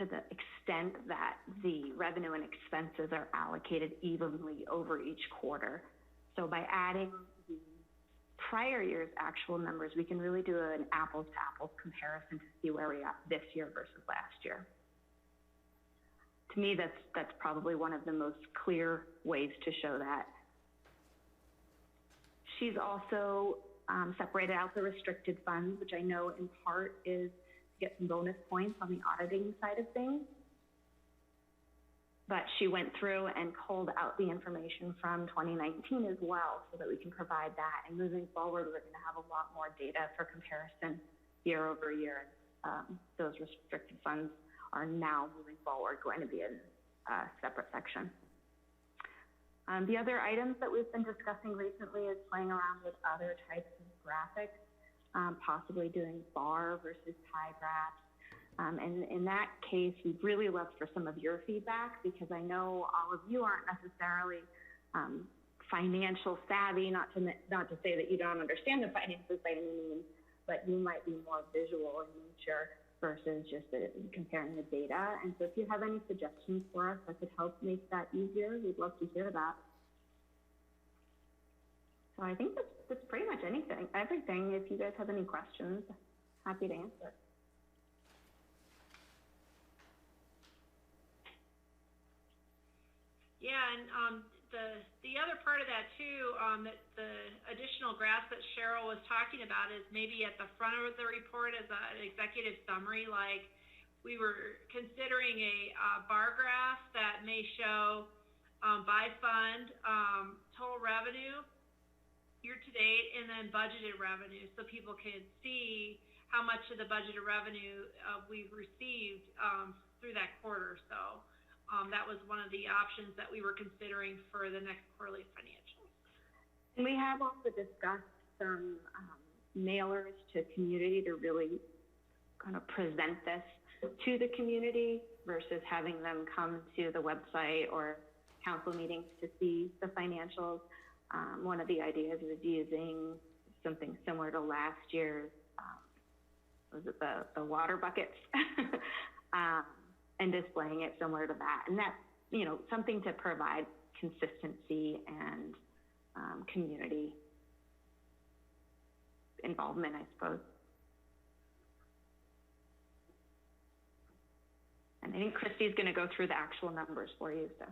the extent that the revenue and expenses are allocated evenly over each quarter. So by adding the prior year's actual numbers, we can really do an apples-to-apples comparison to see where we are this year versus last year. To me, that's probably one of the most clear ways to show that. She's also separated out the restricted funds, which I know in part is to get some bonus points on the auditing side of things. But she went through and pulled out the information from 2019 as well so that we can provide that. And moving forward, we're going to have a lot more data for comparison year over year. Those restricted funds are now moving forward going to be in a separate section. The other items that we've been discussing recently is playing around with other types of graphics, possibly doing bar versus pie graphs. And in that case, we'd really love for some of your feedback, because I know all of you aren't necessarily financial savvy, not to say that you don't understand the finances by any means, but you might be more visual in nature versus just comparing the data. And so if you have any suggestions for us that could help make that easier, we'd love to hear that. So I think that's pretty much everything. If you guys have any questions, happy to answer. Yeah, and the other part of that too, that the additional graphs that Cheryl was talking about is maybe at the front of the report as an executive summary, like we were considering a bar graph that may show by fund total revenue year to date, and then budgeted revenue, so people can see how much of the budgeted revenue we've received through that quarter. So that was one of the options that we were considering for the next quarterly financials. And we have also discussed some mailers to community to really kind of present this to the community versus having them come to the website or council meetings to see the financials. One of the ideas was using something similar to last year's, was it the water buckets? And displaying it similar to that. And that's, you know, something to provide consistency and community involvement, I suppose. And I think Christy's going to go through the actual numbers for you. So.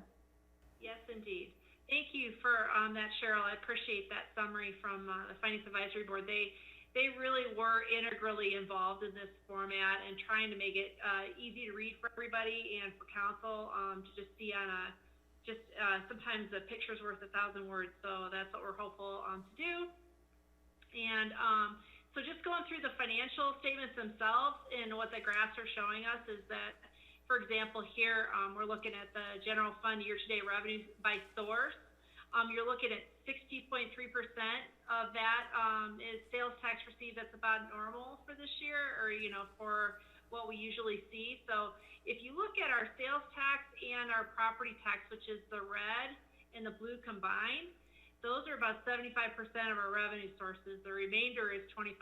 Yes, indeed. Thank you for that, Cheryl. I appreciate that summary from the Finance Advisory Board. They really were integrally involved in this format and trying to make it easy to read for everybody and for council to just see on sometimes a picture's worth 1,000 words. So that's what we're hopeful to do. And so just going through the financial statements themselves and what the graphs are showing us is that, for example, here we're looking at the general fund year-to-date revenues by source. You're looking at 60.3% of that is sales tax received. That's about normal for this year, or, you know, for what we usually see. So if you look at our sales tax and our property tax, which is the red and the blue combined, those are about 75% of our revenue sources. The remainder is 25%.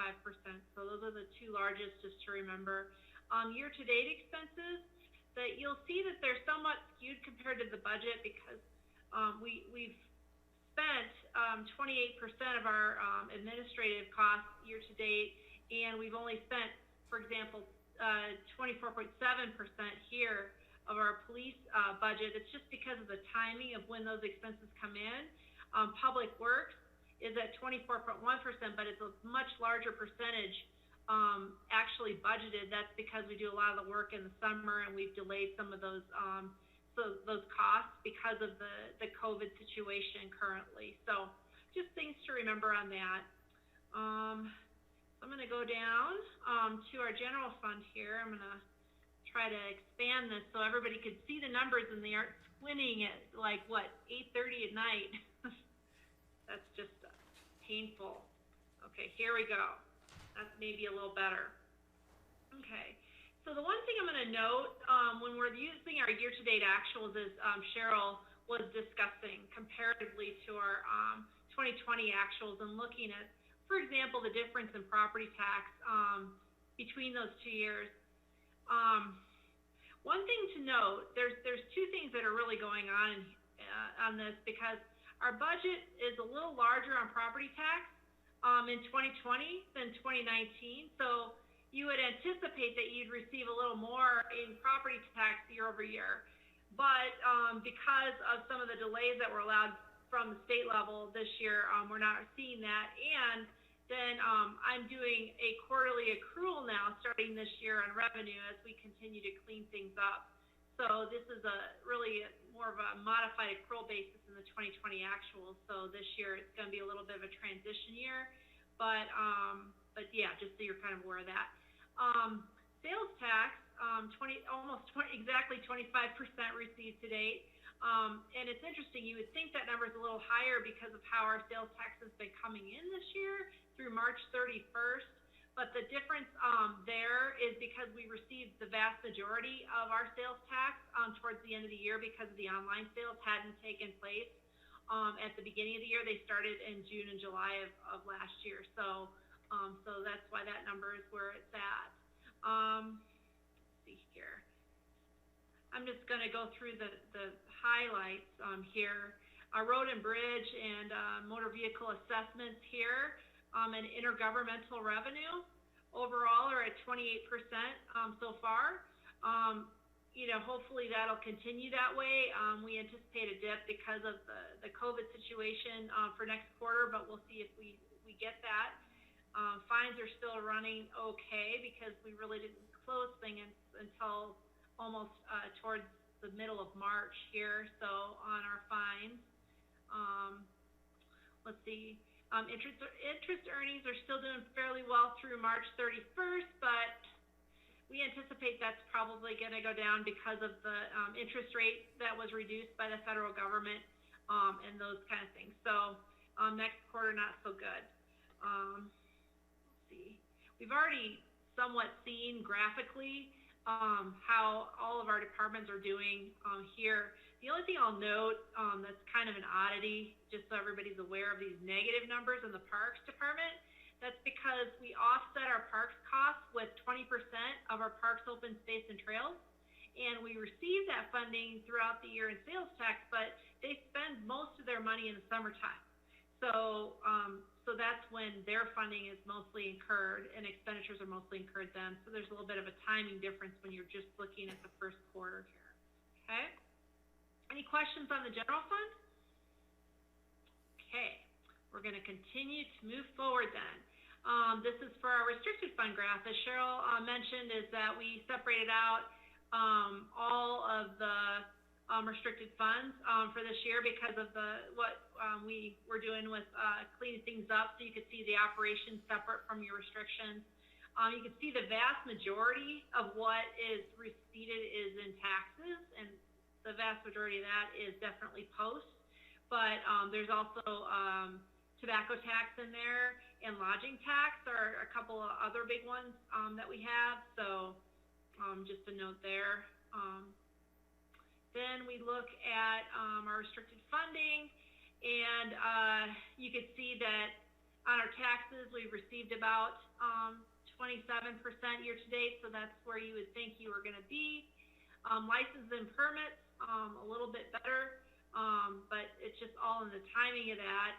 So those are the two largest, just to remember. Year-to-date expenses, that you'll see that they're somewhat skewed compared to the budget because we've spent 28% of our administrative costs year to date, and we've only spent, for example, 24.7% here of our police budget. It's just because of the timing of when those expenses come in. Public Works is at 24.1%, but it's a much larger percentage actually budgeted. That's because we do a lot of the work in the summer, and we've delayed some of those costs because of the COVID situation currently. So just things to remember on that. So I'm going to go down to our general fund here. I'm going to try to expand this so everybody could see the numbers and they aren't squinting at like, what, 8:30 at night. That's just painful. Okay, here we go. That's maybe a little better. Okay. So the one thing I'm going to note when we're using our year-to-date actuals is Cheryl was discussing comparatively to our 2020 actuals and looking at, for example, the difference in property tax between those 2 years. One thing to note, there's two things that are really going on this because our budget is a little larger on property tax in 2020 than 2019. So you would anticipate that you'd receive a little more in property tax year over year. But because of some of the delays that were allowed from the state level this year, we're not seeing that. And then I'm doing a quarterly accrual now starting this year on revenue as we continue to clean things up. So this is really more of a modified accrual basis in the 2020 actuals. So this year it's going to be a little bit of a transition year. But yeah, just so you're kind of aware of that. Sales tax, exactly 25% received to date. And it's interesting, you would think that number is a little higher because of how our sales tax has been coming in this year through March 31st. but the difference there is because we received the vast majority of our sales tax towards the end of the year because of the online sales hadn't taken place at the beginning of the year. They started in June and July of last year, so that's why that number is where it's at. Let's see here. I'm just going to go through the highlights here. Road and bridge and motor vehicle assessments here. And intergovernmental revenue overall are at 28% so far. Hopefully that'll continue that way. We anticipate a dip because of the COVID situation for next quarter, but we'll see if we get that. Fines are still running okay because we really didn't close things until almost towards the middle of March here, so on our fines. Let's see. Interest earnings are still doing fairly well through March 31st, but we anticipate that's probably going to go down because of the interest rate that was reduced by the federal government and those kind of things. So next quarter, not so good. Let's see. We've already somewhat seen graphically how all of our departments are doing here. The only thing I'll note that's kind of an oddity, just so everybody's aware of these negative numbers in the Parks Department, that's because we offset our parks costs with 20% of our parks, open space, and trails. And we receive that funding throughout the year in sales tax, but they spend most of their money in the summertime. So that's when their funding is mostly incurred and expenditures are mostly incurred then. So there's a little bit of a timing difference when you're just looking at the first quarter here. Okay? Any questions on the general fund? Okay, we're going to continue to move forward then. This is for our restricted fund graph. As Cheryl mentioned, is that we separated out all of the restricted funds for this year because of what we were doing with cleaning things up, so you could see the operations separate from your restrictions. You can see the vast majority of what is receipted is in taxes, and the vast majority of that is definitely post, but there's also tobacco tax in there, and lodging tax are a couple of other big ones that we have, so just a note there. Then we look at our restricted funding, and you can see that on our taxes we've received about 27% year to date, so that's where you would think you were going to be. Licenses and permits, a little bit better, but it's just all in the timing of that.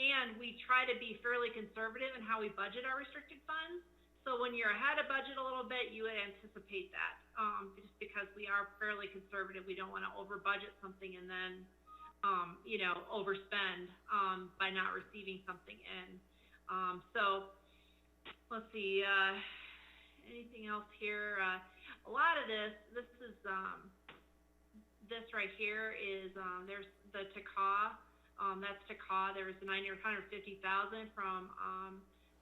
And we try to be fairly conservative in how we budget our restricted funds. So when you're ahead of budget a little bit, you would anticipate that, just because we are fairly conservative. We don't want to over budget something and then, overspend by not receiving something in. So let's see, anything else here? A lot of this is, this right here is, there's the TACA, that's TACA. There was $950,000 from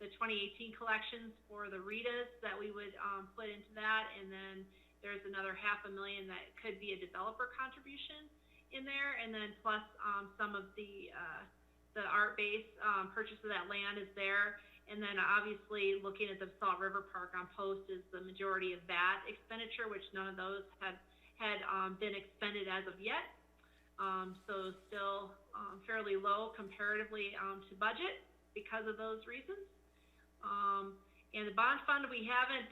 the 2018 collections for the RETAs that we would put into that, and then there's another $500,000 that could be a developer contribution in there, and then plus some of the art base purchase of that land is there. And then obviously looking at the Basalt River Park on Post is the majority of that expenditure, which none of those had been expended as of yet. So still fairly low comparatively to budget because of those reasons. And the bond fund, we haven't,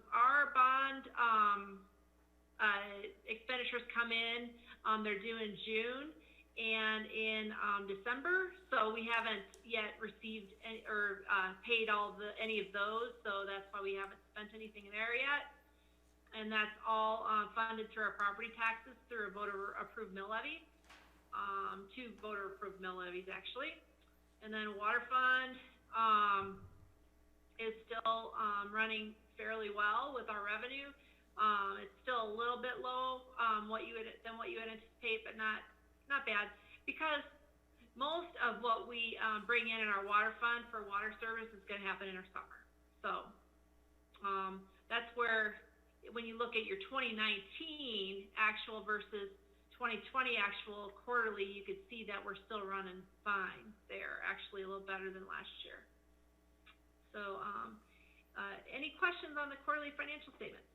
our bond expenditures come in, they're due in June and in December, so we haven't yet received any, or paid any of those, so that's why we haven't spent anything there yet. And that's all funded through our property taxes through a voter-approved mill levy, 2 voter-approved mill levies actually. And then water fund is still running fairly well with our revenue. It's still a little bit low than what you would anticipate, but not bad, because most of what we bring in our water fund for water service is going to happen in our summer. So that's where, when you look at your 2019 actual versus 2020 actual quarterly, you could see that we're still running fine there, actually a little better than last year. So Any questions on the quarterly financial statements?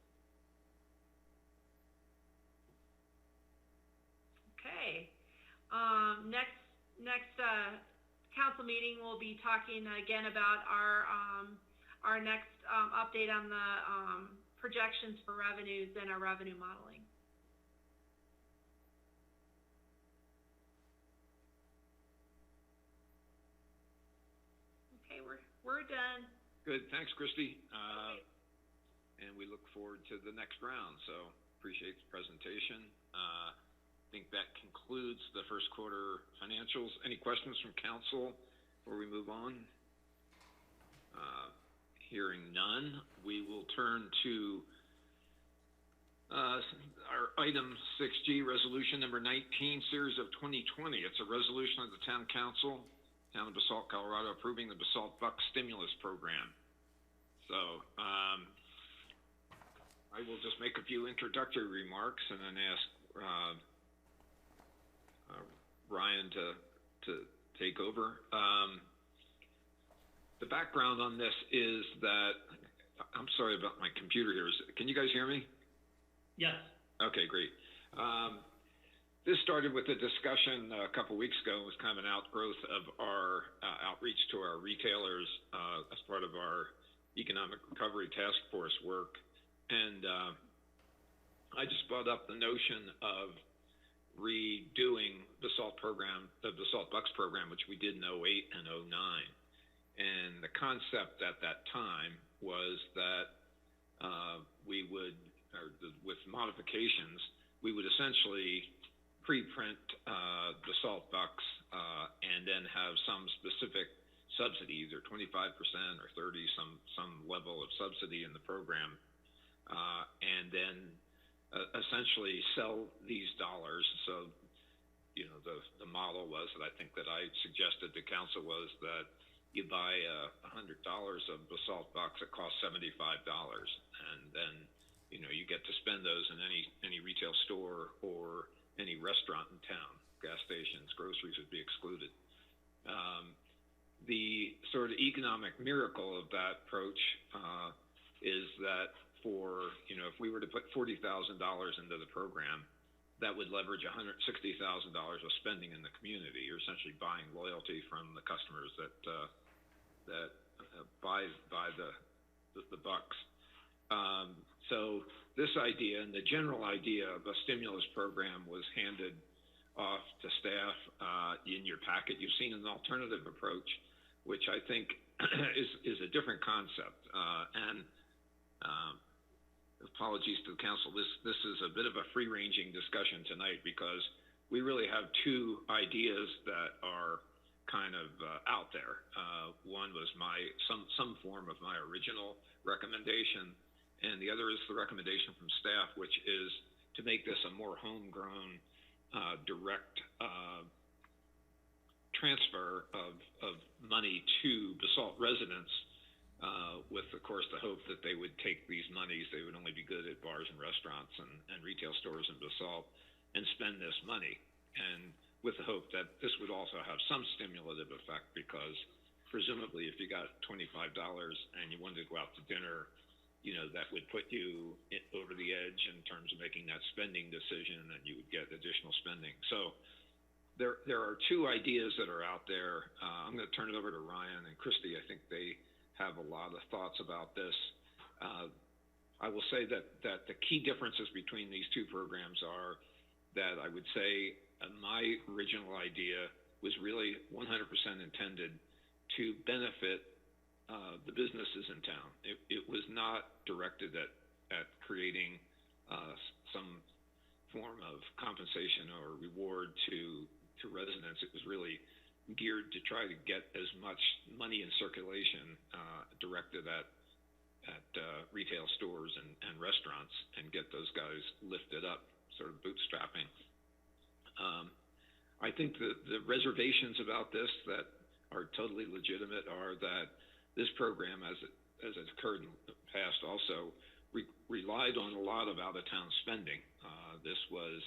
Okay. Next council meeting, we'll be talking again about our next update on the projections for revenues and our revenue modeling. Okay, we're done. Good, thanks, Christy. And we look forward to the next round. So appreciate the presentation. I think that concludes the first quarter financials. Any questions from council before we move on? Hearing none, we will turn to our item 6G, resolution number 19, series of 2020. It's a resolution of the Town Council, Town of Basalt, Colorado, approving the Basalt Buck Stimulus Program. So I will just make a few introductory remarks and then ask Ryan to take over. The background on this is that, I'm sorry about my computer here. Can you guys hear me? Yes. Okay, great. This started with a discussion a couple weeks ago. It was kind of an outgrowth of our outreach to our retailers as part of our Economic Recovery Task Force work. And I just brought up the notion of redoing the Basalt Bucks program, which we did in 08 and 09. And the concept at that time was that we would, with modifications, we would essentially pre-print Basalt Bucks and then have some specific subsidy, either 25% or 30, some level of subsidy in the program, and then essentially sell these dollars. So, you know, the model was that I think that I suggested to council was that you buy $100 of Basalt Bucks, it costs $75, and then, you know, you get to spend those in any retail store or any restaurant in town. Gas stations, groceries would be excluded. The sort of economic miracle of that approach is that for, you know, if we were to put $40,000 into the program, that would leverage $160,000 of spending in the community. You're essentially buying loyalty from the customers that buy the bucks. So this idea and the general idea of a stimulus program was handed off to staff in your packet. You've seen an alternative approach, which I think is a different concept. And apologies to the council, this is a bit of a free-ranging discussion tonight because we really have two ideas that are kind of out there. One was some form of my original recommendation, and the other is the recommendation from staff, which is to make this a more homegrown, direct transfer of money to Basalt residents, with, of course, the hope that they would take these monies, they would only be good at bars and restaurants and retail stores in Basalt, and spend this money. And with the hope that this would also have some stimulative effect, because presumably if you got $25 and you wanted to go out to dinner, you know, that would put you over the edge in terms of making that spending decision, and you would get additional spending. So there are two ideas that are out there. I'm going to turn it over to Ryan and Christy. I think they have a lot of thoughts about this. I will say that the key differences between these two programs are that I would say my original idea was really 100% intended to benefit the businesses in town. It was not directed at creating some form of compensation or reward to residents. It was really geared to try to get as much money in circulation directed at retail stores and restaurants, and get those guys lifted up, sort of bootstrapping. I think the reservations about this that are totally legitimate are that this program, as it occurred in the past, also relied on a lot of out-of-town spending. This was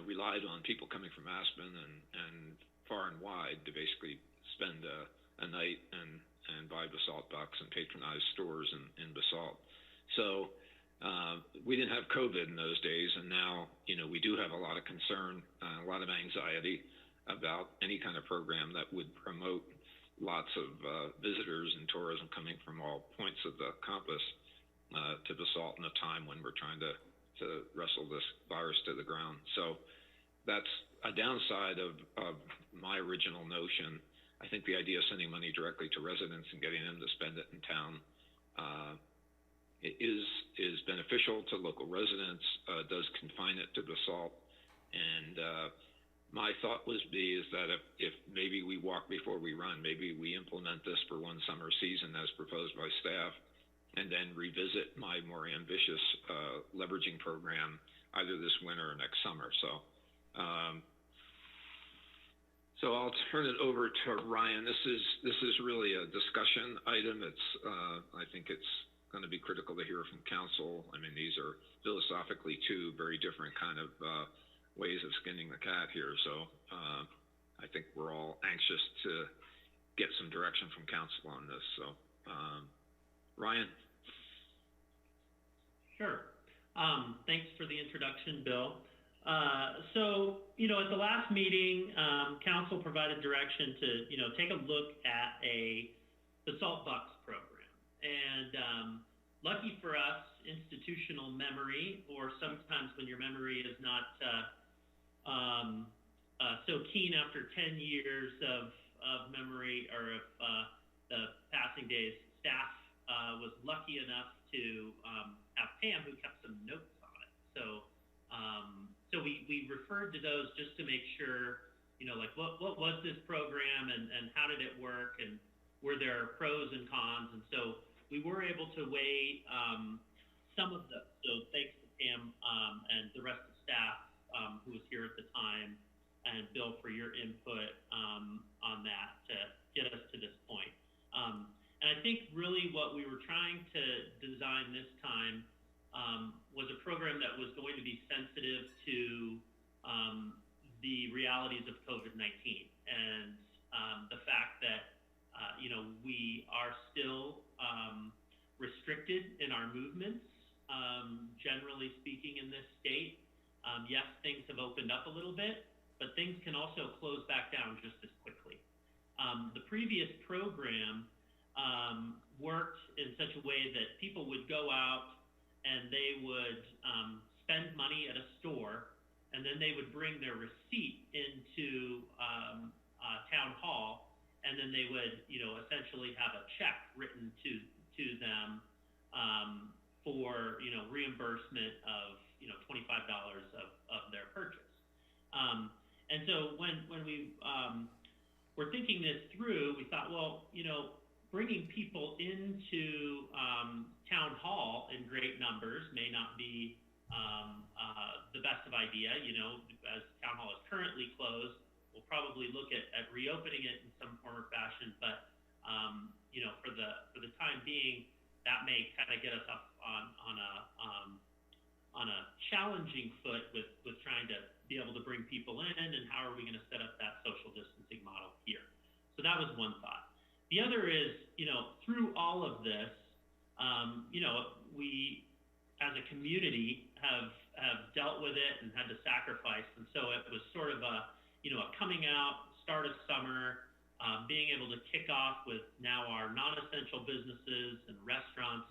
relied on people coming from Aspen and far and wide to basically spend a night and buy Basalt bucks and patronize stores in Basalt. So we didn't have COVID in those days, and now, you know, we do have a lot of concern, a lot of anxiety about any kind of program that would promote lots of visitors and tourism coming from all points of the compass to Basalt in a time when we're trying to wrestle this virus to the ground. So that's a downside of my original notion. I think the idea of sending money directly to residents and getting them to spend it in town is beneficial to local residents, does confine it to Basalt. And my thought is that if maybe we walk before we run, maybe we implement this for one summer season as proposed by staff, and then revisit my more ambitious leveraging program either this winter or next summer. So I'll turn it over to Ryan. This is really a discussion item. It's I think it's going to be critical to hear from council. I mean, these are philosophically two very different kind of ways of skinning the cat here. So I think we're all anxious to get some direction from council on this. So Ryan. Sure. Thanks for the introduction, Bill. So, you know, at the last meeting, council provided direction to, you know, take a look at a Basalt Bucks program. And lucky for us, institutional memory, or sometimes when your memory is not so keen after 10 years of memory or of the passing days, staff was lucky enough to have Pam, who kept some notes on it. So we referred to those just to make sure, you know, like what was this program and how did it work, and were there pros and cons? And so we were able to weigh some of those. So thanks to Pam and the rest of staff who was here at the time, and Bill for your input on that to get us to this point. And I think really what we were trying to design this time was a program that was going to be sensitive to the realities of COVID-19 and the fact that, you know, we are still restricted in our movements, generally speaking, in this state. Yes, things have opened up a little bit, but things can also close back down just as quickly. The previous program worked in such a way that people would go out and they would spend money at a store, and then they would bring their receipt into town hall, and then they would, you know, essentially have a check written to them for, you know, reimbursement of, you know, $25 of their purchase. And so when we were thinking this through, we thought, well, you know, bringing people into town hall in great numbers may not be the best of idea. You know, as town hall is currently closed, we'll probably look at reopening it in some form or fashion. But you know, for the time being, that may kind of get us up on a challenging foot with trying to be able to bring people in, and how are we going to set up that social distancing model here. So that was one thought. The other is, you know, through all of this, you know, we as a community have dealt with it and had to sacrifice. And so it was sort of a, you know, a coming out, start of summer, being able to kick off with now our non-essential businesses and restaurants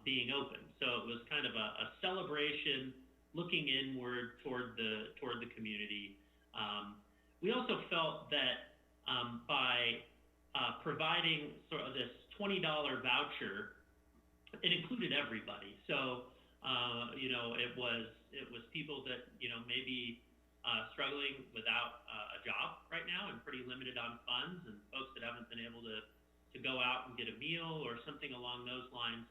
being open. So it was kind of a celebration, looking inward toward the community. We also felt that by providing sort of this $20 voucher, it included everybody. So you know, it was people that, you know, maybe struggling without a job right now and pretty limited on funds, and folks that haven't been able to go out and get a meal or something along those lines.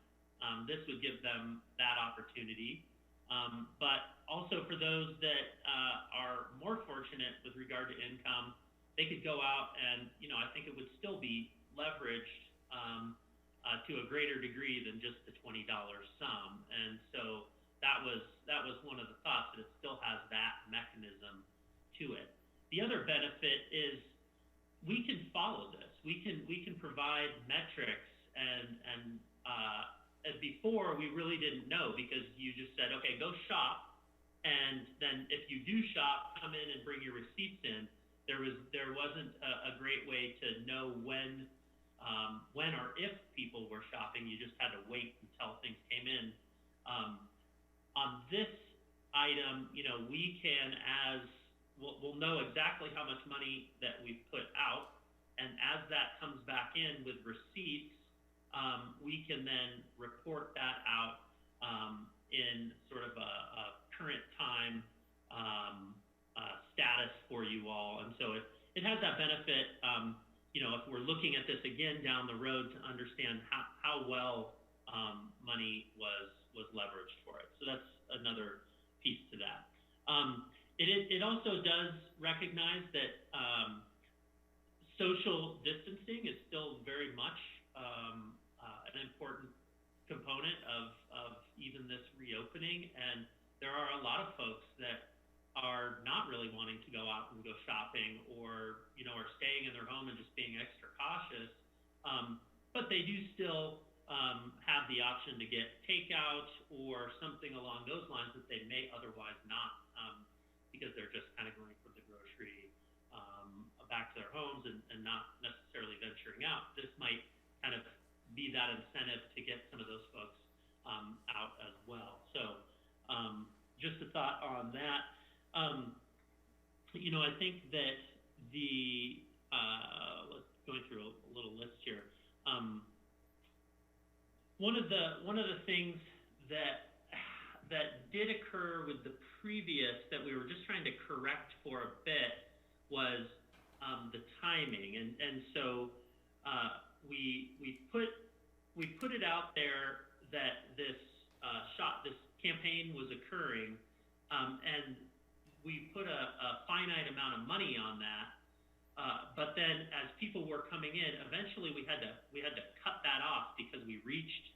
This would give them that opportunity. But also for those that are more fortunate with regard to income, they could go out and, you know, I think it would still be leveraged to a greater degree than just the $20 sum. And so that was one of the thoughts, that it still has that mechanism to it. The other benefit is we can follow we can provide metrics, and as before we really didn't know, because you just said, okay, go shop, and then if you do shop, come in and bring your receipts in. There wasn't a great way to know when or if people were shopping. You just had to wait until things came in. On this item, we can, we'll know exactly how much money that we've put out, and as that comes back in with receipts, we can then report that out in sort of a current time status for you all. And so it has that benefit, if we're looking at this again down the road, to understand how well money was leveraged for it. So that's another piece to that. It also does recognize that social distancing is still very much an important component of even this reopening, and there are a lot of folks that are not really wanting to go out and go shopping, or are staying in their home and just being extra cautious, but they do still have the option to get takeout or something along those lines that they may otherwise not, because they're just kind of going from the grocery back to their homes and not necessarily venturing out. This might kind of be that incentive to get some of those folks out as well. So just a thought on that. I think that going through a little list here. One of the things that did occur with the previous, that we were just trying to correct for a bit, was the timing, and so we put it out there that this campaign was occurring, and we put a finite amount of money on that. But then, as people were coming in, eventually we had to cut that off because we reached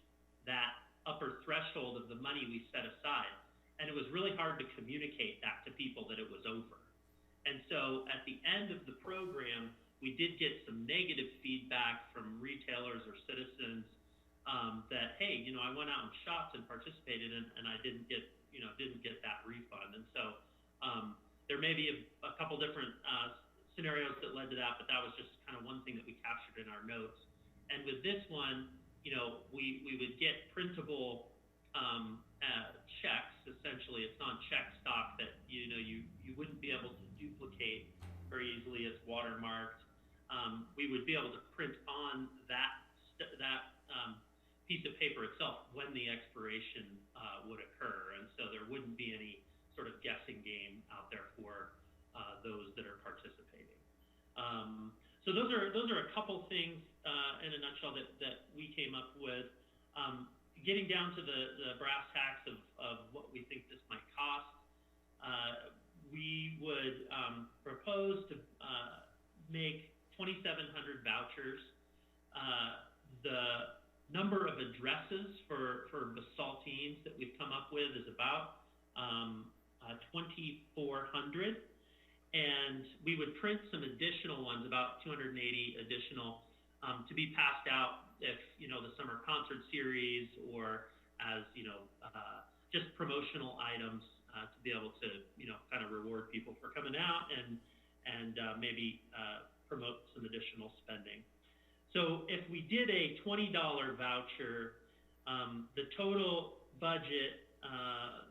that upper threshold of the money we set aside, and it was really hard to communicate that to people that it was over. And so, at the end of the program, we did get some negative feedback from retailers or citizens that, hey, I went out and shopped and participated, and I didn't get that refund. And so, there may be a couple different scenarios that led to that, but that was just kind of one thing that we captured in our notes. And with this one, we would get printable checks. Essentially, it's on check stock that you wouldn't be able to duplicate very easily. It's watermarked. We would be able to print on that piece of paper itself when the expiration would occur, and so there wouldn't be any sort of guessing game out there for those that are participating. So those are a couple things in a nutshell that we came up with. Getting down to the brass tacks of what we think this might cost, we would propose to make 2,700 vouchers. The number of addresses for Basaltines that we've come up with is about 2,400, and we would print some additional ones, about 280 additional, to be passed out if the summer concert series, or as just promotional items to be able to kind of reward people for coming out and maybe promote some additional spending. So if we did a $20 voucher, the total budget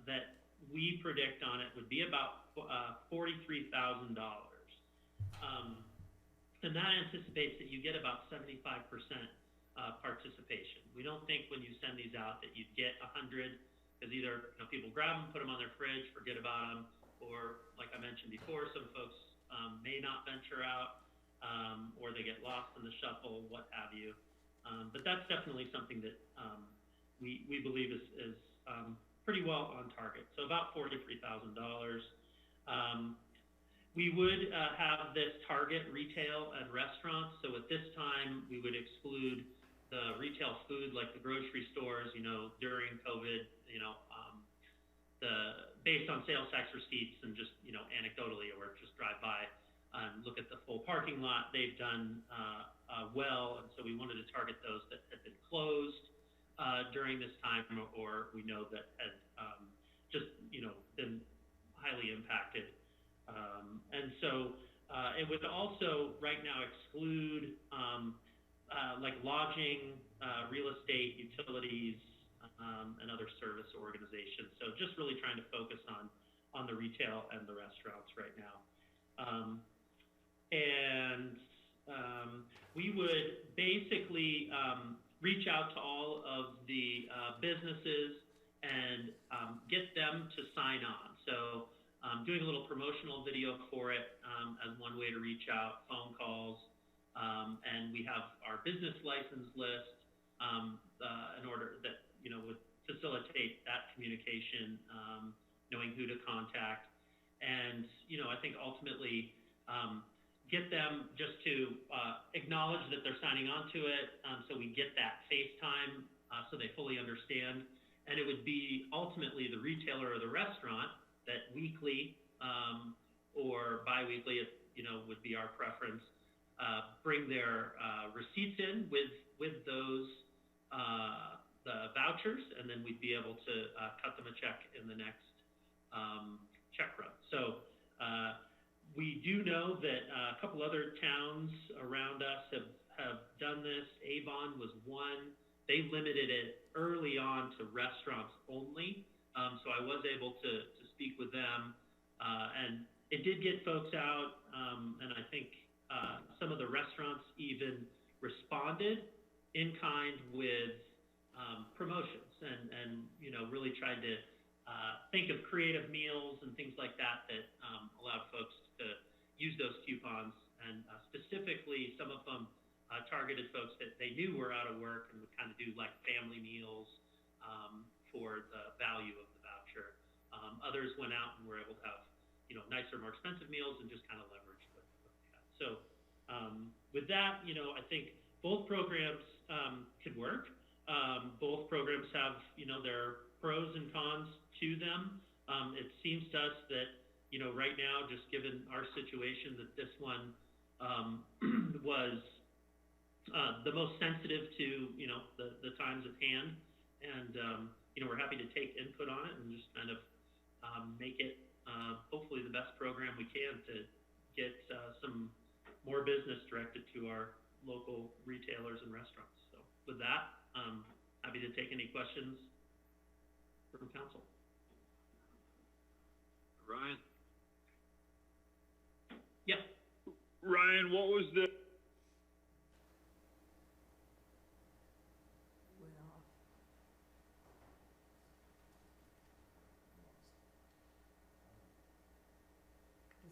that we predict on it would be about $43,000. And that anticipates that you get about 75% participation. We don't think when you send these out that you'd get 100, because either people grab them, put them on their fridge, forget about them, or like I mentioned before, some folks may not venture out, or they get lost in the shuffle, what have you. But that's definitely something that we believe is pretty well on target. So about $43,000. We would have this target retail and restaurants. So at this time, we would exclude the retail food like the grocery stores, during COVID, based on sales tax receipts and just, anecdotally, or just drive by, and look at the full parking lot. They've done well, and so we wanted to target those that had been closed during this time, or we know that had just been highly impacted. And so it would also right now exclude like lodging, real estate, utilities, and other service organizations. So just really trying to focus on the retail and the restaurants right now. We would basically reach out to all of the businesses and get them to sign on. So doing a little promotional video for it as one way to reach out, phone calls, and we have our business license list in order that would facilitate that communication, knowing who to contact, and I think ultimately get them just to acknowledge that they're signing on to it, so we get that FaceTime so they fully understand. And it would be ultimately the retailer or the restaurant that weekly or bi-weekly, would be our preference, bring their receipts in with those the vouchers, and then we'd be able to cut them a check in the next check run. So we do know that a couple other towns around us have done this. Avon was one. They limited it early on to restaurants only. So I was able to speak with them, and it did get folks out, and I think some of the restaurants even responded in kind with promotions, and really tried to think of creative meals and things like that allowed folks to use those coupons, and specifically some of them targeted folks that they knew were out of work and would kind of do like family meals for the value of the voucher. Others went out and were able to have nicer, more expensive meals and just kind of leverage what they had. So with that, I think both programs could work. Both programs have their pros and cons to them. It seems to us that right now, just given our situation, that this one was the most sensitive to the times at hand, and we're happy to take input on it and just kind of make it hopefully the best program we can to get some more business directed to our local retailers and restaurants. So with that, happy to take any questions from council. Ryan? Yep. Ryan, what was the... Is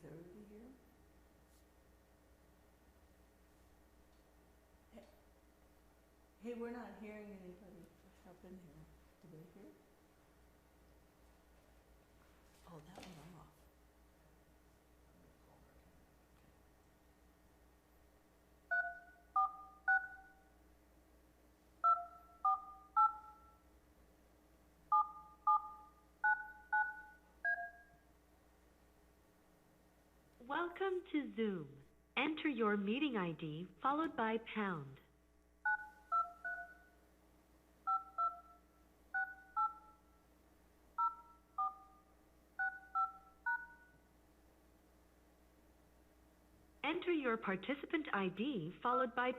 everybody here? Hey, we're not hearing anybody up in here. Do they hear? Oh, that went off. Welcome to Zoom. Enter your meeting ID followed by pound. Enter your participant ID followed by...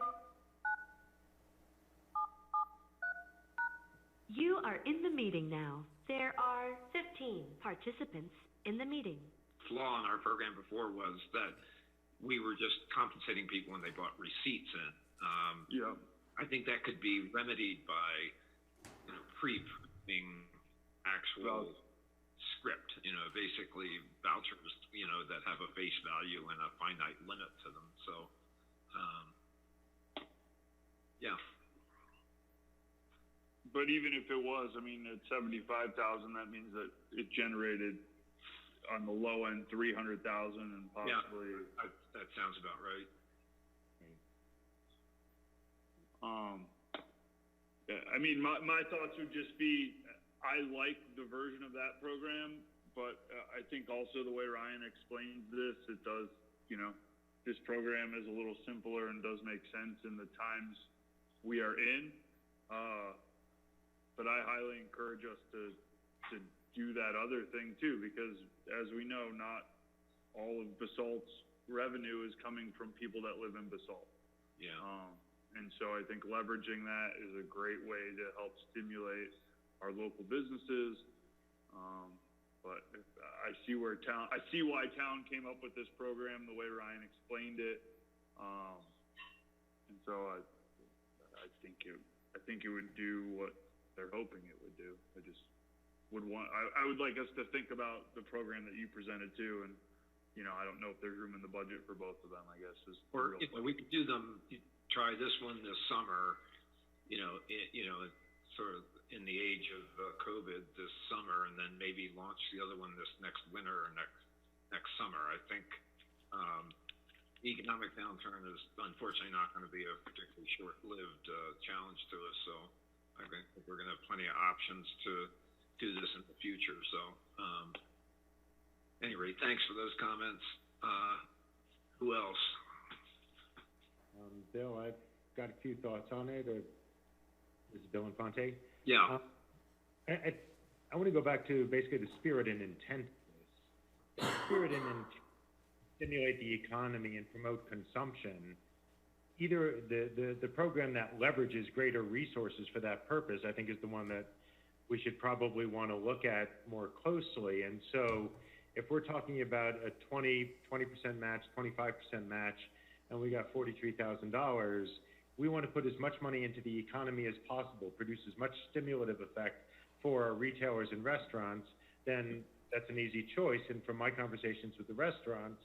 You are in the meeting now. There are 15 participants in the meeting. Flaw in our program before was that we were just compensating people when they brought receipts in. Yeah. I think that could be remedied by pre-printing actual script, basically vouchers, that have a face value and a finite limit to them. So, yeah. But even if it was, at 75,000, that means that it generated on the low end 300,000 and possibly. Yeah, that sounds about right. My thoughts would just be, I like the version of that program, but I think also the way Ryan explains this, it does, this program is a little simpler and does make sense in the times we are in. But I highly encourage us to do that other thing too, because as we know, not all of Basalt's revenue is coming from people that live in Basalt. Yeah. And so I think leveraging that is a great way to help stimulate our local businesses. But I see why town came up with this program the way Ryan explained it. And so I think it would do what they're hoping it would do. I just would I would like us to think about the program that you presented too, and I don't know if there's room in the budget for both of them, I guess. Or if we could do them, try this one this summer, sort of in the age of COVID this summer, and then maybe launch the other one this next winter or next summer. I think the economic downturn is unfortunately not going to be a particularly short-lived challenge to us. So I think we're going to have plenty of options to do this in the future. So anyway, thanks for those comments. Who else? Bill, I've got a few thoughts on it. This is Bill Infante. Yeah. I want to go back to basically the spirit and intent of this. The spirit and intent to stimulate the economy and promote consumption. Either the program that leverages greater resources for that purpose, I think, is the one that we should probably want to look at more closely. And so if we're talking about a 20% match, 25% match, and we got $43,000, we want to put as much money into the economy as possible, produce as much stimulative effect for our retailers and restaurants, then that's an easy choice. And from my conversations with the restaurants,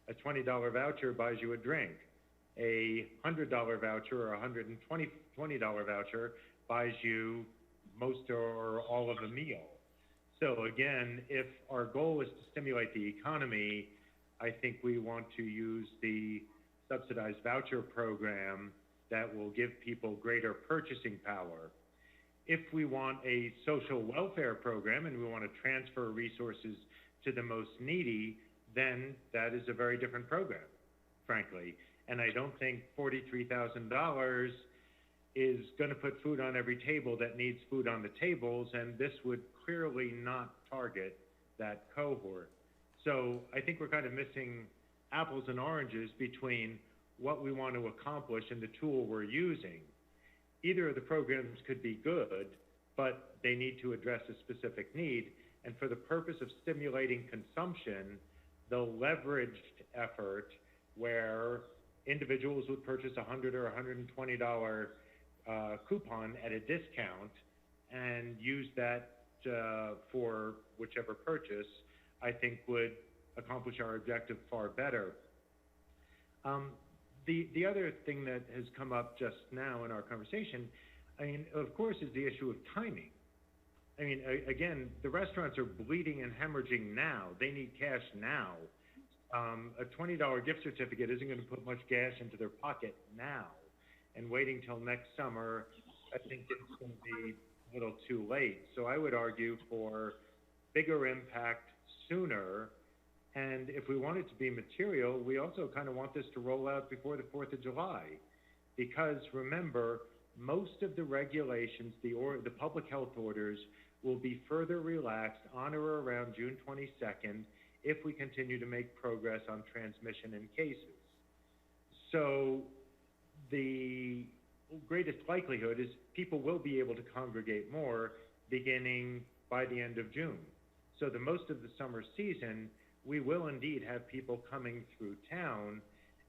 a $20 voucher buys you a drink. A $100 voucher or a $120 voucher buys you most or all of a meal. So again, if our goal is to stimulate the economy, I think we want to use the subsidized voucher program that will give people greater purchasing power. If we want a social welfare program and we want to transfer resources to the most needy, then that is a very different program, frankly. And I don't think $43,000 is going to put food on every table that needs food on the tables, and this would clearly not target that cohort. So I think we're kind of missing apples and oranges between what we want to accomplish and the tool we're using. Either of the programs could be good, but they need to address a specific need. And for the purpose of stimulating consumption, the leveraged effort where individuals would purchase $100 or $120 coupon at a discount and use that for whichever purchase, I think would accomplish our objective far better. The other thing that has come up just now in our conversation, I mean, of course, is the issue of timing. I mean, again, the restaurants are bleeding and hemorrhaging now. They need cash now. A $20 gift certificate isn't going to put much gas into their pocket now. And waiting till next summer, I think it's going to be a little too late. So I would argue for bigger impact sooner. And if we want it to be material, we also kind of want this to roll out before the 4th of July. Because remember, most of the regulations, the public health orders, will be further relaxed on or around June 22nd if we continue to make progress on transmission and cases. So the greatest likelihood is people will be able to congregate more beginning by the end of June. So the most of the summer season, we will indeed have people coming through town,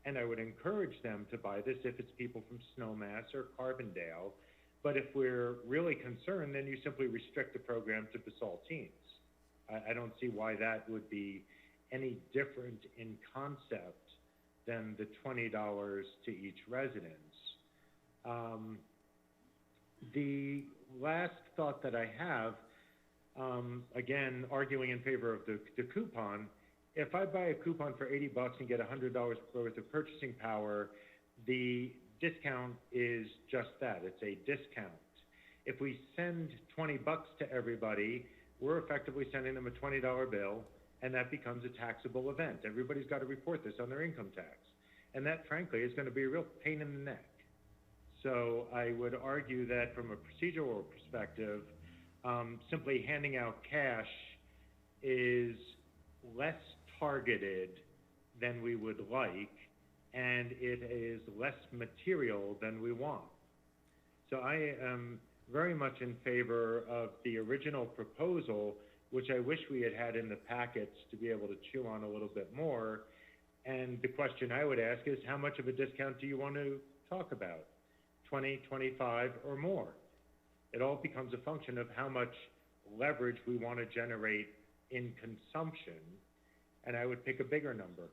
and I would encourage them to buy this if it's people from Snowmass or Carbondale. But if we're really concerned, then you simply restrict the program to Basaltines. I don't see why that would be any different in concept than the $20 to each residence. The last thought that I have, again, arguing in favor of the coupon, if I buy a coupon for $80 and get $100 worth of purchasing power, the discount is just that, it's a discount. If we send $20 to everybody, we're effectively sending them a $20 bill, and that becomes a taxable event. Everybody's got to report this on their income tax. and that frankly is going to be a real pain in the neck. So I would argue that from a procedural perspective, simply handing out cash is less targeted than we would like, and it is less material than we want. So I am very much in favor of the original proposal, which I wish we had had in the packets to be able to chew on a little bit more. And the question I would ask is, how much of a discount do you want to talk about? 20, 25, or more? It all becomes a function of how much leverage we want to generate in consumption, and I would pick a bigger number.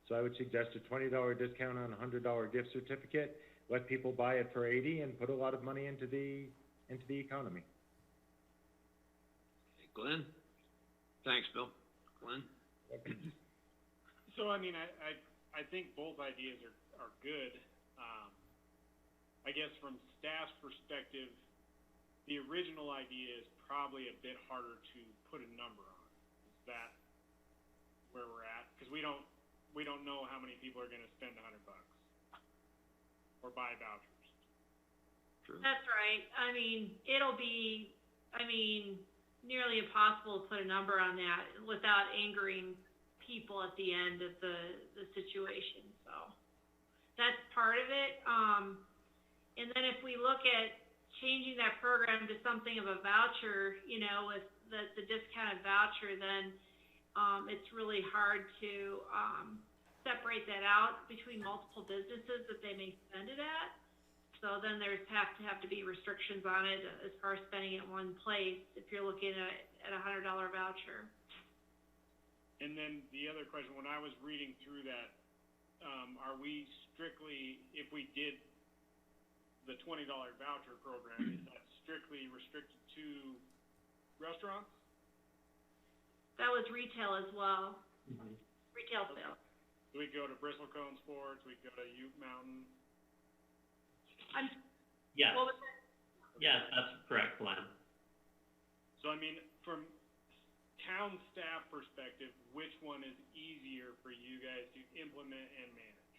So I would suggest a $20 discount on a $100 gift certificate, let people buy it for $80 and put a lot of money into the economy. Glenn? Thanks, Bill. Glenn? So, I mean, I think both ideas are good. I guess from staff's perspective, the original idea is probably a bit harder to put a number on. Is that where we're at? Because we don't know how many people are going to spend $100 or buy vouchers. True. That's right. I mean, it'll be, nearly impossible to put a number on that without angering people at the end of the situation. So that's part of it. And then if we look at changing that program to something of a voucher, with the discounted voucher, then it's really hard to separate that out between multiple businesses that they may spend it at. So then there's have to be restrictions on it as far as spending it in one place if you're looking at a $100 voucher. And then the other question, when I was reading through that, are we strictly, if we did the $20 voucher program, is that strictly restricted to restaurants? That was retail as well. Mm-hmm. Retail sales. Do we go to Bristlecone Sports? We go to Ute Mountain? Yes. What was that? Yes, that's correct, Glenn. So, I mean, from town staff perspective, which one is easier for you guys to implement and manage?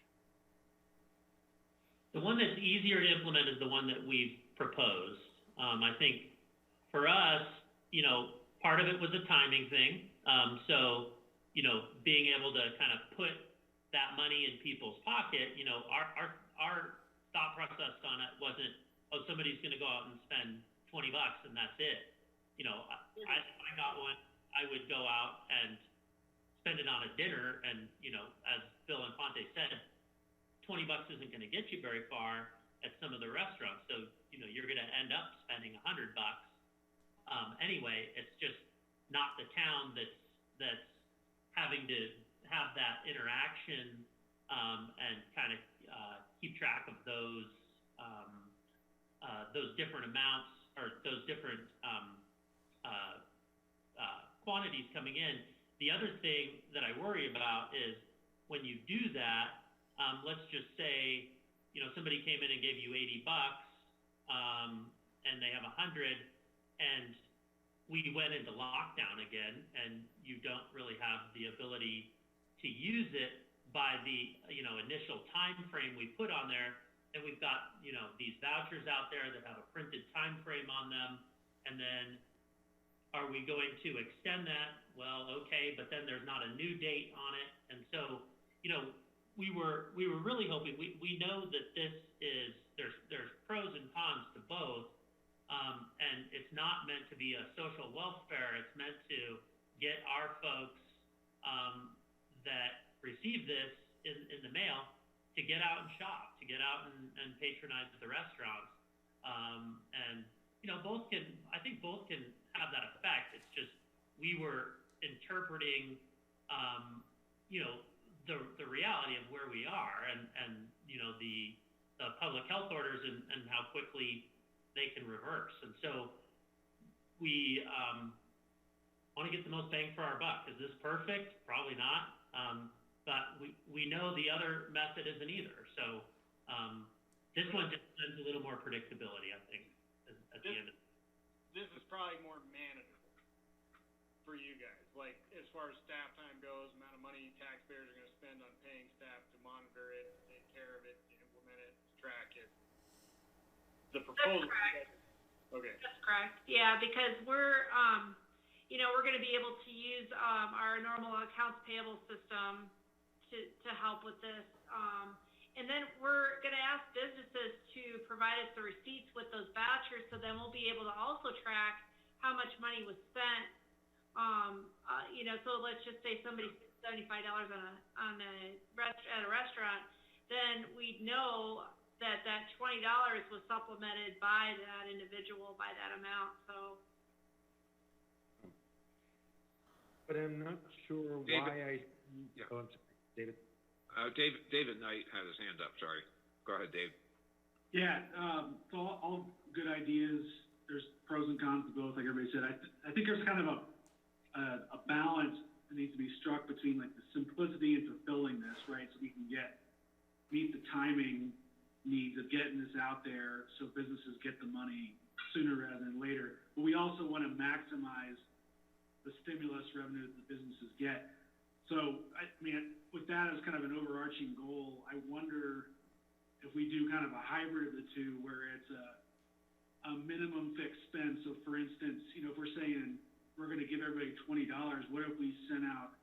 The one that's easier to implement is the one that we've proposed. I think for us, part of it was a timing thing. So, being able to kind of put that money in people's pocket, our thought process on it wasn't, oh, somebody's going to go out and spend $20 and that's it. I got one, I would go out and spend it on a dinner, and, as Bill and Fonte said, $20 isn't going to get you very far at some of the restaurants. So, you're going to end up spending $100. Anyway, it's just not the town that's having to have that interaction, and kind of keep track of those different amounts or those different quantities coming in. The other thing that I worry about is when you do that, let's just say, somebody came in and gave you $80, and they have 100, and we went into lockdown again, and you don't really have the ability to use it by the, initial time frame we put on there, and we've got, these vouchers out there that have a printed time frame on them, and then are we going to extend that? Well, okay, but then there's not a new date on it, and so, we were really hoping, we know that this is, there's pros and cons to both, and it's not meant to be a social welfare. It's meant to get our folks that receive this in the mail to get out and shop, to get out and patronize the restaurants. And, I think both can have that effect. It's just we were interpreting, the reality of where we are and the public health orders and how quickly they can reverse. And so we want to get the most bang for our buck. Is this perfect? Probably not. But we know the other method isn't either. So this one just lends a little more predictability, I think, at the end of it. This is probably more manageable for you guys? Like, as far as staff time goes, amount of money taxpayers are gonna spend on paying staff to monitor it, take care of it, implement it, track it. The proposal. Okay. That's correct. Yeah, because we're, we're going to be able to use our normal accounts payable system to help with this. And then we're going to ask businesses to provide us the receipts with those vouchers, so then we'll be able to also track how much money was spent. So let's just say somebody spent $75 at a restaurant, then we'd know that $20 was supplemented by that individual by that amount. So. But I'm not sure David. why Yeah. Oh, I'm sorry, David. David Knight had his hand up, sorry. Go ahead, Dave. Yeah, so all good ideas. There's pros and cons to both, like everybody said. I think there's kind of a balance that needs to be struck between like the simplicity and fulfilling this, right? So we can meet the timing needs of getting this out there so businesses get the money sooner rather than later. But we also want to maximize the stimulus revenue that the businesses get. So, I mean, with that as kind of an overarching goal, I wonder if we do kind of a hybrid of the two where it's a minimum fixed spend. So for instance, if we're saying we're going to give everybody $20, what if we sent out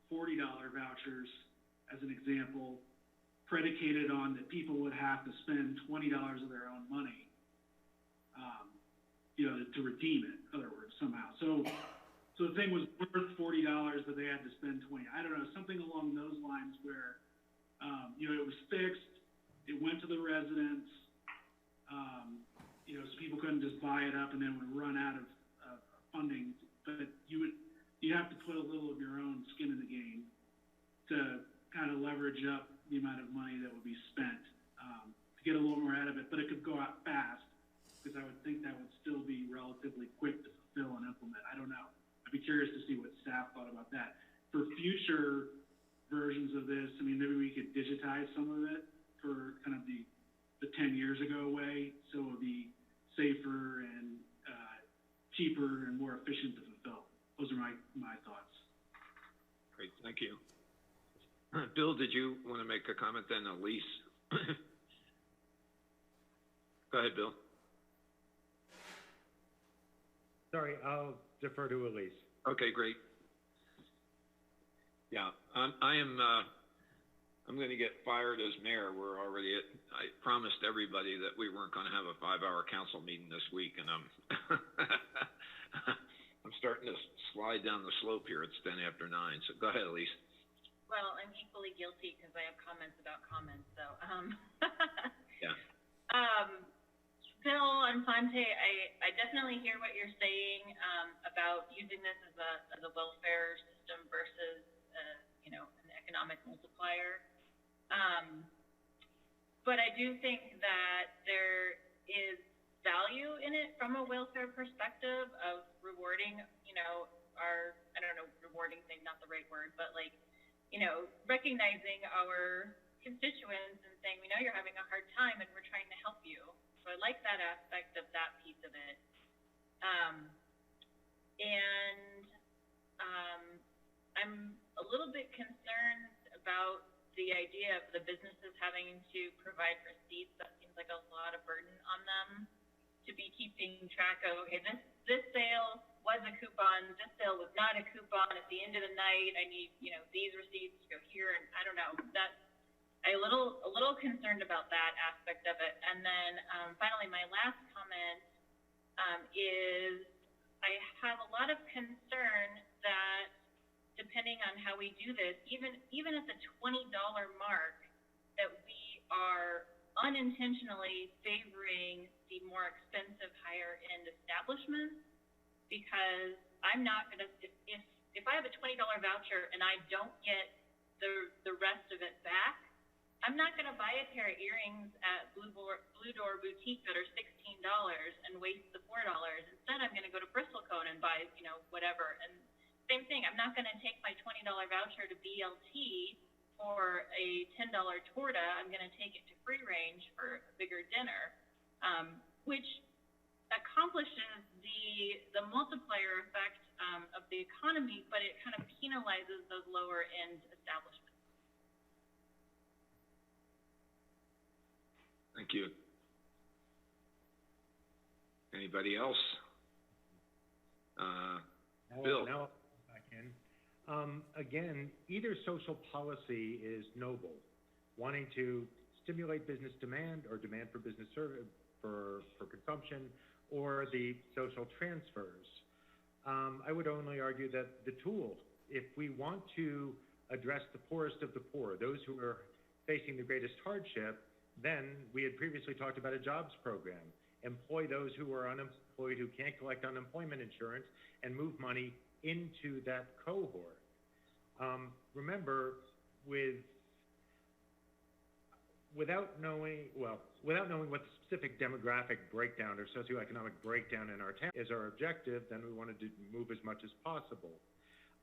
$40 vouchers as an example, predicated on that people would have to spend $20 of their own money, to redeem it, in other words, somehow. So the thing was worth $40, but they had to spend 20. I don't know, something along those lines where, it was fixed, it went to the residents, so people couldn't just buy it up and then would run out of funding. But you have to put a little of your own skin in the game to kind of leverage up the amount of money that would be spent to get a little more out of it. But it could go out fast because I would think that would still be relatively quick to fulfill and implement. I don't know. I'd be curious to see what staff thought about that. For future versions of this, I mean, maybe we could digitize some of it for kind of the 10 years ago way, so it would be safer and cheaper and more efficient to fulfill. Those are my thoughts. Great, thank you. Bill, did you want to make a comment then, Elise? Go ahead, Bill. Sorry, I'll defer to Elise. Okay, great. Yeah, I'm going to get fired as mayor. I promised everybody that we weren't going to have a 5-hour council meeting this week, and I'm starting to slide down the slope here. It's 10 after 9. So go ahead, Elise. Well, I'm equally guilty because I have comments about comments. So, yeah. Bill and Fonte, I definitely hear what you're saying about using this as a welfare system versus an economic multiplier. But I do think that there is value in it from a welfare perspective of rewarding, rewarding thing, not the right word, but recognizing our constituents and saying, we know you're having a hard time and we're trying to help you. So I like that aspect of that piece of it. I'm a little bit concerned about the idea of the businesses having to provide receipts. That seems like a lot of burden on them to be keeping track of, okay, this sale was a coupon, this sale was not a coupon. At the end of the night, I need, these receipts to go here, and I don't know. I'm a little concerned about that aspect of it. And then finally, my last comment is I have a lot of concern that depending on how we do this, even at the $20 mark, that we are unintentionally favoring the more expensive, higher-end establishments, because I'm not going to, if I have a $20 voucher and I don't get the rest of it back, I'm not going to buy a pair of earrings at Blue Door Boutique that are $16 and waste the $4. Instead, I'm going to go to Bristol Cone and buy, whatever. And same thing, I'm not going to take my $20 voucher to BLT for a $10 torta. I'm going to take it to Free Range for a bigger dinner, which accomplishes the multiplier effect of the economy, but it kind of penalizes those lower end establishments. Thank you. Anybody else? Bill. Now back in. Again, either social policy is noble, wanting to stimulate business demand or demand for business service for consumption, or the social transfers. I would only argue that the tool, if we want to address the poorest of the poor, those who are facing the greatest hardship, then we had previously talked about a jobs program. Employ those who are unemployed, who can't collect unemployment insurance, and move money into that cohort. Remember, without knowing what the specific demographic breakdown or socioeconomic breakdown in our town is our objective, then we wanted to move as much as possible.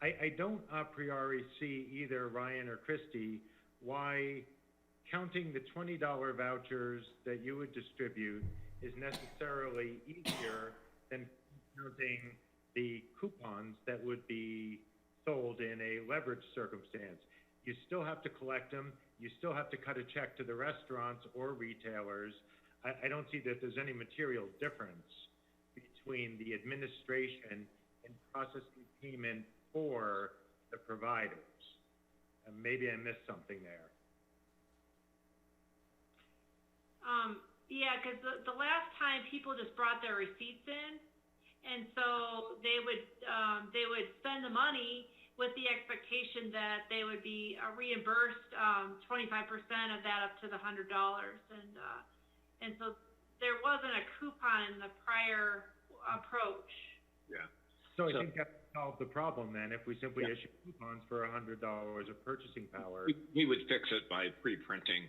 I don't a priori see either Ryan or Christy why counting the $20 vouchers that you would distribute is necessarily easier than counting the coupons that would be sold in a leveraged circumstance. You still have to collect them. You still have to cut a check to the restaurants or retailers. I don't see that there's any material difference between the administration and processing payment for the providers. And maybe I missed something there. Yeah, because the last time people just brought their receipts in, and so they would spend the money with the expectation that they would be reimbursed 25% of that up to the $100, and so there wasn't a coupon in the prior approach. Yeah. So I think that solved the problem then if we simply issue coupons for $100 of purchasing power. We would fix it by pre-printing,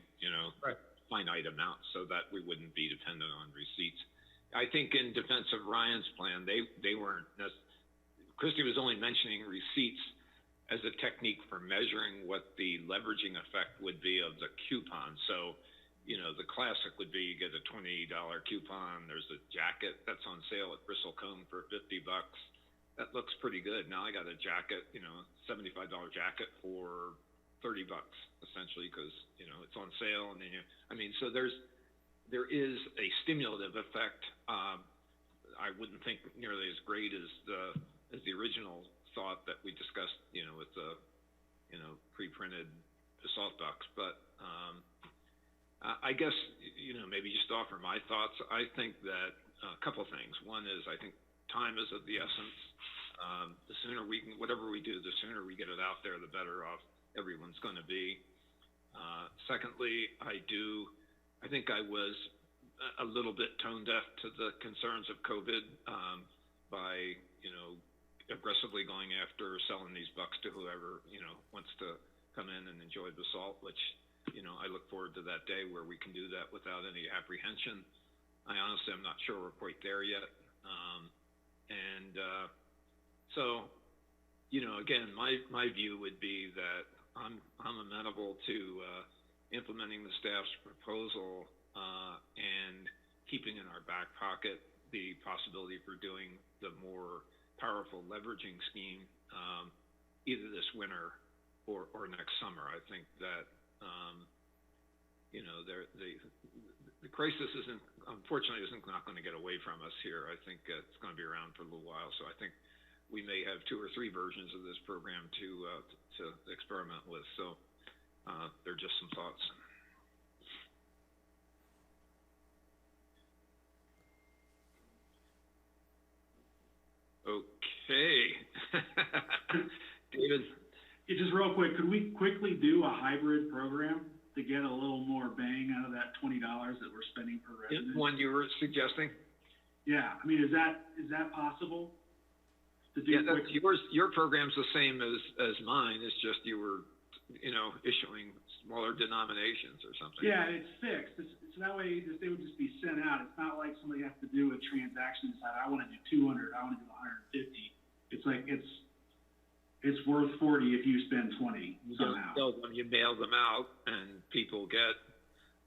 right. Finite amounts so that we wouldn't be dependent on receipts. I think in defense of Ryan's plan, they weren't. Christy was only mentioning receipts as a technique for measuring what the leveraging effect would be of the coupon. So, the classic would be you get a $20 coupon. There's a jacket that's on sale at Bristlecone for $50. That looks pretty good. Now I got a jacket, $75 jacket for $30 essentially because it's on sale, and then so there is a stimulative effect. I wouldn't think nearly as great as the original thought that we discussed, with the pre-printed Basalt bucks. But I guess maybe just to offer my thoughts. I think that a couple things. One is I think time is of the essence. The sooner whatever we do, the sooner we get it out there, the better off everyone's going to be. Secondly, I think I was a little bit tone deaf to the concerns of COVID by, aggressively going after selling these bucks to whoever, wants to come in and enjoy Basalt, which, I look forward to that day where we can do that without any apprehension. I honestly am not sure we're quite there yet. So, again, my view would be that I'm amenable to implementing the staff's proposal and keeping in our back pocket the possibility for doing the more powerful leveraging scheme either this winter or next summer. I think that the crisis unfortunately isn't not going to get away from us here. I think it's going to be around for a little while. So I think we may have 2 or 3 versions of this program to experiment with. So they're just some thoughts. Okay. David? Yeah, just real quick, could we quickly do a hybrid program to get a little more bang out of that $20 that we're spending per resident? One you were suggesting? Yeah, I mean, is that possible? To do your program's the same as mine. It's just you were, issuing smaller denominations or something. Yeah, it's fixed. So that way they would just be sent out. It's not like somebody has to do a transaction and decide, I want to do 200, I want to do 150. It's like it's worth 40 if you spend 20 somehow. So when you mail them out and people get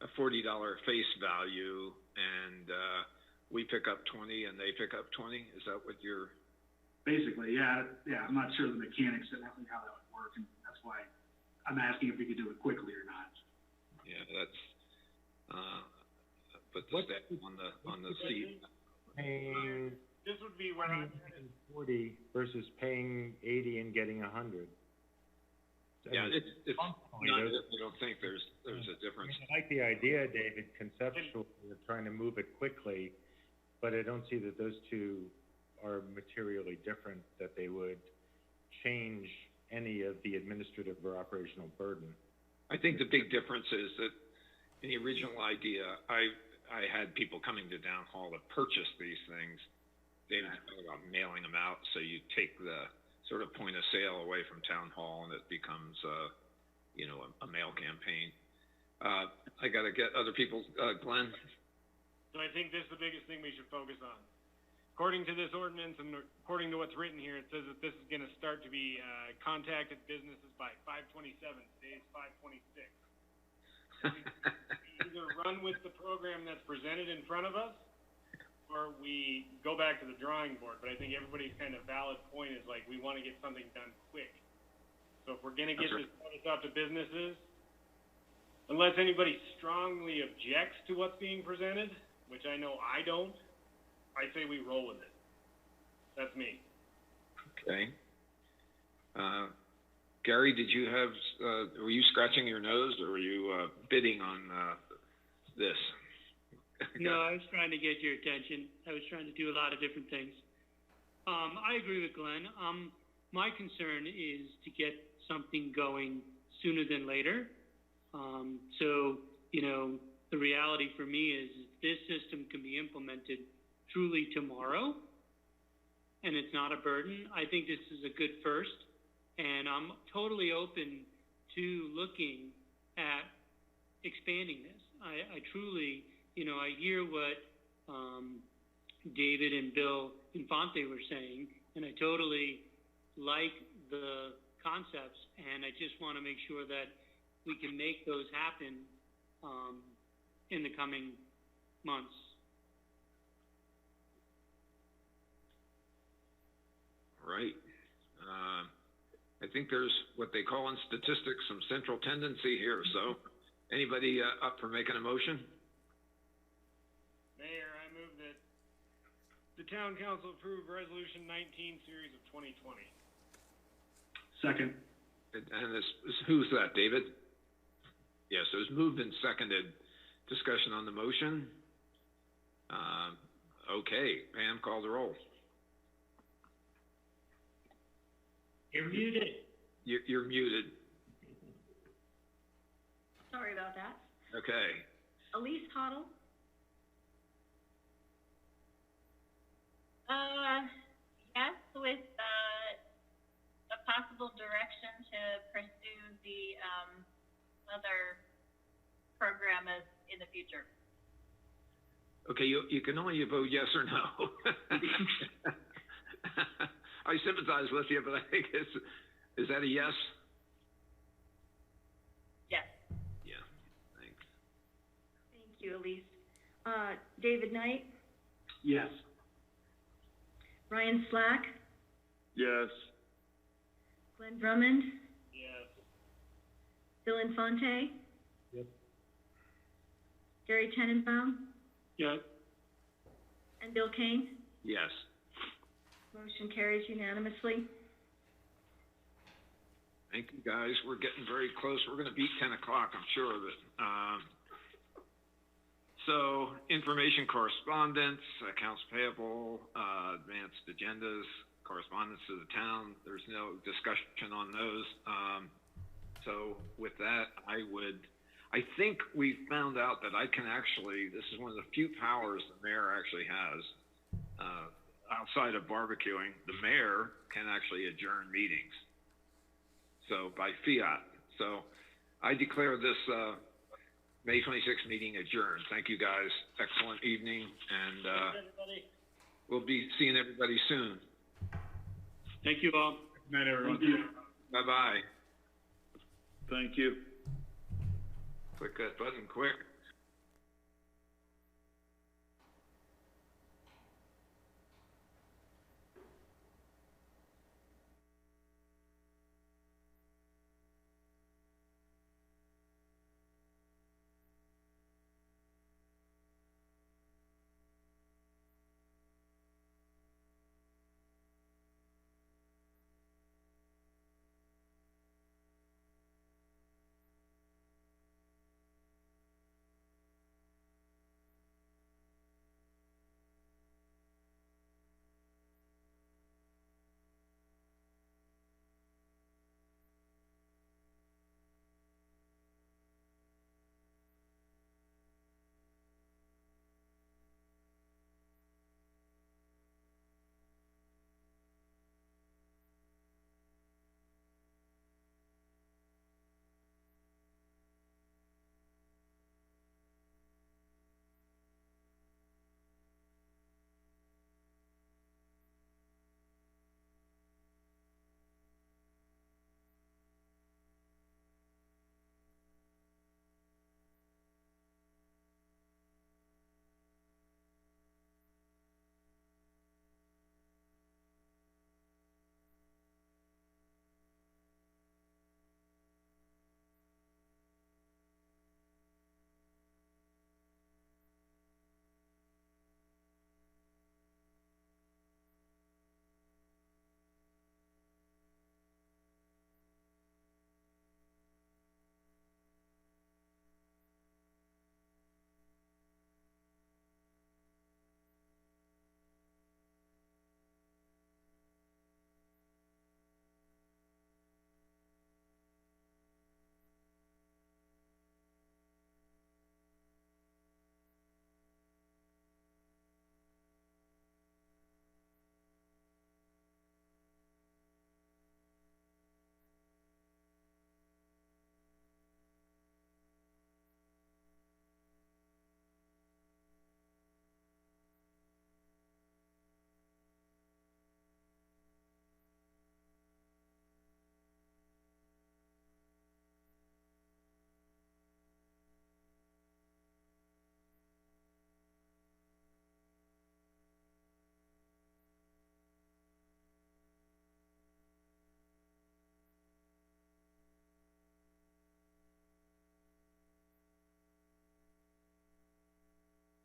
a $40 face value and we pick up 20 and they pick up 20, is that what you're? basically, yeah, I'm not sure the mechanics of how that would work, and that's why I'm asking if we could do it quickly or not. Yeah, that's, put the step on the seat. Paying This would be when I, 40 versus paying 80 and getting 100. Yeah, it's functionally, not, those- I don't think there's a difference. I like the idea, David, conceptually, of trying to move it quickly, but I don't see that those two are materially different, that they would change any of the administrative or operational burden. I think the big difference is that in the original idea, I had people coming to Down Hall to purchase these things. David talked about mailing them out, so you take the sort of point of sale away from Town Hall, and it becomes, a mail campaign. I got to get other people's, Glenn. so I think this is the biggest thing we should focus on. According to this ordinance and according to what's written here, it says that this is going to start to be contacted businesses by 5/27. Today is 5/26. We either run with the program that's presented in front of us, or we go back to the drawing board. But I think everybody's kind of valid point is like, we want to get something done quick. So if we're going to get this notice out to businesses, unless anybody strongly objects to what's being presented, which I know I don't, I say we roll with it. That's me. Okay. Gary, did you have, were you scratching your nose, or were you bidding on this? No, I was trying to get your attention. I was trying to do a lot of different things. I agree with Glenn. My concern is to get something going sooner than later. The reality for me is this system can be implemented truly tomorrow, and it's not a burden. I think this is a good first, and I'm totally open to looking at expanding this. I truly, I hear what David and Bill Infante were saying, and I totally like the concepts, and I just want to make sure that we can make those happen in the coming months. Right. I think there's what they call in statistics some central tendency here. So, anybody up for making a motion? Mayor, I move that the town council approve resolution 19 series of 2020. Second. And who's that, David? Yes, it was moved and seconded. Discussion on the motion. Okay, Pam, call the roll. You're muted. You're muted. Sorry about that. Okay. Elise Hoddle? Yes, with a possible direction to pursue the other program in the future. Okay, you can only vote yes or no. I sympathize with you, but I think is that a yes? Yes. Yeah, thanks. Thank you, Elise. David Knight? Yes. Ryan Slack? Yes. Glenn Drummond? Yes. Bill Infante? Yep. Gary Tenenbaum? Yeah. And Bill Kane? Yes. Motion carries unanimously. Thank you, guys. We're getting very close. We're going to beat 10 o'clock, I'm sure of it. So, information correspondence, accounts payable, advanced agendas, correspondence to the town. There's no discussion on those. So, with that, I think we found out that I can actually, this is one of the few powers the mayor actually has, outside of barbecuing, the mayor can actually adjourn meetings. So by fiat. So I declare this May 26th meeting adjourned. Thank you guys. Excellent evening. And we'll be seeing everybody soon. Thank you all. Good night, everyone. Bye-bye. Thank you. Click that button quick.